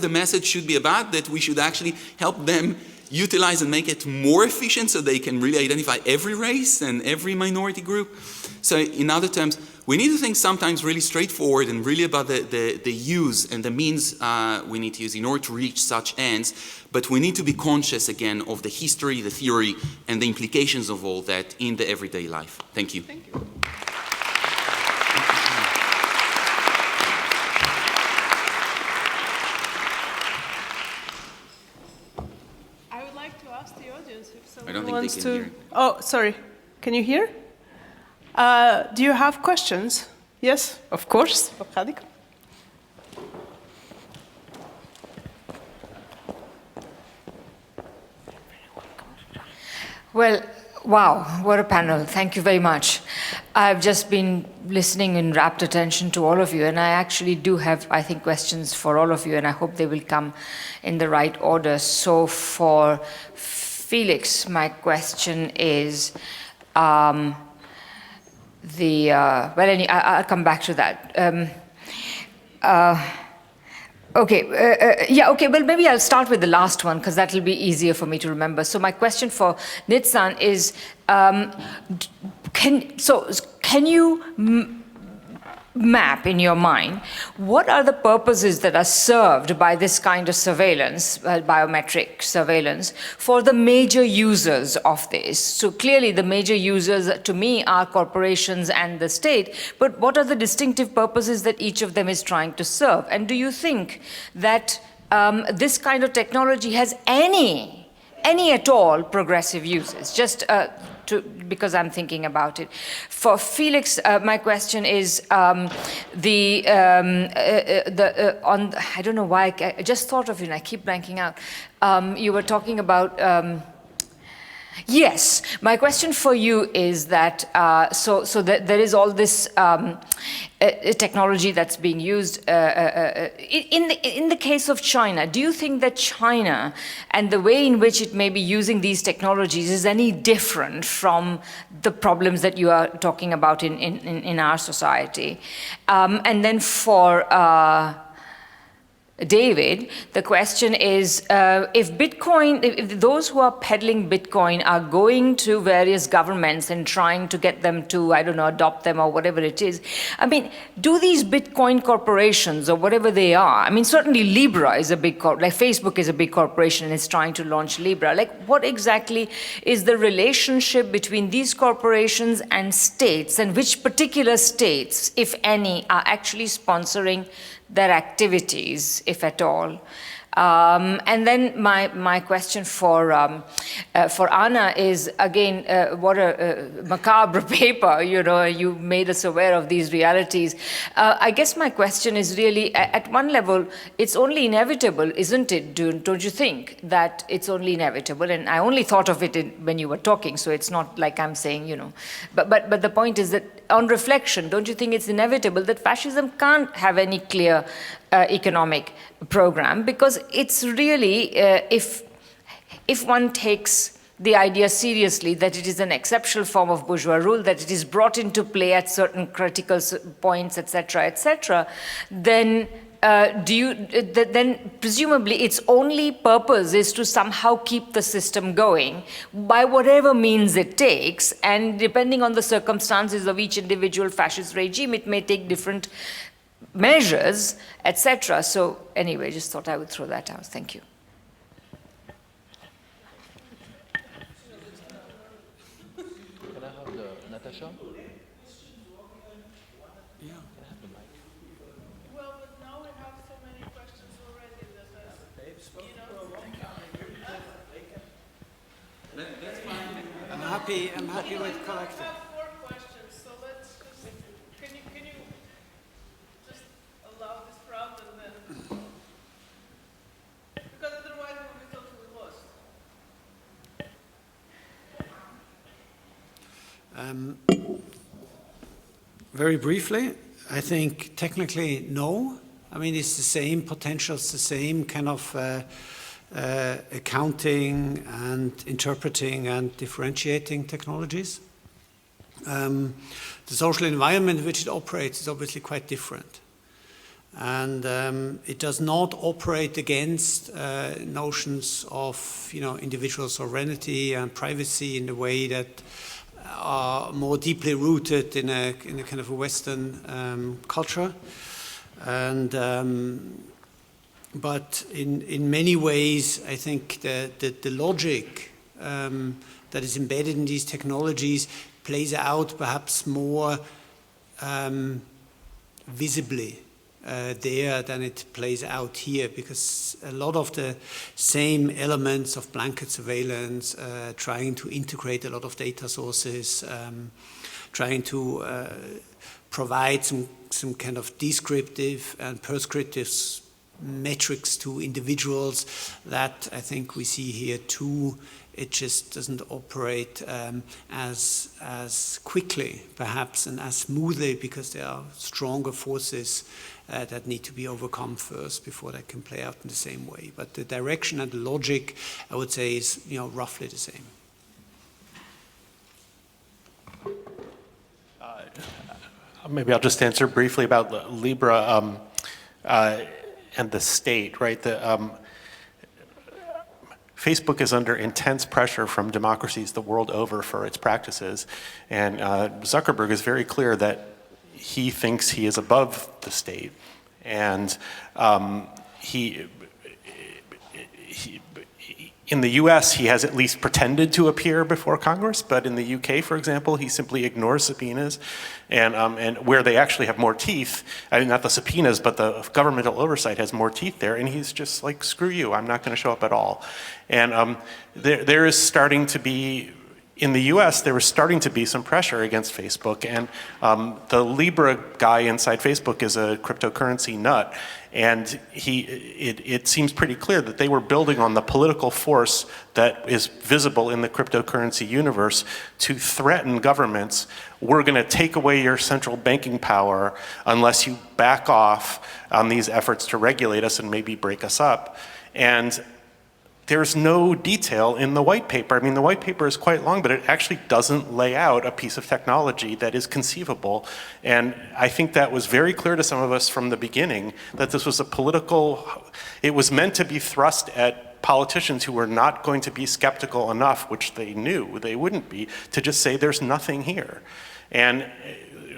the message should be about? That we should actually help them utilize and make it more efficient so they can really identify every race and every minority group? So in other terms, we need to think sometimes really straightforward and really about the use and the means we need to use in order to reach such ends. But we need to be conscious again of the history, the theory, and the implications of all that in the everyday life. Thank you. Thank you. I don't think they can hear. Oh, sorry. Can you hear? Do you have questions? Yes, of course. Well, wow, what a panel. Thank you very much. I've just been listening in rapt attention to all of you, and I actually do have, I think, questions for all of you, and I hope they will come in the right order. So for Felix, my question is, I'll come back to that. Well, maybe I'll start with the last one, because that'll be easier for me to remember. So my question for Nitzan is, can you map in your mind what are the purposes that are served by this kind of surveillance, biometric surveillance, for the major users of this? So clearly the major users to me are corporations and the state, but what are the distinctive purposes that each of them is trying to serve? And do you think that this kind of technology has any at all progressive uses? Just because I'm thinking about it. For Felix, my question is I don't know why, I just thought of it and I keep blanking out. You were talking about, yes, my question for you is that, there is all this technology that's being used. In the case of China, do you think that China and the way in which it may be using these technologies is any different from the problems that you are talking about in our society? And then for David, the question is, if those who are peddling Bitcoin are going to various governments and trying to get them to, I don't know, adopt them or whatever it is, I mean, do these Bitcoin corporations or whatever they are, I mean, certainly Libra is a big, like Facebook is a big corporation and it's trying to launch Libra. Like, what exactly is the relationship between these corporations and states, and which particular states, if any, are actually sponsoring their activities, if at all? And then my question for Anna is, again, what a macabre paper, you know, you made us aware of these realities. I guess my question is really, at one level, it's only inevitable, isn't it, don't you think, that it's only inevitable? And I only thought of it when you were talking, so it's not like I'm saying, you know. But the point is that, on reflection, don't you think it's inevitable that fascism can't have any clear economic program, because it's really, if one takes the idea seriously that it is an exceptional form of bourgeois rule, that it is brought into play at certain critical points, etc., then then presumably its only purpose is to somehow keep the system going by whatever means it takes, and depending on the circumstances of each individual fascist regime, it may take different measures, etc. So anyway, just thought I would throw that out. Thank you. Can I have the Natasha? Well, but now we have so many questions already that, I'm happy with collecting. We have 4 questions, so let's just, can you just allow this round and then, because otherwise we'll be totally lost. Very briefly, I think technically no. I mean, it's the same potential, it's the same kind of accounting and interpreting and differentiating technologies. The social environment in which it operates is obviously quite different. And it does not operate against notions of, you know, individual sovereignty and privacy in the way that are more deeply rooted in a kind of a Western culture. And but in many ways, I think the logic that is embedded in these technologies plays out perhaps more visibly there than it plays out here, because a lot of the same elements of blanket surveillance, trying to integrate a lot of data sources, trying to provide some kind of descriptive and prescriptive metrics to individuals, that I think we see here too. It just doesn't operate as quickly, perhaps, and as smoothly, because there are stronger forces that need to be overcome first before they can play out in the same way. But the direction and the logic, I would say, is, you know, roughly the same. Maybe I'll just answer briefly about Libra and the state, right? Facebook is under intense pressure from democracies the world over for its practices. And Zuckerberg is very clear that he thinks he is above the state. And in the US, he has at least pretended to appear before Congress, but in the UK, for example, he simply ignores subpoenas, and where they actually have more teeth, I mean, not the subpoenas, but the governmental oversight has more teeth there, and he's just like, screw you, I'm not gonna show up at all. And there is starting to be, in the US, there was starting to be some pressure against Facebook, and the Libra guy inside Facebook is a cryptocurrency nut, and it seems pretty clear that they were building on the political force that is visible in the cryptocurrency universe to threaten governments. We're going to take away your central banking power unless you back off on these efforts to regulate us and maybe break us up. And there's no detail in the white paper. I mean, the white paper is quite long, but it actually doesn't lay out a piece of technology that is conceivable. And I think that was very clear to some of us from the beginning, that this was a political, it was meant to be thrust at politicians who were not going to be skeptical enough, which they knew they wouldn't be, to just say there's nothing here. And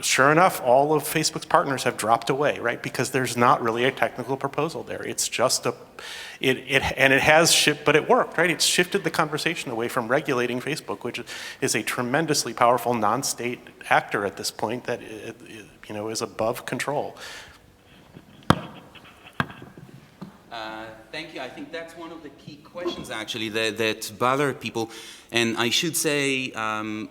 sure enough, all of Facebook's partners have dropped away, right? Because there's not really a technical proposal there. It's just and it has shifted, but it worked, right? It's shifted the conversation away from regulating Facebook, which is a tremendously powerful non-state actor at this point that, you know, is above control. Thank you. I think that's one of the key questions, actually, that bother people. And I should say,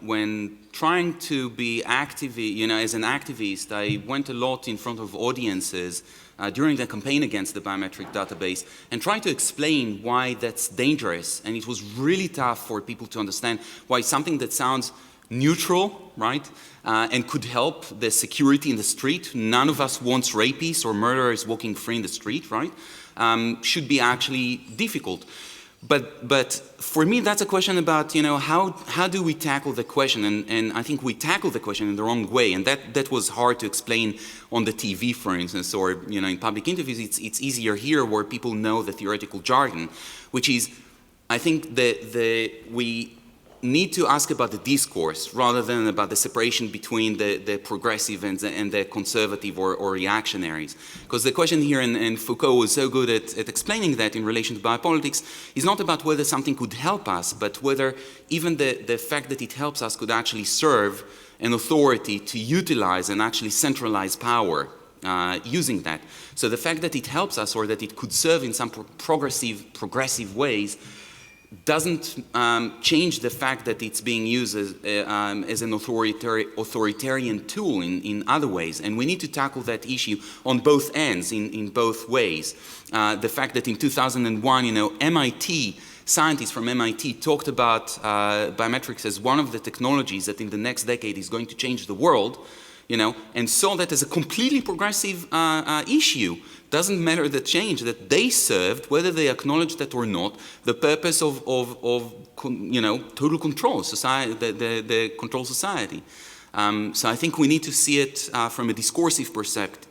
when trying to be active, you know, as an activist, I went a lot in front of audiences during the campaign against the biometric database and tried to explain why that's dangerous. And it was really tough for people to understand why something that sounds neutral, right, and could help the security in the street. None of us wants rapists or murderers walking free in the street, right? Should be actually difficult. But for me, that's a question about, you know, how do we tackle the question? And I think we tackle the question in the wrong way. And that was hard to explain on the TV, for instance, or, you know, in public interviews. It's easier here where people know the theoretical jargon, which is, I think we need to ask about the discourse rather than about the separation between the progressive and the conservative or reactionaries. Because the question here, and Foucault was so good at explaining that in relation to biopolitics, is not about whether something could help us, but whether even the fact that it helps us could actually serve an authority to utilize and actually centralize power using that. So the fact that it helps us or that it could serve in some progressive ways doesn't change the fact that it's being used as an authoritarian tool in other ways. And we need to tackle that issue on both ends, in both ways. The fact that in 2001, you know, scientists from MIT talked about biometrics as one of the technologies that in the next decade is going to change the world, you know, and saw that as a completely progressive issue. Doesn't matter the change that they served, whether they acknowledge that or not, the purpose of you know, total control, society, the control society. So I think we need to see it from a discursive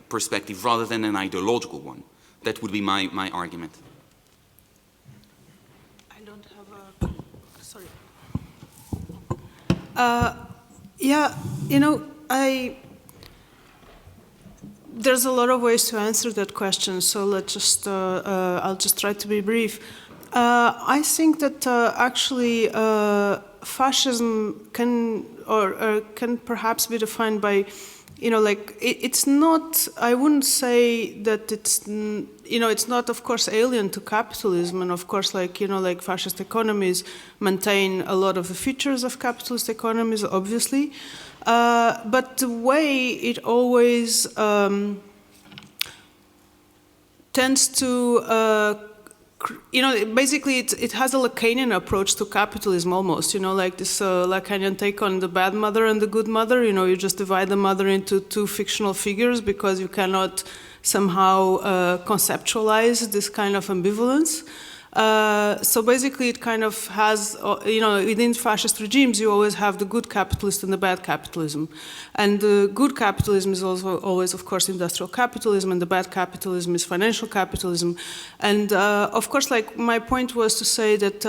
perspective rather than an ideological one. That would be my argument. I don't have a, sorry. Yeah, you know, there's a lot of ways to answer that question, so let's just, I'll just try to be brief. I think that actually fascism can perhaps be defined by, you know, like, it's not, I wouldn't say that it's, you know, it's not, of course, alien to capitalism, and of course, like, you know, like fascist economies maintain a lot of the features of capitalist economies, obviously. But the way it always tends to, you know, basically it has a Lacanian approach to capitalism almost, you know, like this Lacanian take on the bad mother and the good mother. You know, you just divide the mother into two fictional figures because you cannot somehow conceptualize this kind of ambivalence. So basically it kind of has, you know, within fascist regimes you always have the good capitalist and the bad capitalism. And the good capitalism is also always, of course, industrial capitalism, and the bad capitalism is financial capitalism. And of course, like, my point was to say that,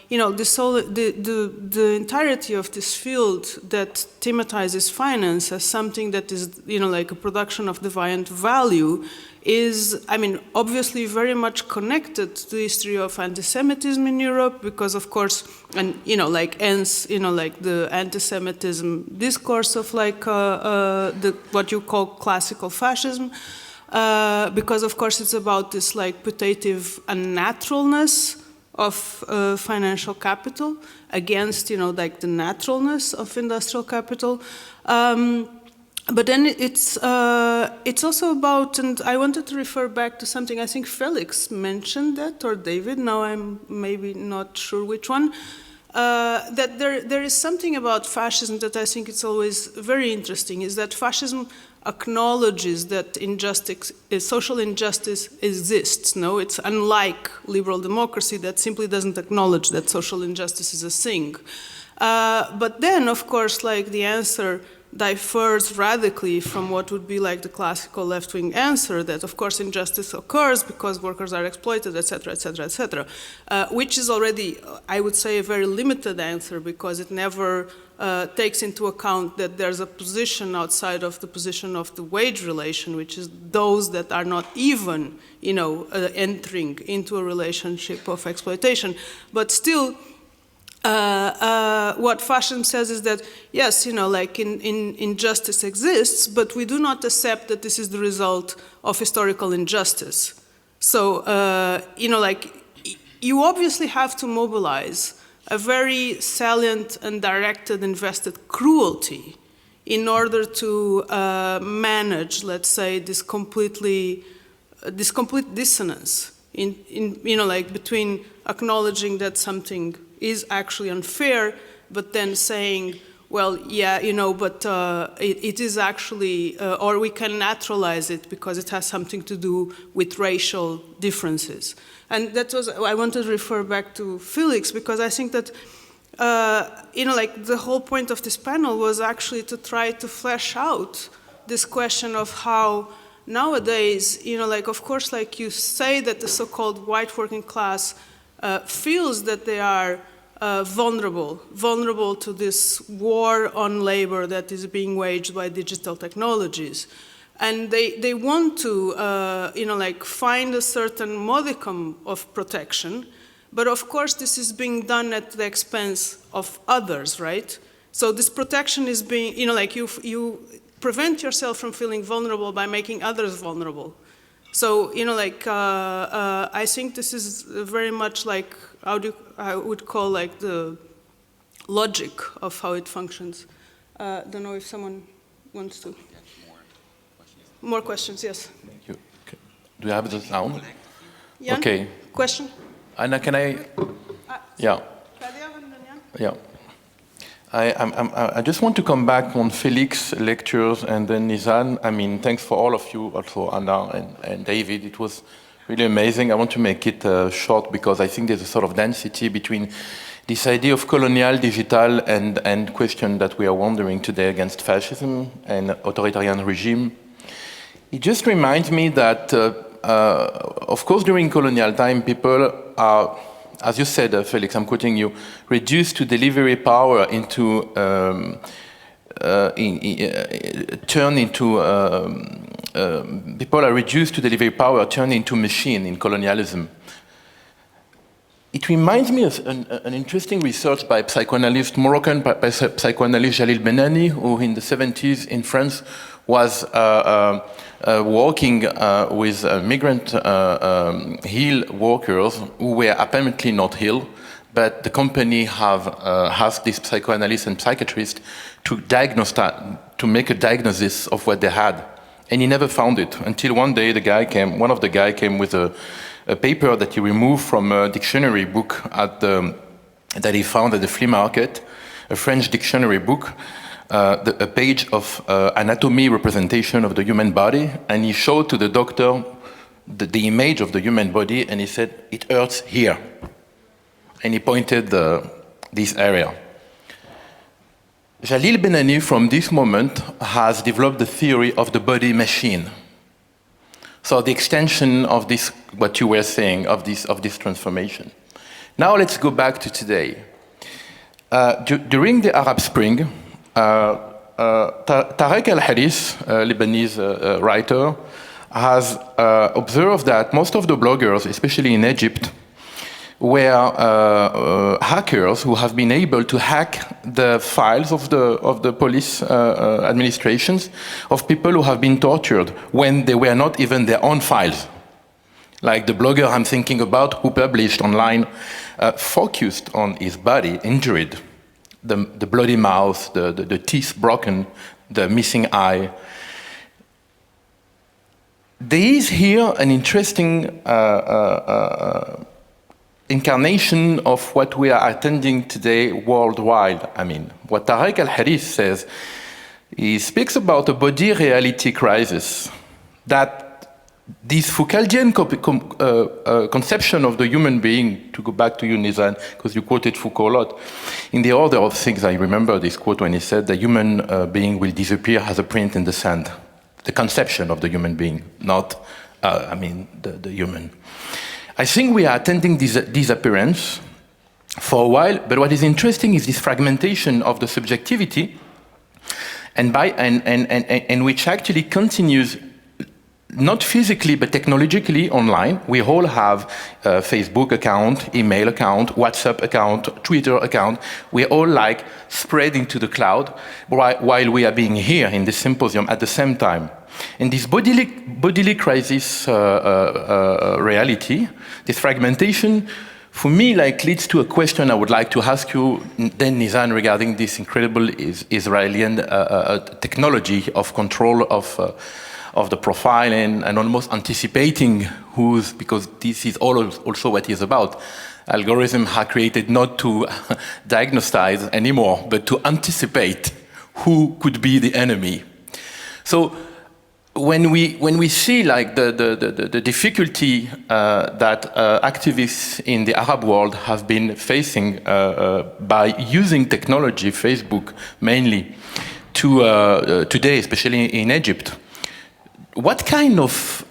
you know, the entirety of this field that thematizes finance as something that is, you know, like a production of deviant value is, I mean, obviously very much connected to the history of anti-Semitism in Europe, because of course, and, you know, like, hence, you know, like the anti-Semitism discourse of, like, what you call classical fascism, because of course it's about this, like, putative unnaturalness of financial capital against, you know, like the naturalness of industrial capital. But then it's also about, and I wanted to refer back to something, I think Felix mentioned that, or David, now I'm maybe not sure which one, that there is something about fascism that I think it's always very interesting, is that fascism acknowledges that injustice, social injustice exists. No, it's unlike liberal democracy that simply doesn't acknowledge that social injustice is a thing. But then, of course, like the answer differs radically from what would be like the classical left-wing answer that, of course, injustice occurs because workers are exploited, etc., etc., etc., which is already, I would say, a very limited answer because it never takes into account that there's a position outside of the position of the wage relation, which is those that are not even, entering into a relationship of exploitation. But still, what fascism says is that, yes, like injustice exists, but we do not accept that this is the result of historical injustice. So, like, you obviously have to mobilize a very salient and directed invested cruelty in order to manage, let's say, this complete dissonance like between acknowledging that something is actually unfair, but then saying, well, yeah, but it is actually, or we can naturalize it because it has something to do with racial differences. And that was, I wanted to refer back to Felix because I think that, like the whole point of this panel was actually to try to flesh out this question of how nowadays, like, of course, like you say that the so-called white working class feels that they are vulnerable to this war on labor that is being waged by digital technologies. And they want to, like find a certain modicum of protection, but of course this is being done at the expense of others, right? So this protection is being, like you prevent yourself from feeling vulnerable by making others vulnerable. So, like, I think this is very much like, I would call like the logic of how it functions. Don't know if someone wants to. More questions, yes. Thank you. Okay. Do you have the sound? Jan? Okay. Question? Anna, can I? Yeah. Yeah. I just want to come back on Felix lectures and then Nitzan. I mean, thanks for all of you, also Anna and David. It was really amazing. I want to make it short because I think there's a sort of density between this idea of colonial, digital, and question that we are wondering today against fascism and authoritarian regime. It just reminds me that, of course, during colonial time, people are, as you said, Felix, I'm quoting you, reduced to delivery power into, people are reduced to delivery power, turned into machine in colonialism. It reminds me of an interesting research by Moroccan psychoanalyst Jalil Benani, who in the 70s in France was working with migrant ill workers who were apparently not ill, but the company have asked this psychoanalyst and psychiatrist to make a diagnosis of what they had. And he never found it until one day one of the guys came with a paper that he removed from a dictionary book that he found at the flea market, a French dictionary book, a page of anatomy representation of the human body, and he showed to the doctor the image of the human body, and he said, it hurts here. And he pointed this area. Jalil Benani, from this moment, has developed the theory of the body machine. So the extension of this, what you were saying, of this transformation. Now let's go back to today. During the Arab Spring, Tarek al-Haris, a Lebanese writer, has observed that most of the bloggers, especially in Egypt, were hackers who have been able to hack the files of the police administrations of people who have been tortured when they were not even their own files. Like the blogger I'm thinking about who published online focused on his body, injured, the bloody mouth, the teeth broken, the missing eye. There is here an interesting incarnation of what we are attending today worldwide. I mean, what Tarek al-Harith says, he speaks about a body reality crisis, that this Foucauldian conception of the human being, to go back to you, Nitzan, because you quoted Foucault a lot, in the order of things, I remember this quote when he said, the human being will disappear as a print in the sand. The conception of the human being, not, the human. I think we are attending this disappearance for a while, but what is interesting is this fragmentation of the subjectivity, and which actually continues not physically but technologically online. We all have a Facebook account, email account, WhatsApp account, Twitter account. We all like spread into the cloud while we are being here in this symposium at the same time. And this bodily crisis reality, this fragmentation, for me, leads to a question I would like to ask you, then Nitzan, regarding this incredible Israeli technology of control of the profile and almost anticipating because this is also what it's about. Algorithms are created not to diagnose anymore, but to anticipate who could be the enemy. So when we see the difficulty that activists in the Arab world have been facing by using technology, Facebook mainly, to today, especially in Egypt, what kind of,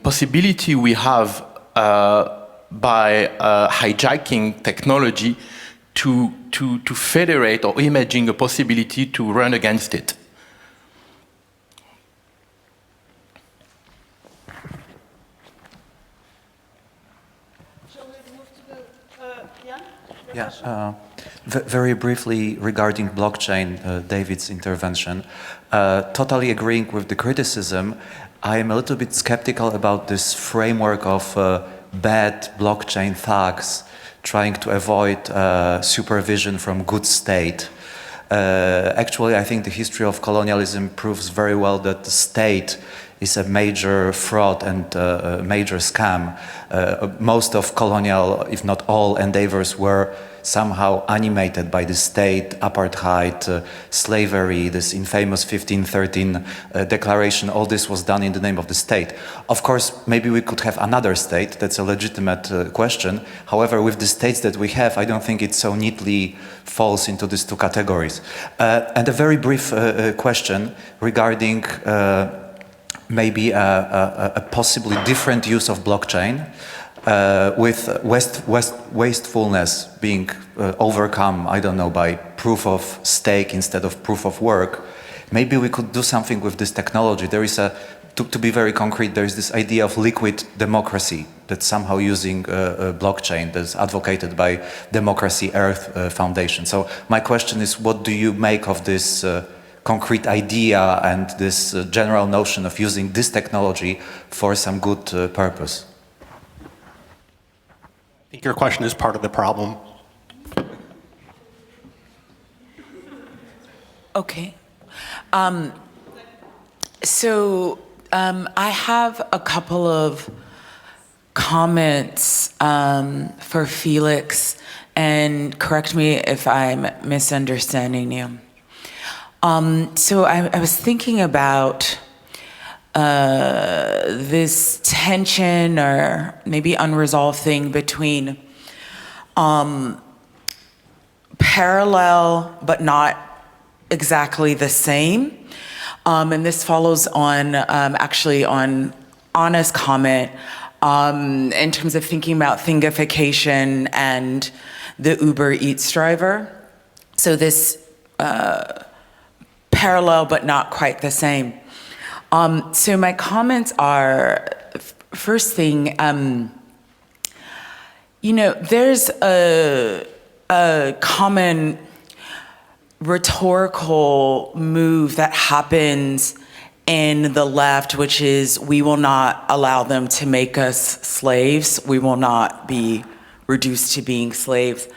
possibility we have by hijacking technology to federate or imaging a possibility to run against it? Shall we move to the Jan? Yeah. Very briefly regarding blockchain, David's intervention, totally agreeing with the criticism. I am a little bit skeptical about this framework of bad blockchain thugs trying to avoid supervision from good state. Actually, I think the history of colonialism proves very well that the state is a major fraud and a major scam. Most of colonial, if not all, endeavors were somehow animated by the state, apartheid, slavery, this infamous 1513 declaration. All this was done in the name of the state. Of course, maybe we could have another state. That's a legitimate question. However, with the states that we have, I don't think it so neatly falls into these two categories. And a very brief question regarding maybe a possibly different use of blockchain. With wastefulness being overcome, I don't know, by proof of stake instead of proof of work, maybe we could do something with this technology. There is to be very concrete, there is this idea of liquid democracy that's somehow using blockchain that's advocated by Democracy Earth Foundation. So my question is, what do you make of this concrete idea and this general notion of using this technology for some good purpose? I think your question is part of the problem. Okay. I have a couple of comments for Felix, and correct me if I'm misunderstanding you. I was thinking about this tension or maybe unresolved thing between parallel but not exactly the same. And this follows on actually on Anna's comment in terms of thinking about thingification and the Uber Eats driver. So this parallel but not quite the same. So my comments are, first thing, there's a common rhetorical move that happens in the left, which is we will not allow them to make us slaves. We will not be reduced to being slaves.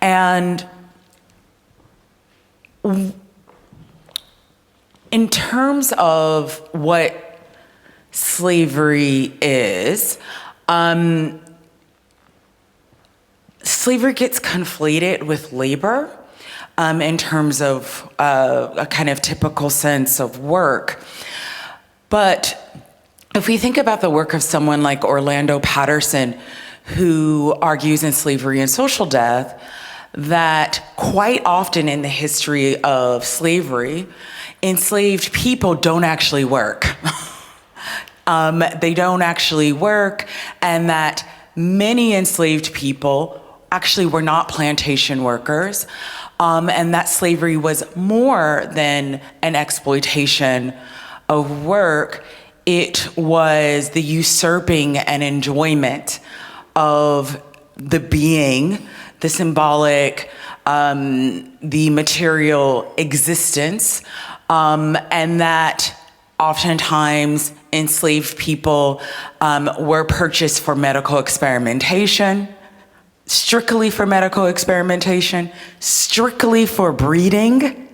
And in terms of what slavery is, slavery gets conflated with labor in terms of a kind of typical sense of work. But if we think about the work of someone like Orlando Patterson, who argues in Slavery and Social Death, that quite often in the history of slavery, enslaved people don't actually work. They don't actually work, and that many enslaved people actually were not plantation workers, and that slavery was more than an exploitation of work. It was the usurping and enjoyment of the being, the symbolic, the material existence, and that oftentimes enslaved people were purchased for medical experimentation, strictly for medical experimentation, strictly for breeding,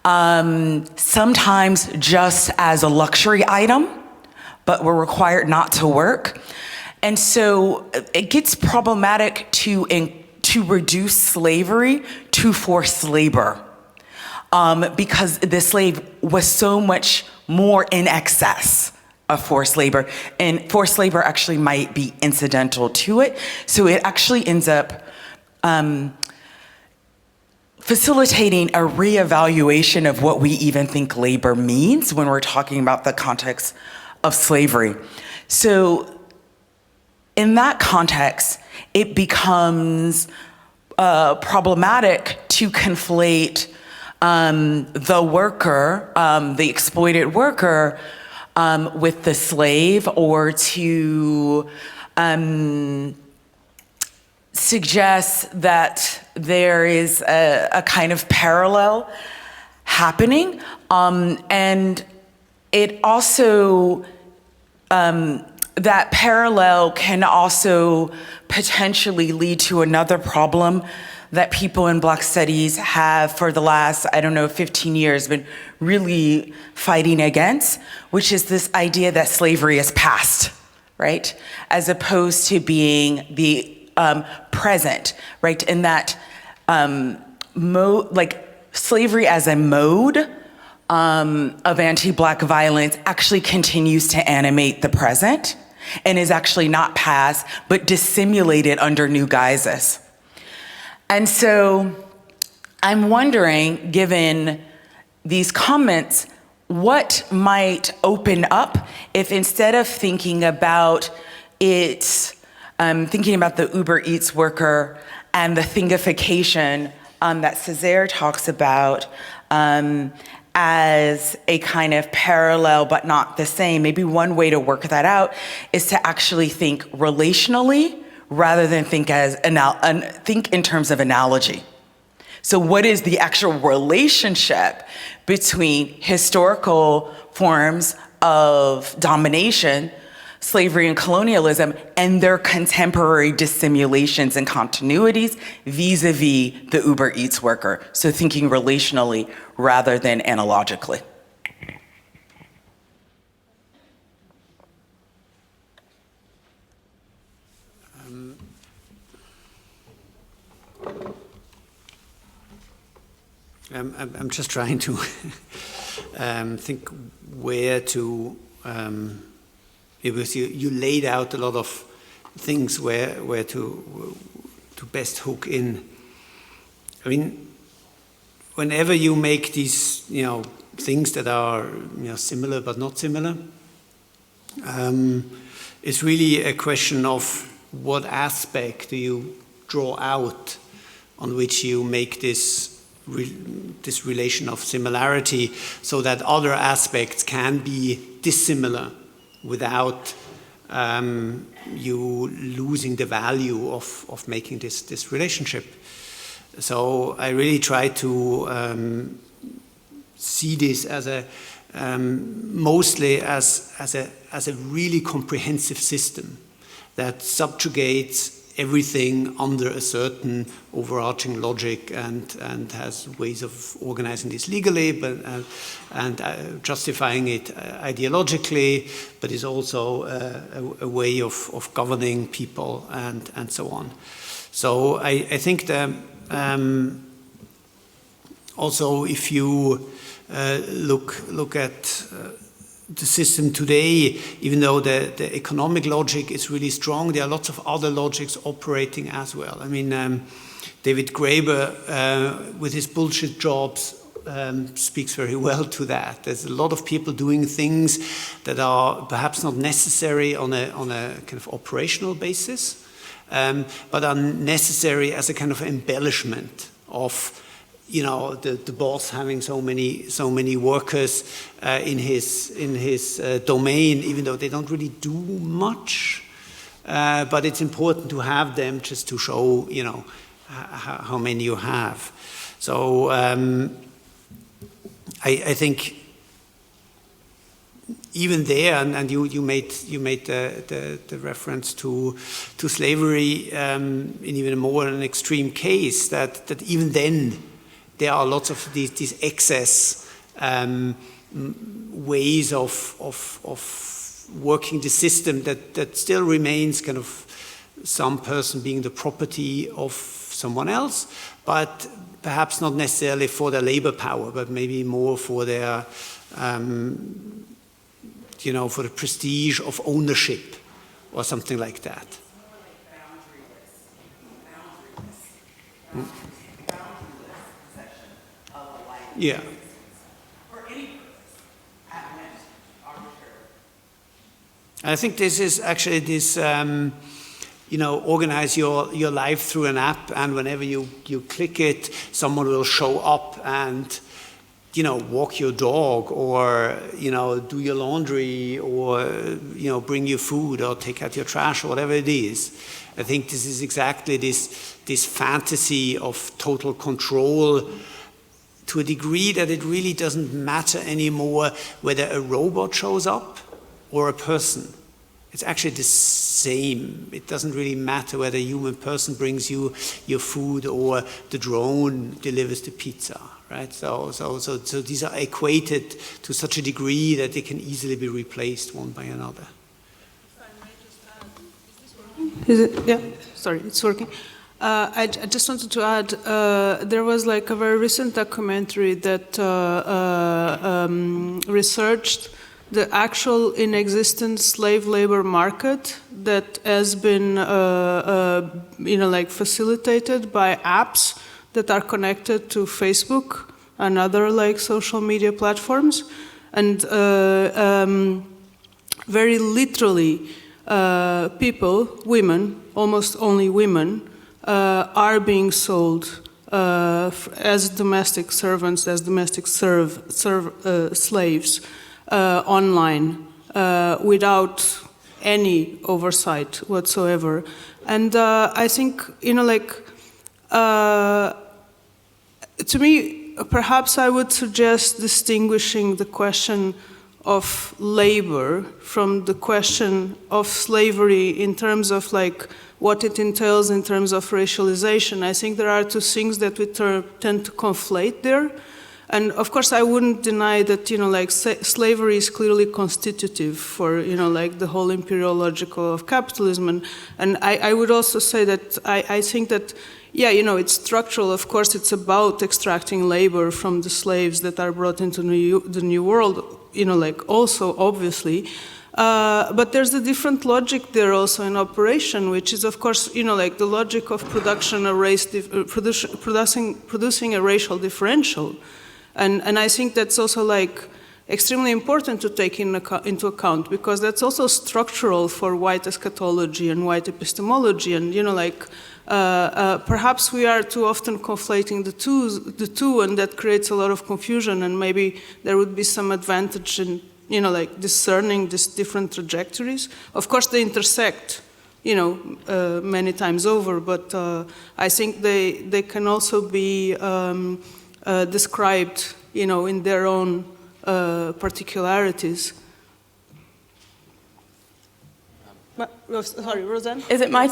sometimes just as a luxury item, but were required not to work. And so it gets problematic to reduce slavery to forced labor, because the slave was so much more in excess of forced labor, and forced labor actually might be incidental to it. So it actually ends up facilitating a reevaluation of what we even think labor means when we're talking about the context of slavery. So in that context, it becomes problematic to conflate the worker, the exploited worker, with the slave, or to suggest that there is a kind of parallel happening. And it also, that parallel can also potentially lead to another problem that people in Black studies have for the last, 15 years been really fighting against, which is this idea that slavery is past, right? As opposed to being the present, right? And that slavery as a mode of anti-Black violence actually continues to animate the present and is actually not past, but dissimulated under new guises. And so I'm wondering, given these comments, what might open up if instead of thinking about it, thinking about the Uber Eats worker and the thingification that Césaire talks about as a kind of parallel but not the same, maybe one way to work that out is to actually think relationally rather than think in terms of analogy. So what is the actual relationship between historical forms of domination, slavery and colonialism, and their contemporary dissimulations and continuities vis-a-vis the Uber Eats worker? So thinking relationally rather than analogically. I'm just trying to think where to, because you laid out a lot of things where to best hook in. I mean, whenever you make these, things that are, similar but not similar, it's really a question of what aspect do you draw out on which you make this relation of similarity, so that other aspects can be dissimilar without you losing the value of making this relationship. So I really try to see this as a mostly as a really comprehensive system that subjugates everything under a certain overarching logic and has ways of organizing this legally, but and justifying it ideologically, but is also a way of governing people and so on. So I think that also if you look at the system today, even though the economic logic is really strong, there are lots of other logics operating as well. I mean, David Graeber, with his bullshit jobs, speaks very well to that. There's a lot of people doing things that are perhaps not necessary on a kind of operational basis, but are necessary as a kind of embellishment of, you know, the boss having so many workers in his domain, even though they don't really do much. But it's important to have them just to show, you know, how many you have. So I think even there, and you made the reference to slavery in even a more an extreme case, that even then there are lots of these excess ways of working the system that still remains kind of some person being the property of someone else, but perhaps not necessarily for their labor power, but maybe more for their, you know, for the prestige of ownership or something like that. Yeah. I think this is actually this, you know, organize your life through an app, and whenever you click it, someone will show up and, you know, walk your dog, or, you know, do your laundry, or, you know, bring you food, or take out your trash, or whatever it is. I think this is exactly this fantasy of total control, to a degree that it really doesn't matter anymore whether a robot shows up or a person. It's actually the same. It doesn't really matter whether a human person brings you your food or the drone delivers the pizza, right? So these are equated to such a degree that they can easily be replaced one by another. Is it? Yeah. Sorry, it's working. I just wanted to add, there was like a very recent documentary that researched the actual in existence slave labor market that has been, you know, like facilitated by apps that are connected to Facebook and other like social media platforms, and very literally, people, women, almost only women, are being sold as domestic servants, as domestic slaves online without any oversight whatsoever. And I think, you know, like, to me, perhaps I would suggest distinguishing the question of labor from the question of slavery in terms of like what it entails in terms of racialization. I think there are two things that we tend to conflate there. And of course, I wouldn't deny that, you know, like slavery is clearly constitutive for, you know, like the whole imperial logic of capitalism. And I would also say that I think that, yeah, you know, it's structural. Of course, it's about extracting labor from the slaves that are brought into the new world, you know, like also obviously. But there's a different logic there also in operation, which is, of course, you know, like the logic of production, producing a racial differential. And I think that's also like extremely important to take into account, because that's also structural for white eschatology and white epistemology. And, you know, like perhaps we are too often conflating the two, and that creates a lot of confusion. And maybe there would be some advantage in, you know, like discerning these different trajectories. Of course, they intersect, you know, many times over, but I think they can also be described, you know, in their own particularities. Sorry, Roseanne? Is it my,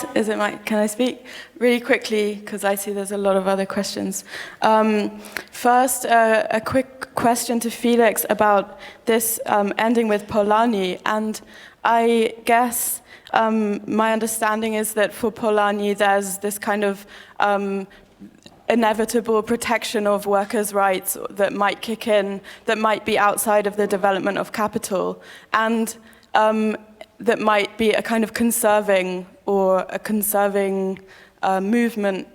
can I speak really quickly, because I see there's a lot of other questions. First, a quick question to Felix about this ending with Polanyi, and I guess my understanding is that for Polanyi, there's this kind of inevitable protection of workers' rights that might kick in, that might be outside of the development of capital, and that might be a kind of conserving movement.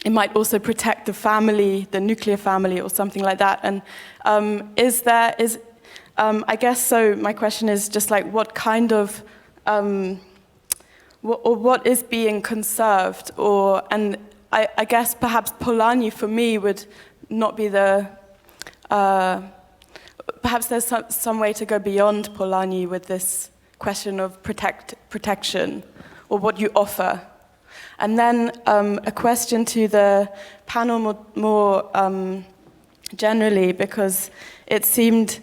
It might also protect the family, the nuclear family, or something like that. And I guess so. My question is just like, what kind of, what is being conserved, and I guess perhaps Polanyi for me would not be the. Perhaps there's some way to go beyond Polanyi with this question of protection, or what you offer. And then a question to the panel more generally, because it seemed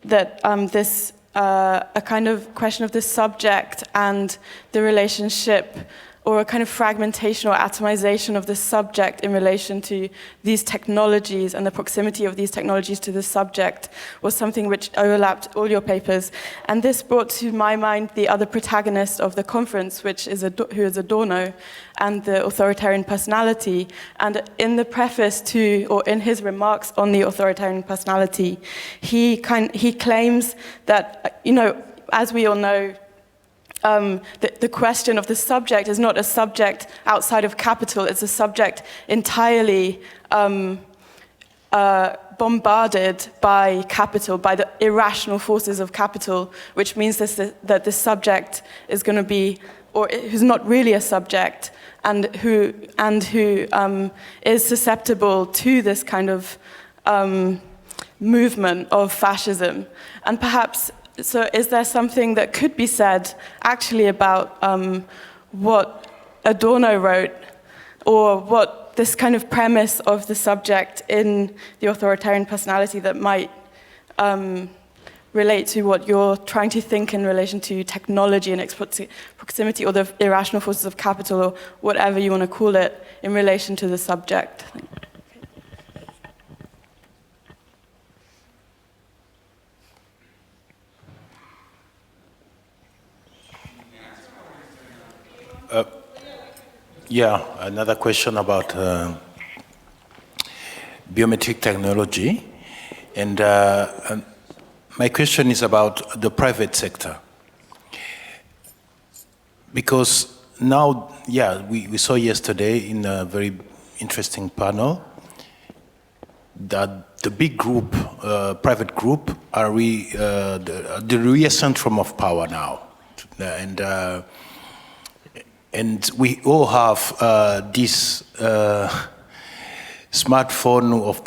that this a kind of question of the subject and the relationship, or a kind of fragmentation or atomization of the subject in relation to these technologies, and the proximity of these technologies to the subject was something which overlapped all your papers. And this brought to my mind the other protagonist of the conference, who is Adorno, and the authoritarian personality. And in the preface to, or in his remarks on the authoritarian personality, he claims that, as we all know, the question of the subject is not a subject outside of capital, it's a subject entirely bombarded by capital, by the irrational forces of capital, which means that the subject is going to be, or who's not really a subject, and who is susceptible to this kind of movement of fascism. And perhaps, so is there something that could be said actually about what Adorno wrote, or what this kind of premise of the subject in the authoritarian personality that might relate to what you're trying to think in relation to technology and its proximity, or the irrational forces of capital, or whatever you want to call it, in relation to the subject? Yeah, another question about biometric technology. And my question is about the private sector. Because now, we saw yesterday in a very interesting panel that the big group, private group, are the real centrum of power now. And we all have this smartphone of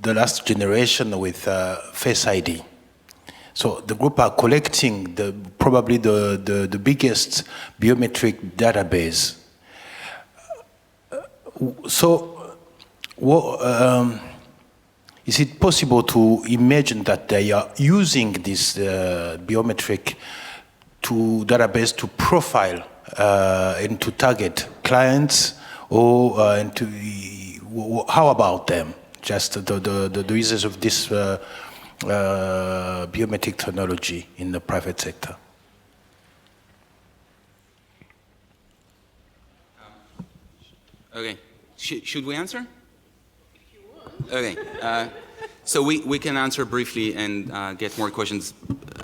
the last generation with Face ID. So the group are collecting probably the biggest biometric database. So is it possible to imagine that they are using this biometric database to profile and to target clients, or how about them? Just the users of this biometric technology in the private sector. Okay, should we answer? If you want. Okay, so we can answer briefly and get more questions.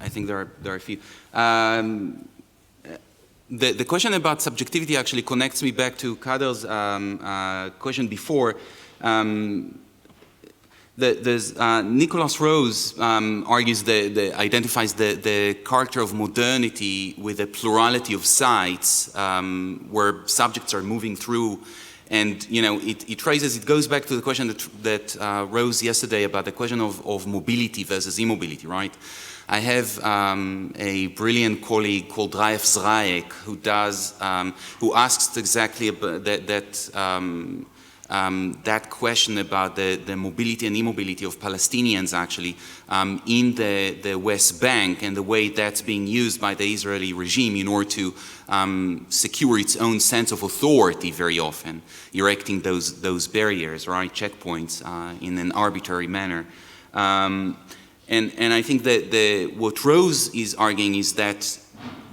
I think there are a few. The question about subjectivity actually connects me back to Kader's question before. Nicholas Rose argues identifies the character of modernity with a plurality of sites where subjects are moving through, and it goes back to the question that rose yesterday about the question of mobility versus immobility, right? I have a brilliant colleague called Raif Zraek who asks exactly about that question about the mobility and immobility of Palestinians actually in the West Bank, and the way that's being used by the Israeli regime in order to secure its own sense of authority, very often erecting those barriers, right, checkpoints in an arbitrary manner. And I think that what Rose is arguing is that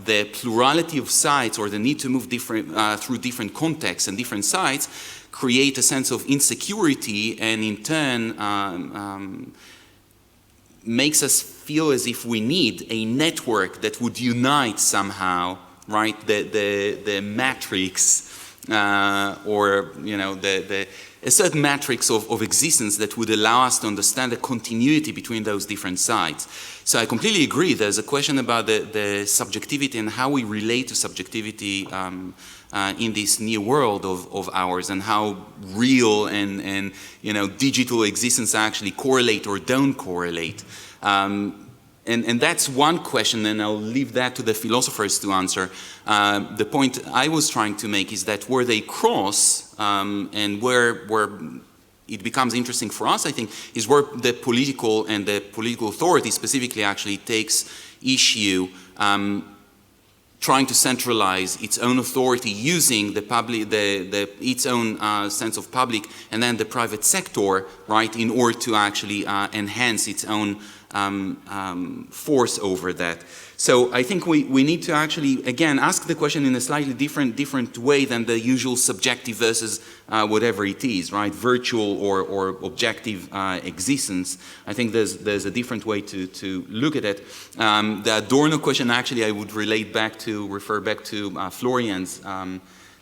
the plurality of sites, or the need to move through different contexts and different sites, create a sense of insecurity, and in turn makes us feel as if we need a network that would unite somehow, right, the matrix, or a certain matrix of existence that would allow us to understand the continuity between those different sides. So I completely agree. There's a question about the subjectivity and how we relate to subjectivity in this new world of ours, and how real and digital existence actually correlate or don't correlate. And that's one question, and I'll leave that to the philosophers to answer. The point I was trying to make is that where they cross, and where it becomes interesting for us, I think, is where the political and the political authority specifically actually takes issue, trying to centralize its own authority using the public, its own sense of public, and then the private sector, right, in order to actually enhance its own force over that. So I think we need to actually, again, ask the question in a slightly different way than the usual subjective versus whatever it is, right? Virtual or objective existence. I think there's a different way to look at it. The Adorno question, actually, I would refer back to Florian's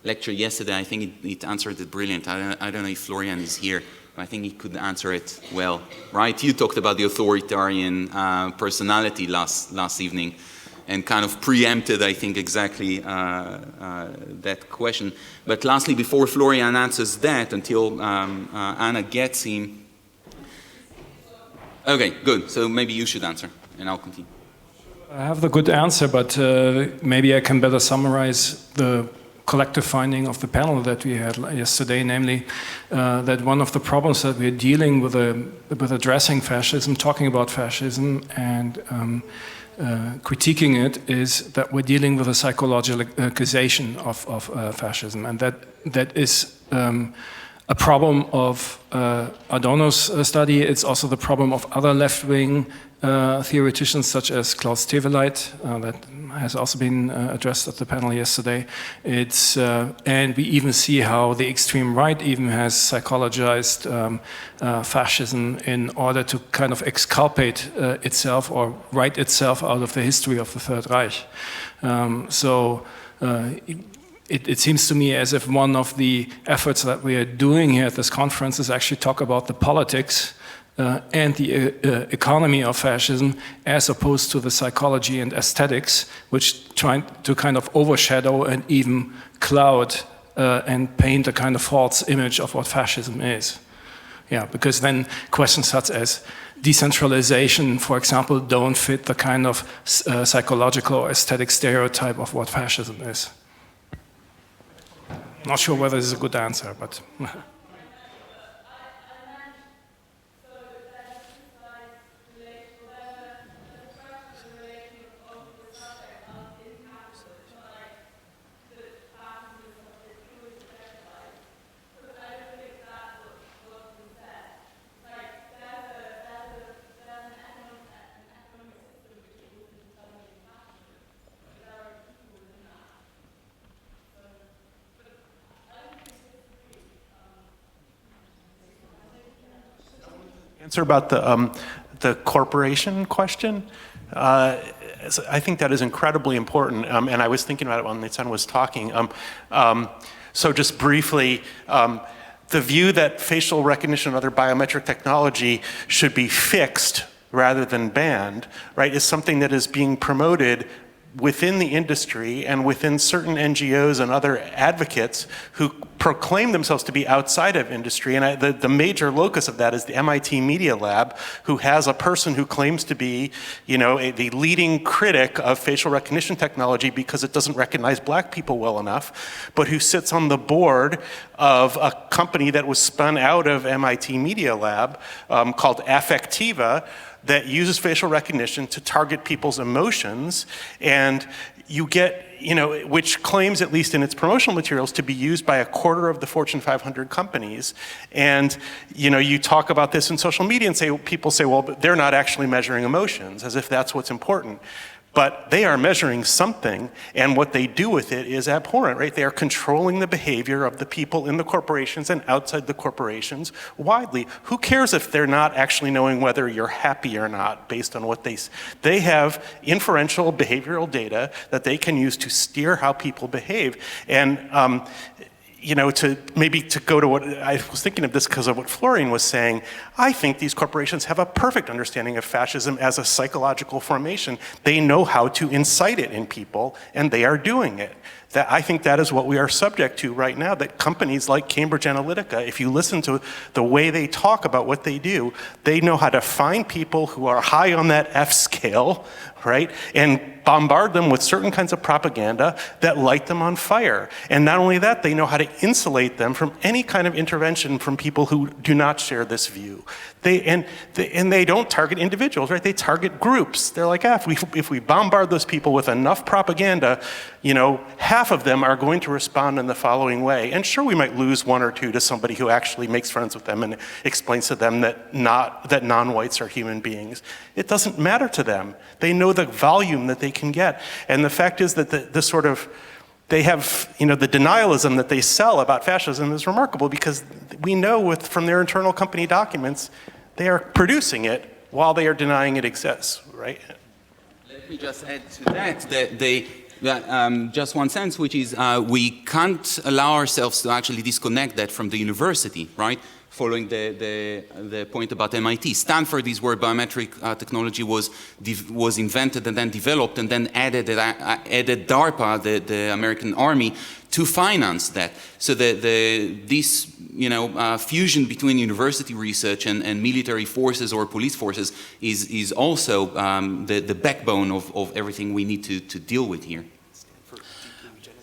lecture yesterday. I think it answered it brilliant. I don't know if Florian is here. I think he could answer it well, right? You talked about the authoritarian personality last evening, and kind of preempted, I think, exactly that question. But lastly, before Florian answers that, until Anna gets him. Okay, good. So maybe you should answer, and I'll continue. I have the good answer, but maybe I can better summarize the collective finding of the panel that we had yesterday, namely that one of the problems that we're dealing with addressing fascism, talking about fascism and critiquing it, is that we're dealing with a psychologicalization of fascism, and that is a problem of Adorno's study. It's also the problem of other left-wing theoreticians such as Klaus Teweleit, that has also been addressed at the panel yesterday. And we even see how the extreme right even has psychologized fascism in order to kind of exculpate itself or write itself out of the history of the Third Reich. It seems to me as if one of the efforts that we are doing here at this conference is actually talk about the politics and the economy of fascism, as opposed to the psychology and aesthetics, which try to kind of overshadow and even cloud and paint a kind of false image of what fascism is. Yeah, because then questions such as decentralization, for example, don't fit the kind of psychological or aesthetic stereotype of what fascism is. Not sure whether this is a good answer, but... Answer about the corporation question. I think that is incredibly important, and I was thinking about it when Nitzan was talking. So just briefly, the view that facial recognition and other biometric technology should be fixed rather than banned, right, is something that is being promoted within the industry and within certain NGOs and other advocates who proclaim themselves to be outside of industry. And the major locus of that is the MIT Media Lab, who has a person who claims to be, the leading critic of facial recognition technology because it doesn't recognize black people well enough, but who sits on the board of a company that was spun out of MIT Media Lab called Affectiva, that uses facial recognition to target people's emotions. And you get, which claims, at least in its promotional materials, to be used by 1/4 of the Fortune 500 companies. And, you talk about this in social media and people say, well, but they're not actually measuring emotions, as if that's what's important. But they are measuring something, and what they do with it is abhorrent, right? They are controlling the behavior of the people in the corporations and outside the corporations widely. Who cares if they're not actually knowing whether you're happy or not based on what they have inferential behavioral data that they can use to steer how people behave. And to go to what, I was thinking of this because of what Florian was saying, I think these corporations have a perfect understanding of fascism as a psychological formation. They know how to incite it in people, and they are doing it. I think that is what we are subject to right now, that companies like Cambridge Analytica, if you listen to the way they talk about what they do, they know how to find people who are high on that F scale, right, and bombard them with certain kinds of propaganda that light them on fire. And not only that, they know how to insulate them from any kind of intervention from people who do not share this view. They don't target individuals, right? They target groups. They're like, if we bombard those people with enough propaganda, half of them are going to respond in the following way. And sure, we might lose 1 or 2 to somebody who actually makes friends with them and explains to them that non-whites are human beings. It doesn't matter to them. They know the volume that they can get. And the fact is that they have, the denialism that they sell about fascism is remarkable, because we know from their internal company documents, they are producing it while they are denying it exists, right? Let me just add to that, just one sense, which is we can't allow ourselves to actually disconnect that from the university, right? Following the point about MIT. Stanford is where biometric technology was invented and then developed, and then added DARPA, the American Army, to finance that. So this fusion between university research and military forces or police forces is also the backbone of everything we need to deal with here.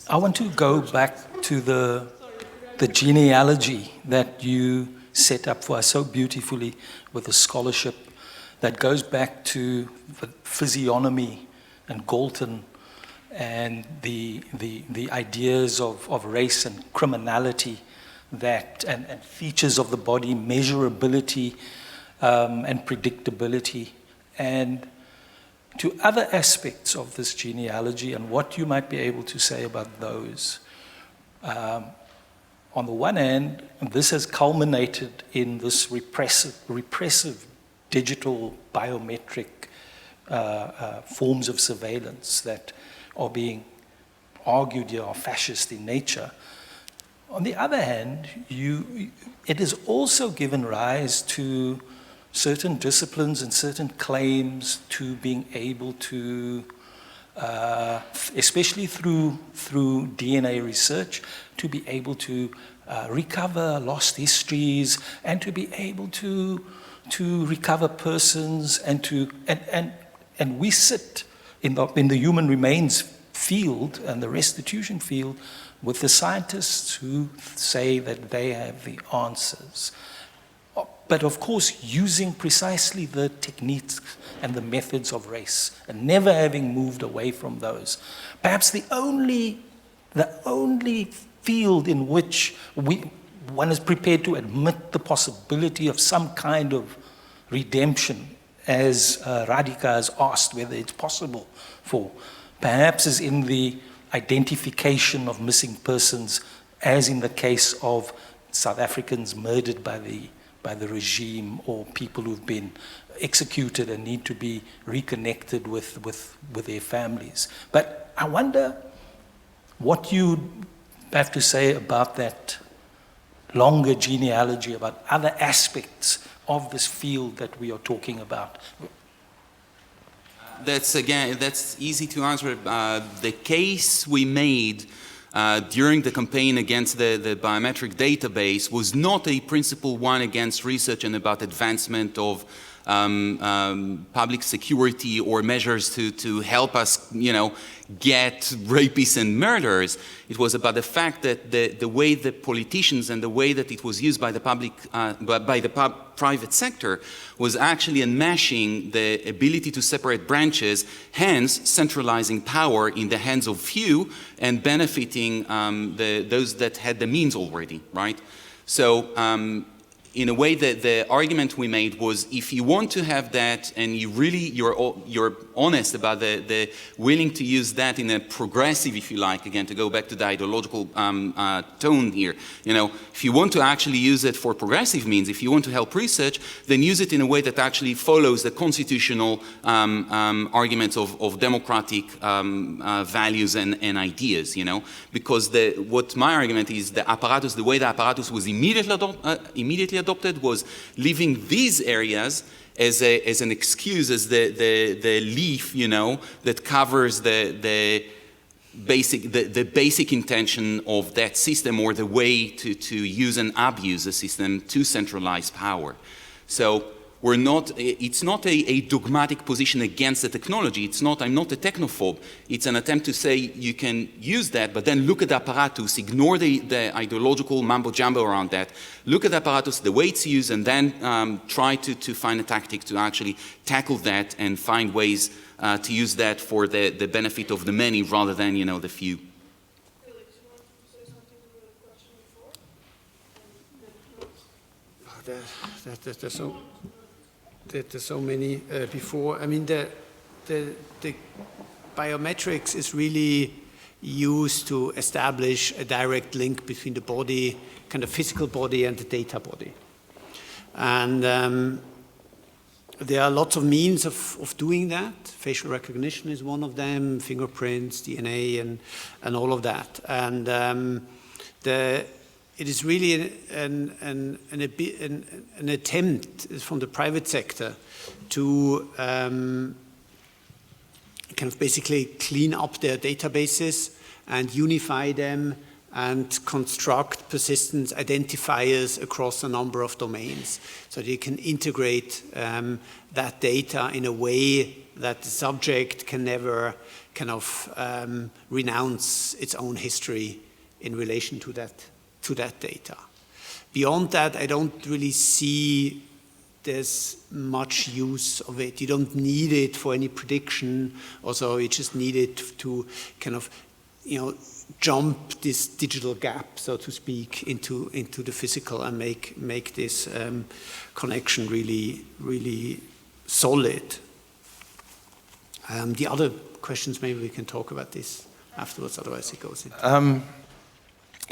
I want to go back to the genealogy that you set up for us so beautifully with the scholarship that goes back to the physiognomy and Galton and the ideas of race and criminality and features of the body, measurability and predictability, and to other aspects of this genealogy and what you might be able to say about those. On the one hand, this has culminated in this repressive digital biometric forms of surveillance that are being argued here are fascist in nature. On the other hand, it has also given rise to certain disciplines and certain claims to being able to, especially through DNA research, to be able to recover lost histories and to be able to recover persons and we sit in the human remains field and the restitution field with the scientists who say that they have the answers. But of course, using precisely the techniques and the methods of race and never having moved away from those. Perhaps the only field in which one is prepared to admit the possibility of some kind of redemption, as Radhika has asked whether it's possible for, perhaps is in the identification of missing persons, as in the case of South Africans murdered by the regime, or people who've been executed and need to be reconnected with their families. But I wonder what you have to say about that longer genealogy, about other aspects of this field that we are talking about. That's easy to answer. The case we made during the campaign against the biometric database was not a principal one against research and about advancement of public security or measures to help us, get rapists and murderers. It was about the fact that the way the politicians and the way that it was used by the private sector was actually enmeshing the ability to separate branches, hence centralizing power in the hands of few and benefiting those that had the means already, right? So in a way, the argument we made was, if you want to have that and you're honest about the willing to use that in a progressive, if you like, again, to go back to the ideological tone here, if you want to actually use it for progressive means, if you want to help research, then use it in a way that actually follows the constitutional arguments of democratic values and ideas, because what my argument is, the way the apparatus was immediately adopted was leaving these areas as an excuse, as the leaf, that covers the basic intention of that system, or the way to use and abuse the system to centralize power. So it's not a dogmatic position against the technology. I'm not a technophobe. It's an attempt to say you can use that, but then look at the apparatus, ignore the ideological mumbo-jumbo around that, look at the apparatus, the way it's used, and then try to find a tactic to actually tackle that and find ways to use that for the benefit of the many rather than, the few. Felix, you want to say something to the question before? There's so many before. I mean, the biometrics is really used to establish a direct link between the body, kind of physical body, and the data body. And there are lots of means of doing that. Facial recognition is one of them, fingerprints, DNA, and all of that. And it is really an attempt from the private sector to kind of basically clean up their databases and unify them and construct persistence identifiers across a number of domains, so that you can integrate that data in a way that the subject can never kind of renounce its own history in relation to that data. Beyond that, I don't really see there's much use of it. You don't need it for any prediction, also you just need it to kind of, jump this digital gap, so to speak, into the physical and make this connection really, really solid. The other questions, maybe we can talk about this afterwards, otherwise it goes into...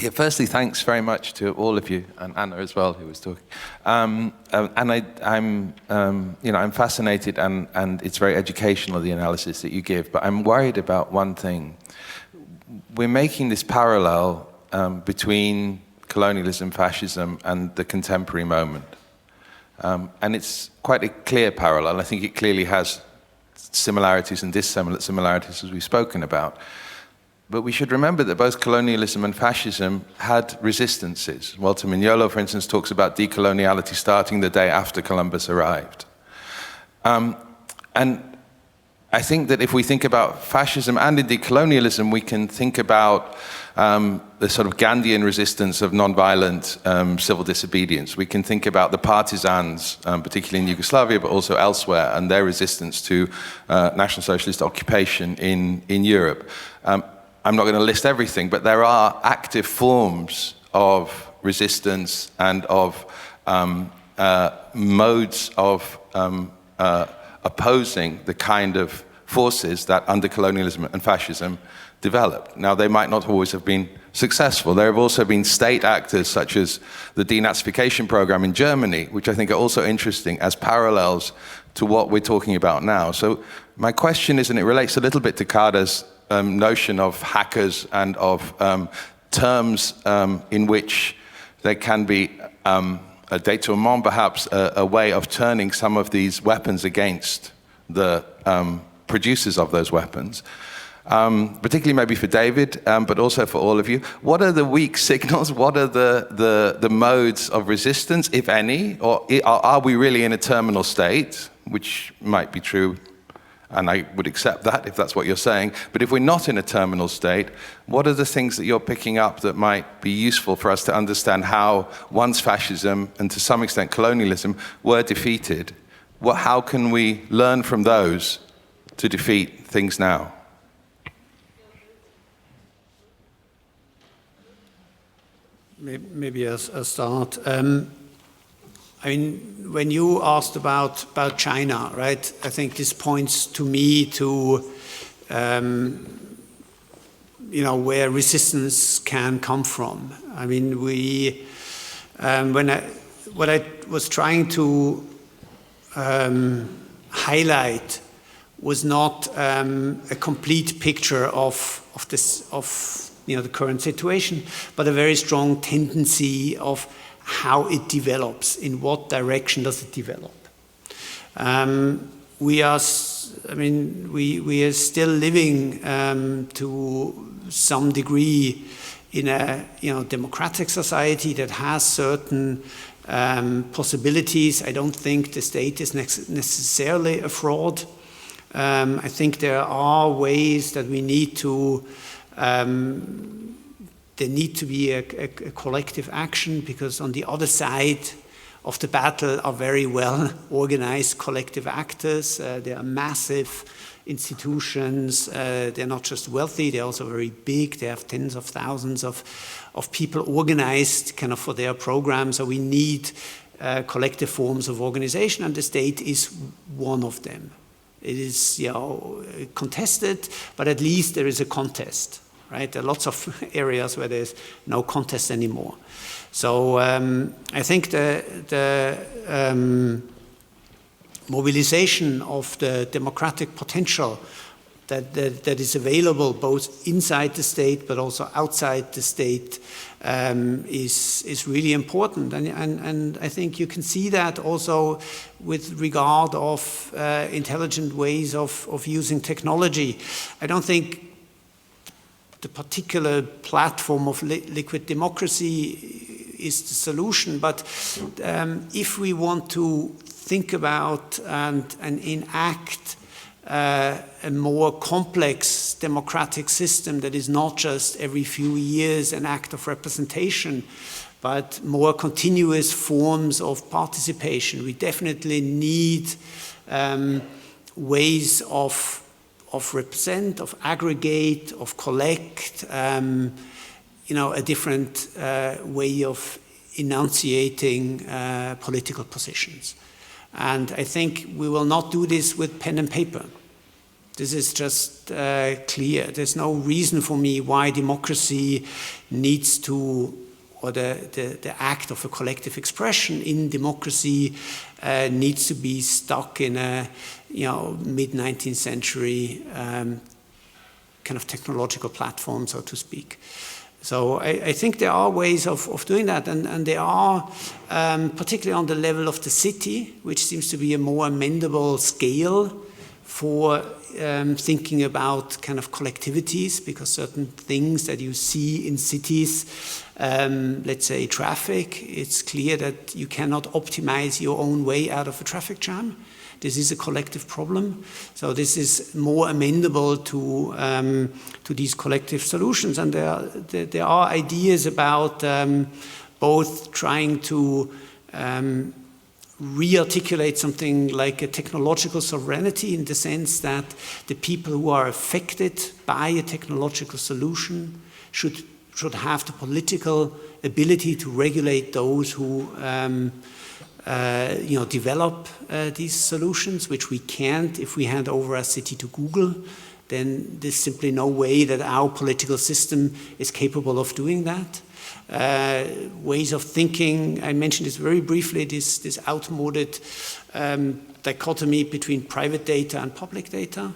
Yeah, firstly, thanks very much to all of you, and Anna as well, who was talking. And I'm fascinated, and it's very educational, the analysis that you give, but I'm worried about one thing. We're making this parallel between colonialism, fascism, and the contemporary moment. And it's quite a clear parallel. I think it clearly has similarities and dissimilarities, as we've spoken about. But we should remember that both colonialism and fascism had resistances. Walter Mignolo, for instance, talks about decoloniality starting the day after Columbus arrived. And I think that if we think about fascism and indeed colonialism, we can think about the sort of Gandhian resistance of nonviolent civil disobedience. We can think about the partisans, particularly in Yugoslavia, but also elsewhere, and their resistance to National Socialist occupation in Europe. I'm not going to list everything, but there are active forms of resistance and of modes of opposing the kind of forces that under colonialism and fascism developed. Now, they might not always have been successful. There have also been state actors such as the denazification program in Germany, which I think are also interesting as parallels to what we're talking about now. So my question is, and it relates a little bit to Kader's notion of hackers and of terms in which there can be a détournement, perhaps a way of turning some of these weapons against the producers of those weapons. particularly maybe for David, but also for all of you. What are the weak signals? What are the modes of resistance, if any? Or are we really in a terminal state, which might be true, and I would accept that if that's what you're saying. But if we're not in a terminal state, what are the things that you're picking up that might be useful for us to understand how once fascism, and to some extent colonialism, were defeated? How can we learn from those to defeat things now? Maybe I'll start. I mean, when you asked about China, right? I think this points to me to, where resistance can come from. I mean, what I was trying to highlight was not a complete picture of the current situation, but a very strong tendency of how it develops, in what direction does it develop. We are still living to some degree in a democratic society that has certain possibilities. I don't think the state is necessarily a fraud. I think there are ways that we need to there need to be a collective action, because on the other side of the battle are very well organized collective actors. They are massive institutions. They're not just wealthy, they're also very big. They have tens of thousands of people organized kind of for their programs. So we need collective forms of organization, and the state is one of them. It is contested, but at least there is a contest. Right? There are lots of areas where there's no contest anymore. So I think the mobilization of the democratic potential that is available both inside the state but also outside the state is really important. And I think you can see that also with regard of intelligent ways of using technology. I don't think the particular platform of liquid democracy is the solution, but if we want to think about and enact a more complex democratic system that is not just every few years an act of representation, but more continuous forms of participation, we definitely need ways of represent, of aggregate, of collect, a different way of enunciating political positions. And I think we will not do this with pen and paper. This is just clear. There's no reason for me why democracy needs to, or the act of a collective expression in democracy needs to be stuck in a mid-19th century kind of technological platform, so to speak. So I think there are ways of doing that, and there are, particularly on the level of the city, which seems to be a more amendable scale for thinking about kind of collectivities, because certain things that you see in cities, let's say traffic, it's clear that you cannot optimize your own way out of a traffic jam. This is a collective problem. So this is more amendable to these collective solutions. And there are ideas about both trying to re-articulate something like a technological sovereignty, in the sense that the people who are affected by a technological solution should have the political ability to regulate those who develop these solutions, which we can't if we hand over our city to Google. Then there's simply no way that our political system is capable of doing that. Ways of thinking, I mentioned this very briefly, this outmoded dichotomy between private data and public data.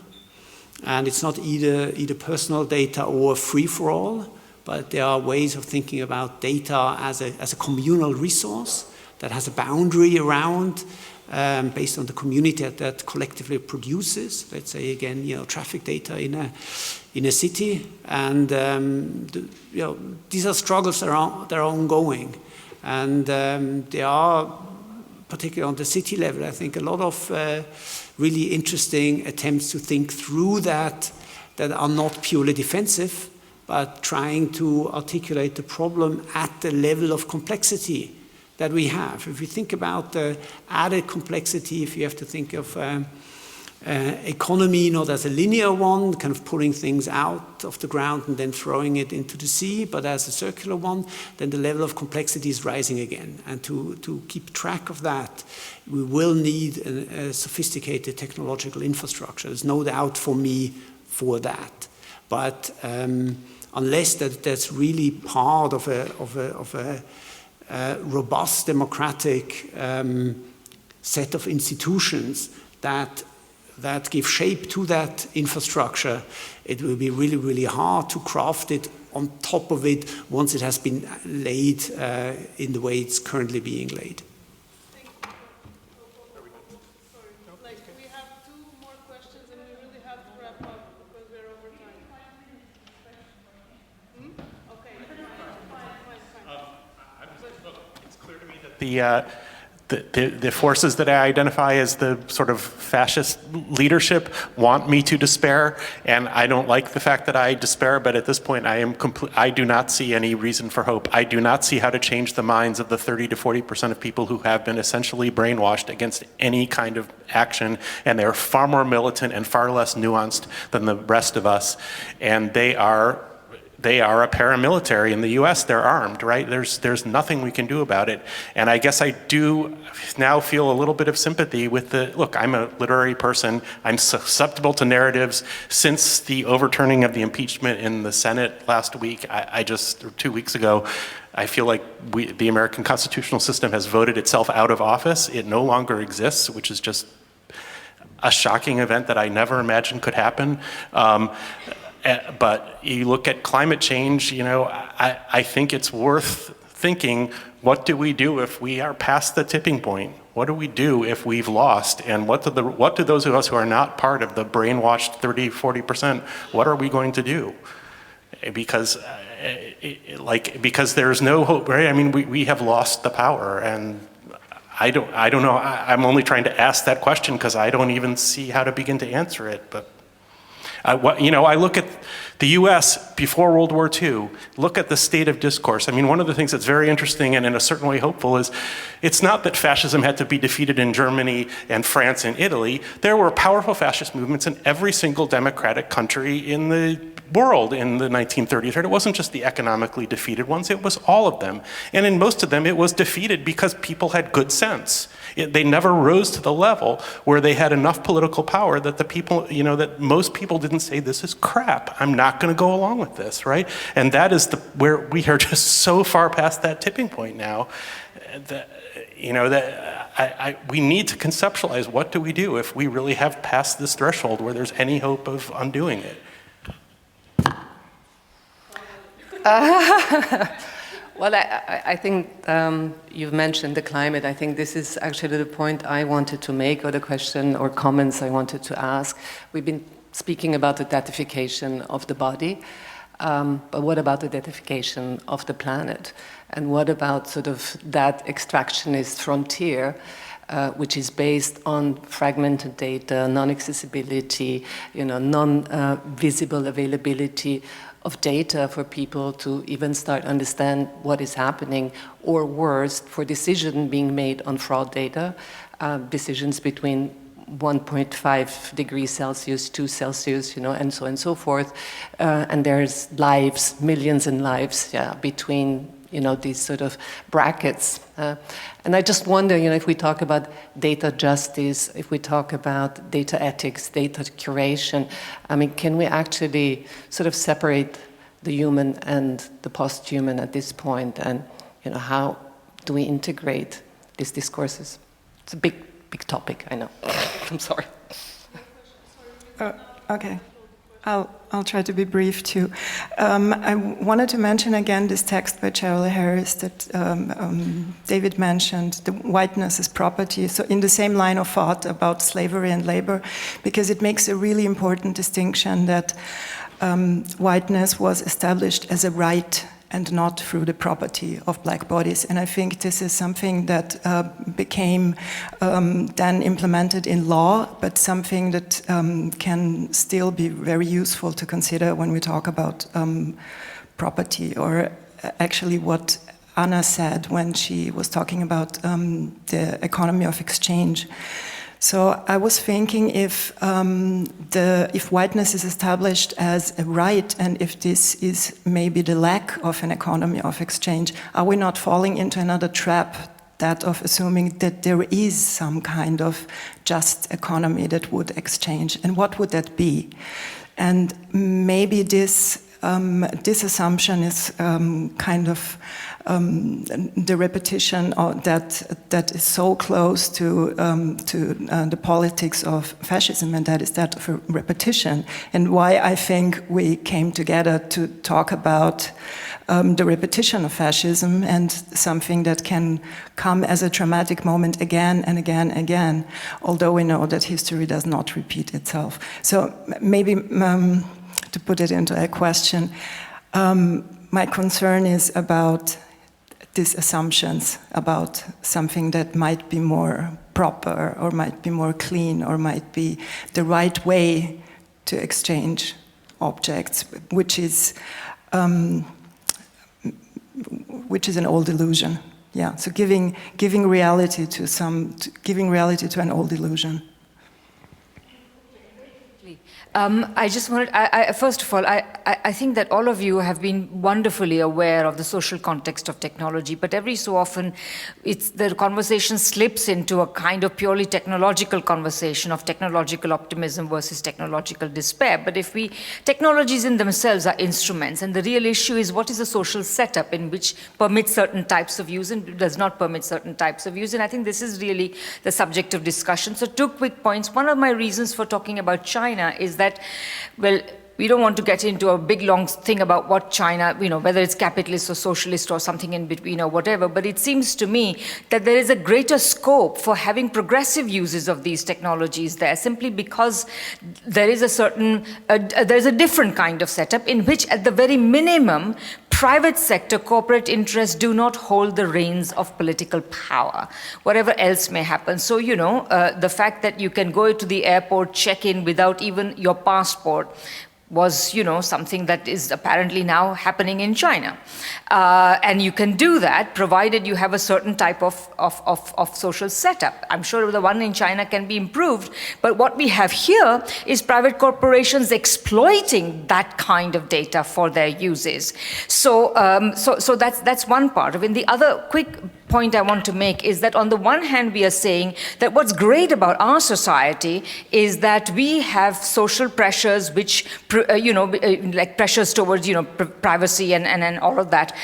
And it's not either personal data or free-for-all, but there are ways of thinking about data as a communal resource that has a boundary around based on the community that collectively produces, let's say again, traffic data in a city. And these are struggles that are ongoing. And there are, particularly on the city level, I think a lot of really interesting attempts to think through that are not purely defensive, but trying to articulate the problem at the level of complexity that we have. If you think about the added complexity, if you have to think of economy not as a linear one, kind of pulling things out of the ground and then throwing it into the sea, but as a circular one, then the level of complexity is rising again. And to keep track of that, we will need a sophisticated technological infrastructure. There's no doubt for me for that. But unless that's really part of a robust democratic set of institutions that give shape to that infrastructure, it will be really, really hard to craft it on top of it once it has been laid in the way it's currently being laid. Thank you. Sorry, we have 2 more questions and we really have to wrap up because we're over time. Okay, fine. It's clear to me that the forces that I identify as the sort of fascist leadership want me to despair, and I don't like the fact that I despair, but at this point I do not see any reason for hope. I do not see how to change the minds of the 30 to 40% of people who have been essentially brainwashed against any kind of action, and they are far more militant and far less nuanced than the rest of us, and they are a paramilitary. In the US, they're armed, right? There's nothing we can do about it. And I guess I do now feel a little bit of sympathy with look, I'm a literary person. I'm susceptible to narratives. Since the overturning of the impeachment in the Senate last week, or 2 weeks ago, I feel like the American constitutional system has voted itself out of office. It no longer exists, which is just a shocking event that I never imagined could happen. But you look at climate change, I think it's worth thinking, what do we do if we are past the tipping point? What do we do if we've lost? And what do those of us who are not part of the brainwashed 30, 40%, what are we going to do? Because there's no hope, right? I mean, we have lost the power, and I don't know. I'm only trying to ask that question because I don't even see how to begin to answer it. But I look at the US before World War II, look at the state of discourse. I mean, one of the things that's very interesting and in a certain way hopeful is it's not that fascism had to be defeated in Germany and France and Italy. There were powerful fascist movements in every single democratic country in the world in the 1930s. It wasn't just the economically defeated ones, it was all of them. And in most of them, it was defeated because people had good sense. They never rose to the level where they had enough political power that the people, that most people didn't say, this is crap, I'm not going to go along with this, right? And that is where we are just so far past that tipping point now that, we need to conceptualize, what do we do if we really have passed this threshold where there's any hope of undoing it? Well, I think you've mentioned the climate. I think this is actually the point I wanted to make, or the question or comments I wanted to ask. We've been speaking about the datification of the body, but what about the datification of the planet? And what about sort of that extractionist frontier, which is based on fragmented data, non-accessibility, non-visible availability of data for people to even start understand what is happening, or worse, for decisions being made on fraud data, decisions between 1.5 degrees Celsius, 2 Celsius, and so on and so forth. And there's lives, millions in lives, between these sort of brackets. And I just wonder, if we talk about data justice, if we talk about data ethics, data curation, I mean, can we actually sort of separate the human and the post-human at this point? And, how do we integrate these discourses? It's a big topic, I know. I'm sorry. Okay. I'll try to be brief too. I wanted to mention again this text by Charlie Harris that David mentioned, the whiteness as property. So in the same line of thought about slavery and labor, because it makes a really important distinction that whiteness was established as a right and not through the property of black bodies. And I think this is something that became then implemented in law, but something that can still be very useful to consider when we talk about property, or actually what Anna said when she was talking about the economy of exchange. So I was thinking if whiteness is established as a right, and if this is maybe the lack of an economy of exchange, are we not falling into another trap, that of assuming that there is some kind of just economy that would exchange, and what would that be? And maybe this assumption is kind of the repetition that is so close to the politics of fascism, and that is that of a repetition. And why I think we came together to talk about the repetition of fascism, and something that can come as a traumatic moment again and again and again, although we know that history does not repeat itself. So maybe to put it into a question, my concern is about these assumptions about something that might be more proper, or might be more clean, or might be the right way to exchange objects, which is an old illusion. Yeah. So giving reality to an old illusion. I just wanted, first of all, I think that all of you have been wonderfully aware of the social context of technology, but every so often the conversation slips into a kind of purely technological conversation of technological optimism versus technological despair. But technologies in themselves are instruments, and the real issue is what is the social setup in which permits certain types of use and does not permit certain types of use. And I think this is really the subject of discussion. So 2 quick points. One of my reasons for talking about China is that, well, we don't want to get into a big long thing about what China, whether it's capitalist or socialist or something in between or whatever, but it seems to me that there is a greater scope for having progressive uses of these technologies there, simply because there is there's a different kind of setup in which, at the very minimum, private sector corporate interests do not hold the reins of political power, whatever else may happen. So, the fact that you can go to the airport, check in without even your passport was, something that is apparently now happening in China. And you can do that provided you have a certain type of social setup. I'm sure the one in China can be improved, but what we have here is private corporations exploiting that kind of data for their uses. So that's one part of it. And the other quick point I want to make is that on the one hand we are saying that what's great about our society is that we have social pressures which, like pressures towards, privacy and all of that,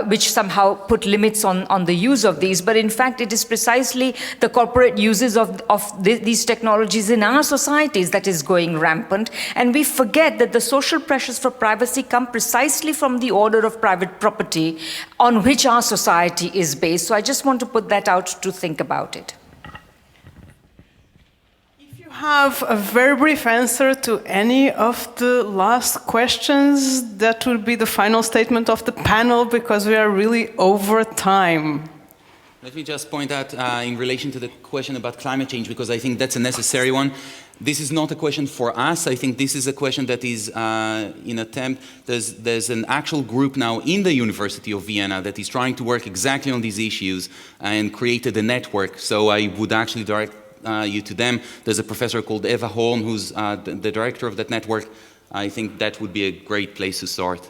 which somehow put limits on the use of these. But in fact, it is precisely the corporate uses of these technologies in our societies that is going rampant. And we forget that the social pressures for privacy come precisely from the order of private property on which our society is based. So I just want to put that out to think about it. If you have a very brief answer to any of the last questions, that will be the final statement of the panel, because we are really over time. Let me just point out in relation to the question about climate change, because I think that's a necessary one. This is not a question for us. I think this is a question that is in attempt. There's an actual group now in the University of Vienna that is trying to work exactly on these issues and created a network. So I would actually direct you to them. There's a professor called Eva Horn who's the director of that network. I think that would be a great place to start.